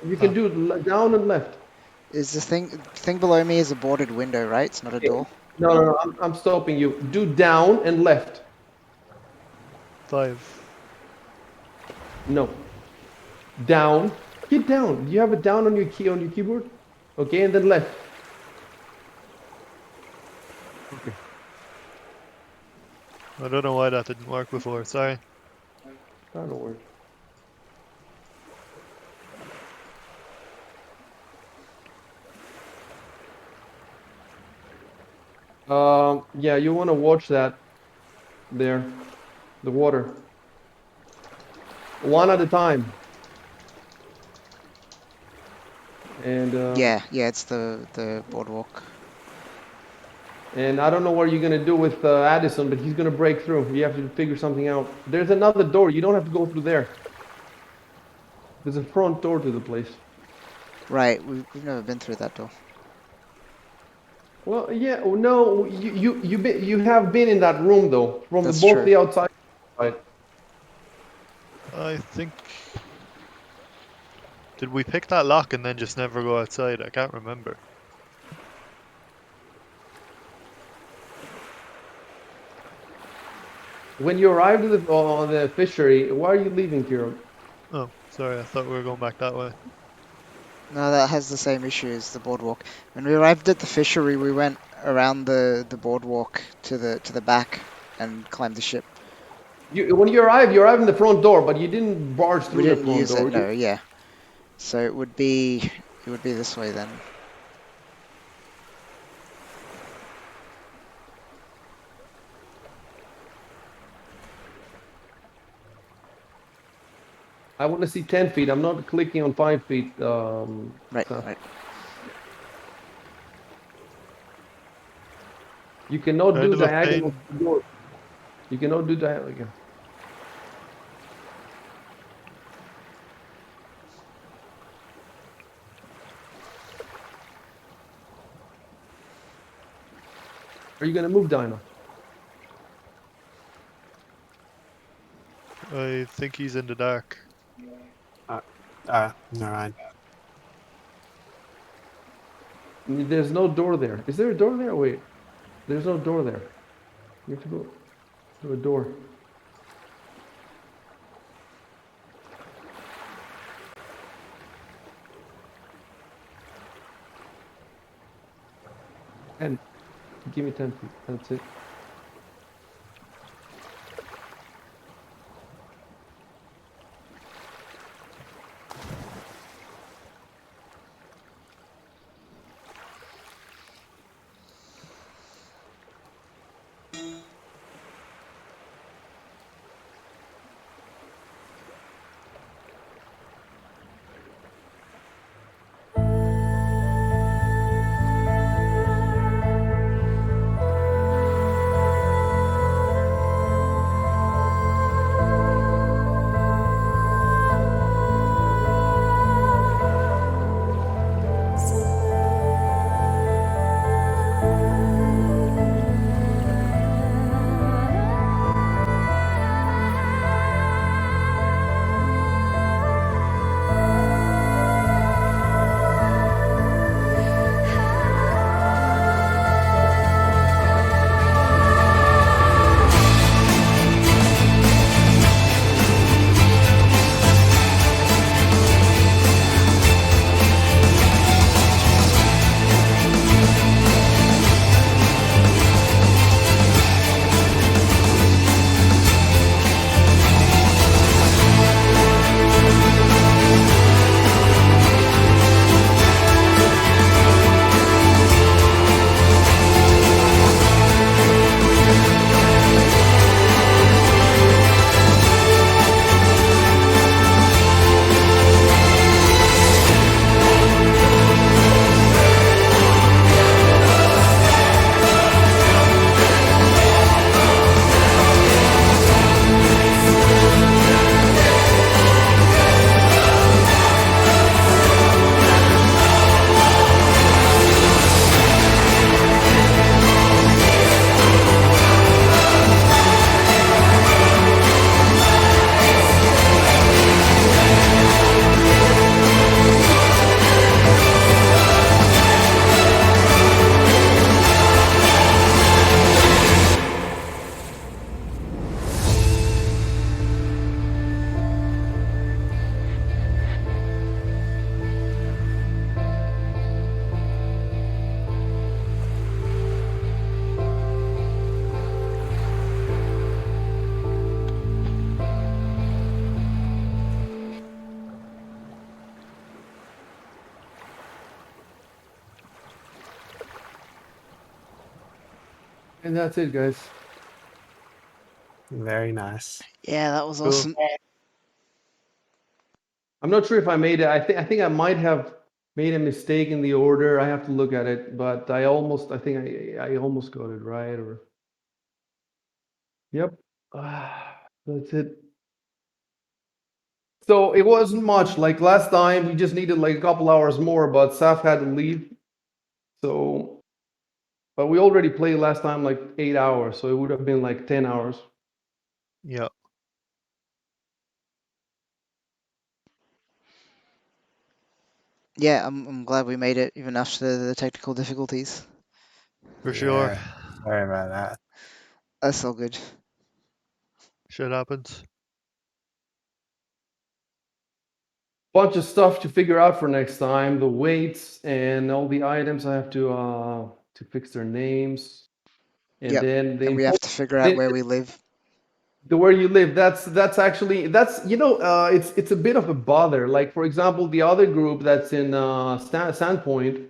You Ah. can do it down and left. Is the thing below me is a boarded window, right? It's not a door. No, no, no. I'm stopping you. Do down and left. 5. No. Down. Get down. You have it down on your key on your keyboard. Okay, and then left. Okay. I don't know why that didn't work before. Sorry. Don't worry. Yeah, you want to watch that there, the water. One at a time. And Yeah, it's the boardwalk. and I don't know what you're gonna do with Addison, but he's gonna break through. You have to figure something out. There's another door. You don't have to go through there. There's a front door to the place. Right. We've never been through that door. Well, yeah, oh, no, you have been in that room though, from That's both true. the outside. Right. I think. Did we pick that lock and then just never go outside? I can't remember. When you arrived at on the fishery, why are you leaving, Kiro? Oh, sorry. I thought we were going back that way. No, that has the same issue as the boardwalk. When we arrived at the fishery, we went around the boardwalk to the back and climbed the ship. When you arrived in the front door, but you didn't barge We through the didn't front use it, door. no, yeah. So it would be this way then. I want to see 10 feet. I'm not clicking on 5 feet. Right, Stuff. right. You cannot Kind do of a diagonal pain. door. You cannot do diagonal again. Are you gonna move, Dino? I think he's in the dark. No, I There's no door there. Is there a door there? Wait, there's no door there. You have to go to a door. 10. Give me 10 feet. That's it. And that's it, guys. Very nice. Yeah, that was Cool. awesome. I'm not sure if I made it. I think I might have made a mistake in the order. I have to look at it, but I almost got it right. Or yep, that's it. So it wasn't much. Like last time, we just needed like a couple hours more, but Saf had to leave. So, but we already played last time like 8 hours, so it would have been like 10 hours. Yeah, Yeah, I'm glad we made it even after the technical difficulties. for sure. Yeah. Sorry about that. That's all good. Shit happens. Bunch of stuff to figure out for next time. The weights and all the items. I have to fix their names, and Yep. then the And we have to figure out important where we live. the where you live. That's actually that's it's a bit of a bother. Like for example, the other group that's in Sandpoint.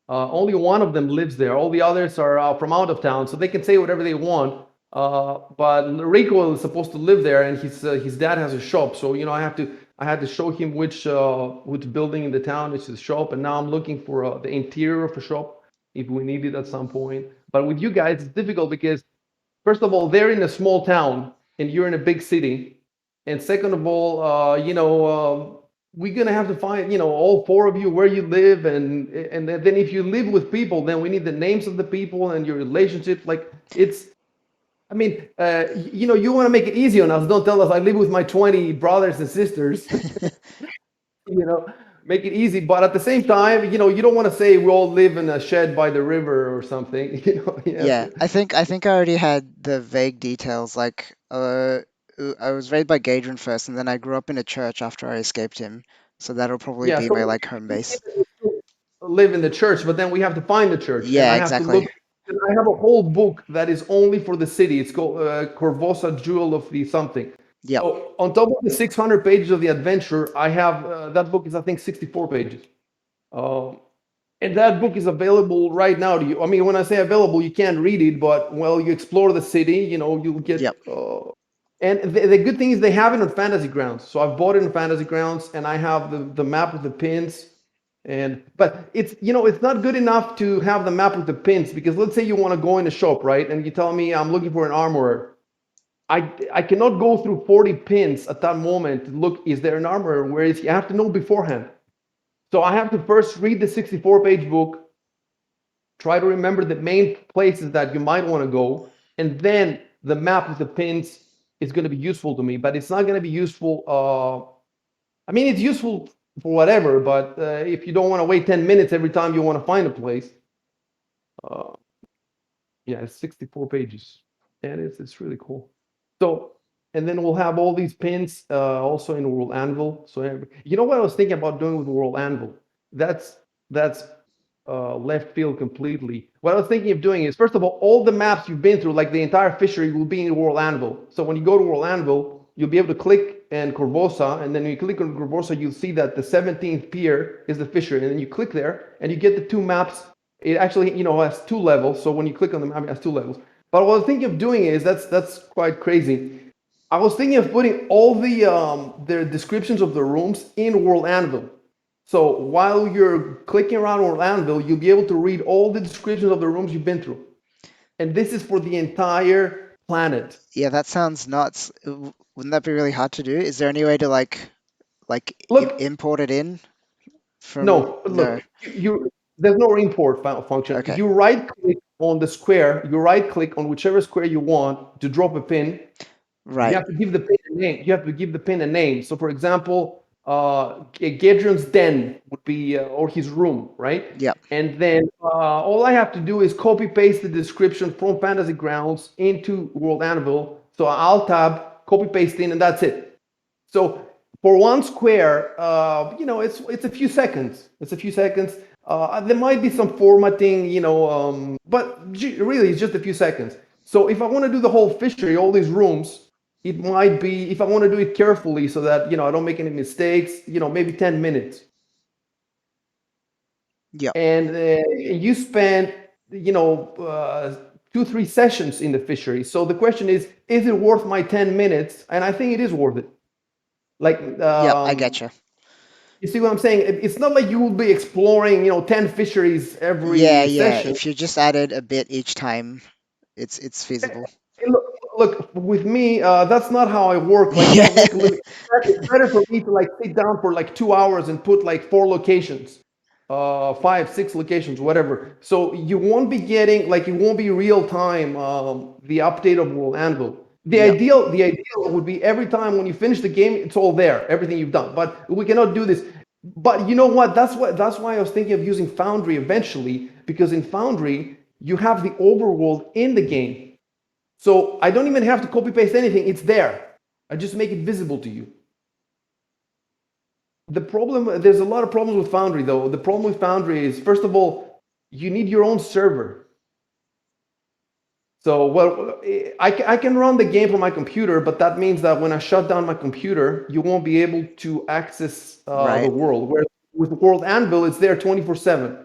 Only one of them lives there. All the others are from out of town, so they can say whatever they want. But Rico is supposed to live there, and his dad has a shop. So I had to show him which building in the town is his shop, and now I'm looking for the interior of a shop if we need it at some point. But with you guys, it's difficult because first of all, they're in a small town and you're in a big city. And second of all, we're gonna have to find, all four of you where you live, and then if you live with people, then we need the names of the people and your relationship. Like it's, I mean, you want to make it easy on us. Don't tell us I live with my 20 brothers and sisters. you know, make it easy. But at the same time, you don't want to say we all live in a shed by the river or something. You have Yeah, to. I think I already had the vague details. Like, I was raised by Gadrin first, and then I grew up in a church after I escaped him. So that'll probably Yeah. be my like home base. live in the church, but then we have to find the church, and Yeah, I have to look. exactly. I have a whole book that is only for the city. It's called Corvosa Jewel of the something. Yep. So on top of the 600 pages of the adventure, I have that book is I think 64 pages. Um, and that book is available right now to you. I mean, when I say available, you can't read it, but well, you explore the city, you'll get. Yep. And the good thing is they have it on Fantasy Grounds. So I've bought it on Fantasy Grounds, and I have the map with the pins. But it's not good enough to have the map with the pins, because let's say you want to go in a shop, right? And you tell me I'm looking for an armorer. I cannot go through 40 pins at that moment to look, is there an armorer? Whereas you have to know beforehand. So I have to first read the 64-page book, try to remember the main places that you might want to go, and then the map with the pins is going to be useful to me, but it's not going to be useful. I mean, it's useful for whatever, but if you don't want to wait 10 minutes every time you want to find a place, uh, yeah, it's 64 pages, and it's really cool. So, and then we'll have all these pins also in World Anvil. So, you know what I was thinking about doing with World Anvil? That's left field completely. What I was thinking of doing is, first of all the maps you've been through, like the entire fishery, will be in World Anvil. So when you go to World Anvil, you'll be able to click and Corvosa, and then when you click on Corvosa, you'll see that the 17th pier is the fishery, and then you click there, and you get the two maps. It actually, has two levels. So when you click on the map, it has two levels. But what I was thinking of doing is that's quite crazy. I was thinking of putting all the descriptions of the rooms in World Anvil. So while you're clicking around World Anvil, you'll be able to read all the descriptions of the rooms you've been through. And this is for the entire planet. Yeah, that sounds nuts. Wouldn't that be really hard to do? Is there any way to Look, import it in from no, no? look, there's no import function. Okay. You right click on the square, you right click on whichever square you want to drop a pin. You Right. have to give the pin a name. You have to give the pin a name. So, for example, Gedrion's den would be, or his room, right? Yep. And then all I have to do is copy paste the description from Fantasy Grounds into World Anvil. So I'll tab, copy paste in, and that's it. So for one square, it's a few seconds. It's a few seconds. There might be some formatting, but really it's just a few seconds. So if I want to do the whole fishery, all these rooms, it might be, if I want to do it carefully so that I don't make any mistakes, maybe 10 minutes. Yep. And you spend, 2-3 sessions in the fishery. So the question is it worth my 10 minutes? And I think it is worth it. Like, Yep. I getcha. you see what I'm saying? It's not like you will be exploring, 10 fisheries Yeah. every Yeah. session. If you just added a bit each time, it's feasible. Hey, look, with me, that's not how I work. Like, Yeah. it's better for me to like sit down for like 2 hours and put like 4 locations, 5, 6 locations, whatever. So you won't be getting like it won't be real time. The update of World Anvil. Yep. The ideal would be every time when you finish the game, it's all there, everything you've done. But we cannot do this. But you know what? That's why I was thinking of using Foundry eventually, because in Foundry you have the overworld in the game. So I don't even have to copy paste anything. It's there. I just make it visible to you. There's a lot of problems with Foundry though. The problem with Foundry is, first of all, you need your own server. So, well, I can run the game from my computer, but that means that when I shut down my computer, you won't be able to access the Right. world. Whereas with World Anvil, it's there 24/7.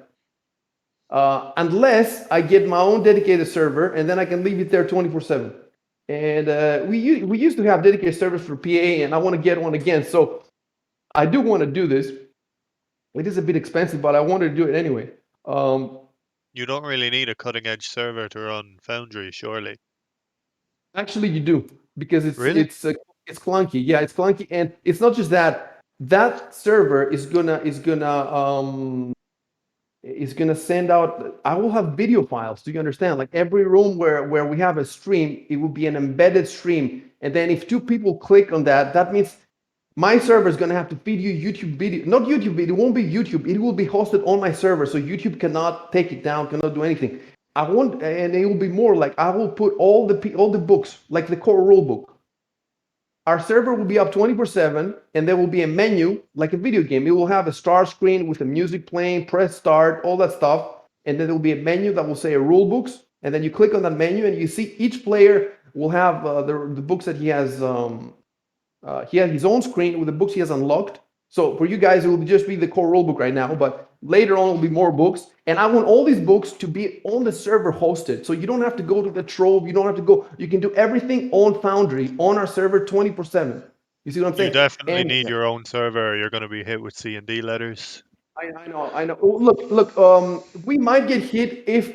Unless I get my own dedicated server, and then I can leave it there 24/7. And we used to have dedicated servers for PA, and I want to get one again. So I do want to do this. It is a bit expensive, but I wanted to do it anyway. You don't really need a cutting edge server to run Foundry, surely. Actually, you do, because Really? it's clunky. Yeah, it's clunky, and it's not just that. That server is gonna send out. I will have video files. Do you understand? Like every room where we have a stream, it will be an embedded stream, and then if 2 people click on that, that means my server is going to have to feed you YouTube video. Not YouTube video. It won't be YouTube. It will be hosted on my server, so YouTube cannot take it down, cannot do anything. I want, and it will be more like I will put all the books, like the core rule book. our server will be up 24/7, and there will be a menu like a video game. It will have a start screen with the music playing, press start, all that stuff, and then there will be a menu that will say rule books, and then you click on that menu, and you see each player will have the books that he has. He has his own screen with the books he has unlocked. So for you guys, it will just be the core rulebook right now, but later on will be more books. And I want all these books to be on the server hosted. So you don't have to go to the Trove. You don't have to go. You can do everything on Foundry on our server 24/7. You see what I'm You saying? definitely And need your own server, or you're going to be hit with C&D letters. I know. Oh, look. We might get hit if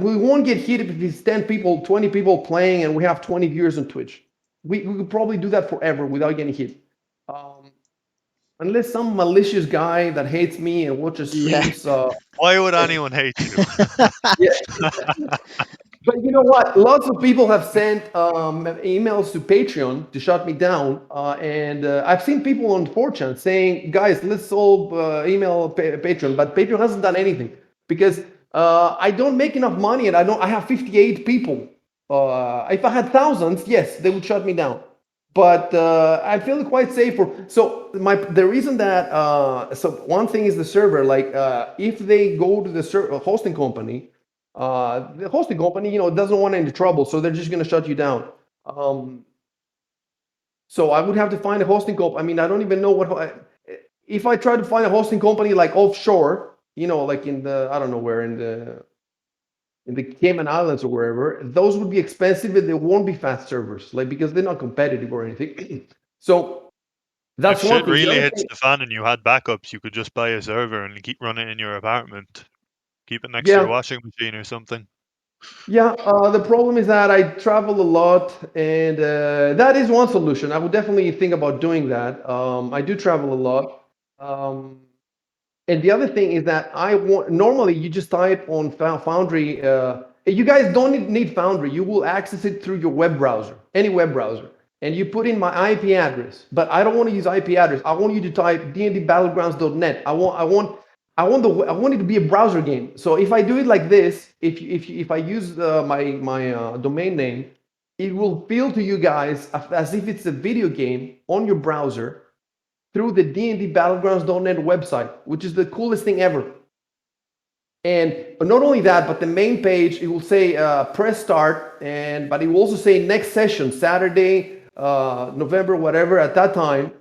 we won't get hit if it's 10 people, 20 people playing, and we have 20 viewers on Twitch. We could probably do that forever without getting hit. Um, Unless some malicious guy that hates me and watches Yeah. streams. Why would anyone hate you? Yeah, but you know what? Lots of people have sent emails to Patreon to shut me down, and I've seen people on 4chan saying, "Guys, let's all email Patreon," but Patreon hasn't done anything because I don't make enough money, and I have 58 people. If I had thousands, yes, they would shut me down. But I feel quite safe for. So the reason that so one thing is the server. Like if they go to the hosting company. The hosting company, doesn't want any trouble, so they're just going to shut you down. So I would have to find a hosting company. I mean, I don't even know if I try to find a hosting company like offshore, like in the, I don't know where, in the Cayman Islands or wherever, those would be expensive and they won't be fast servers, like because they're not competitive or anything. So If that's one shit thing. The really other hits thing, the fan and you had backups, you could just buy a server and keep running it in your apartment. Keep it next to your yeah, washing machine or something. Yeah, the problem is that I travel a lot, and that is one solution. I would definitely think about doing that. I do travel a lot. Um, and the other thing is that I want normally you just type on Foundry. You guys don't need Foundry. You will access it through your web browser, any web browser, and you put in my IP address. But I don't want to use IP address. I want you to type dndbattlegrounds.net. I want it to be a browser game. So if I do it like this, if I use my domain name, it will feel to you guys as if it's a video game on your browser through the dndbattlegrounds.net website, which is the coolest thing ever. And not only that, but the main page, it will say press start, but it will also say next session, Saturday, November, whatever, at that time.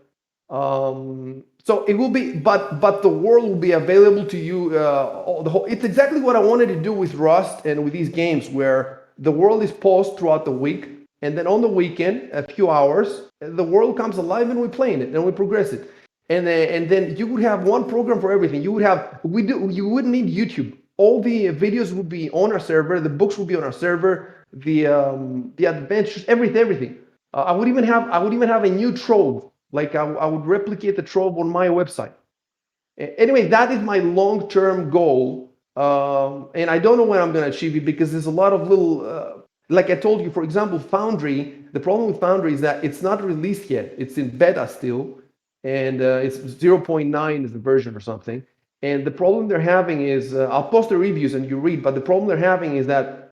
So it will be, but the world will be available to you. It's exactly what I wanted to do with Rust and with these games, where the world is paused throughout the week, and then on the weekend, a few hours, the world comes alive and we play in it and we progress it. And then you would have one program for everything. You wouldn't need YouTube. All the videos would be on our server. The books would be on our server. The adventures, everything. I would even have a new trove. Like I would replicate the trove on my website. Anyway, that is my long-term goal, and I don't know when I'm going to achieve it because there's a lot of little. Like I told you, for example, Foundry. The problem with Foundry is that it's not released yet. It's in beta still, and it's 0.9 is the version or something. And the problem they're having is, I'll post the reviews and you read. But the problem they're having is that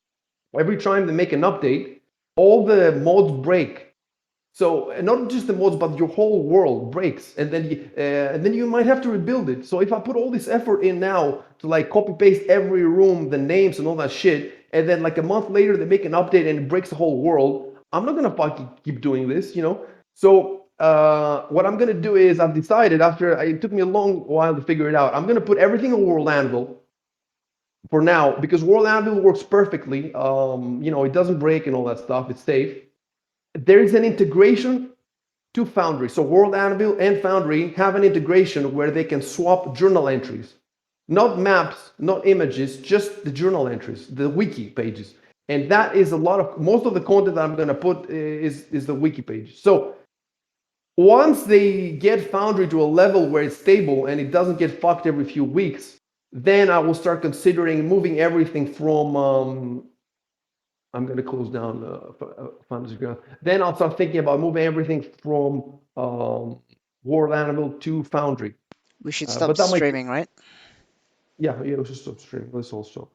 every time they make an update, all the mods break. So not just the mods, but your whole world breaks, and then you might have to rebuild it. So if I put all this effort in now to like copy paste every room, the names and all that shit, and then like a month later they make an update and it breaks the whole world, I'm not gonna fucking keep doing this. So what I'm gonna do is I've decided after it took me a long while to figure it out. I'm gonna put everything on World Anvil for now because World Anvil works perfectly. It doesn't break and all that stuff. It's safe. There is an integration to Foundry. So World Anvil and Foundry have an integration where they can swap journal entries. Not maps, not images, just the journal entries, the wiki pages. And that is most of the content that I'm going to put is the wiki page. So once they get Foundry to a level where it's stable and it doesn't get fucked every few weeks, then I will start considering moving everything from I'm going to close down Founders Ground. Then I'll start thinking about moving everything from World Animal to Foundry. We should But stop that might, streaming, right? yeah, let's just stop streaming. Let's all stop.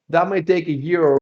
That might take a year or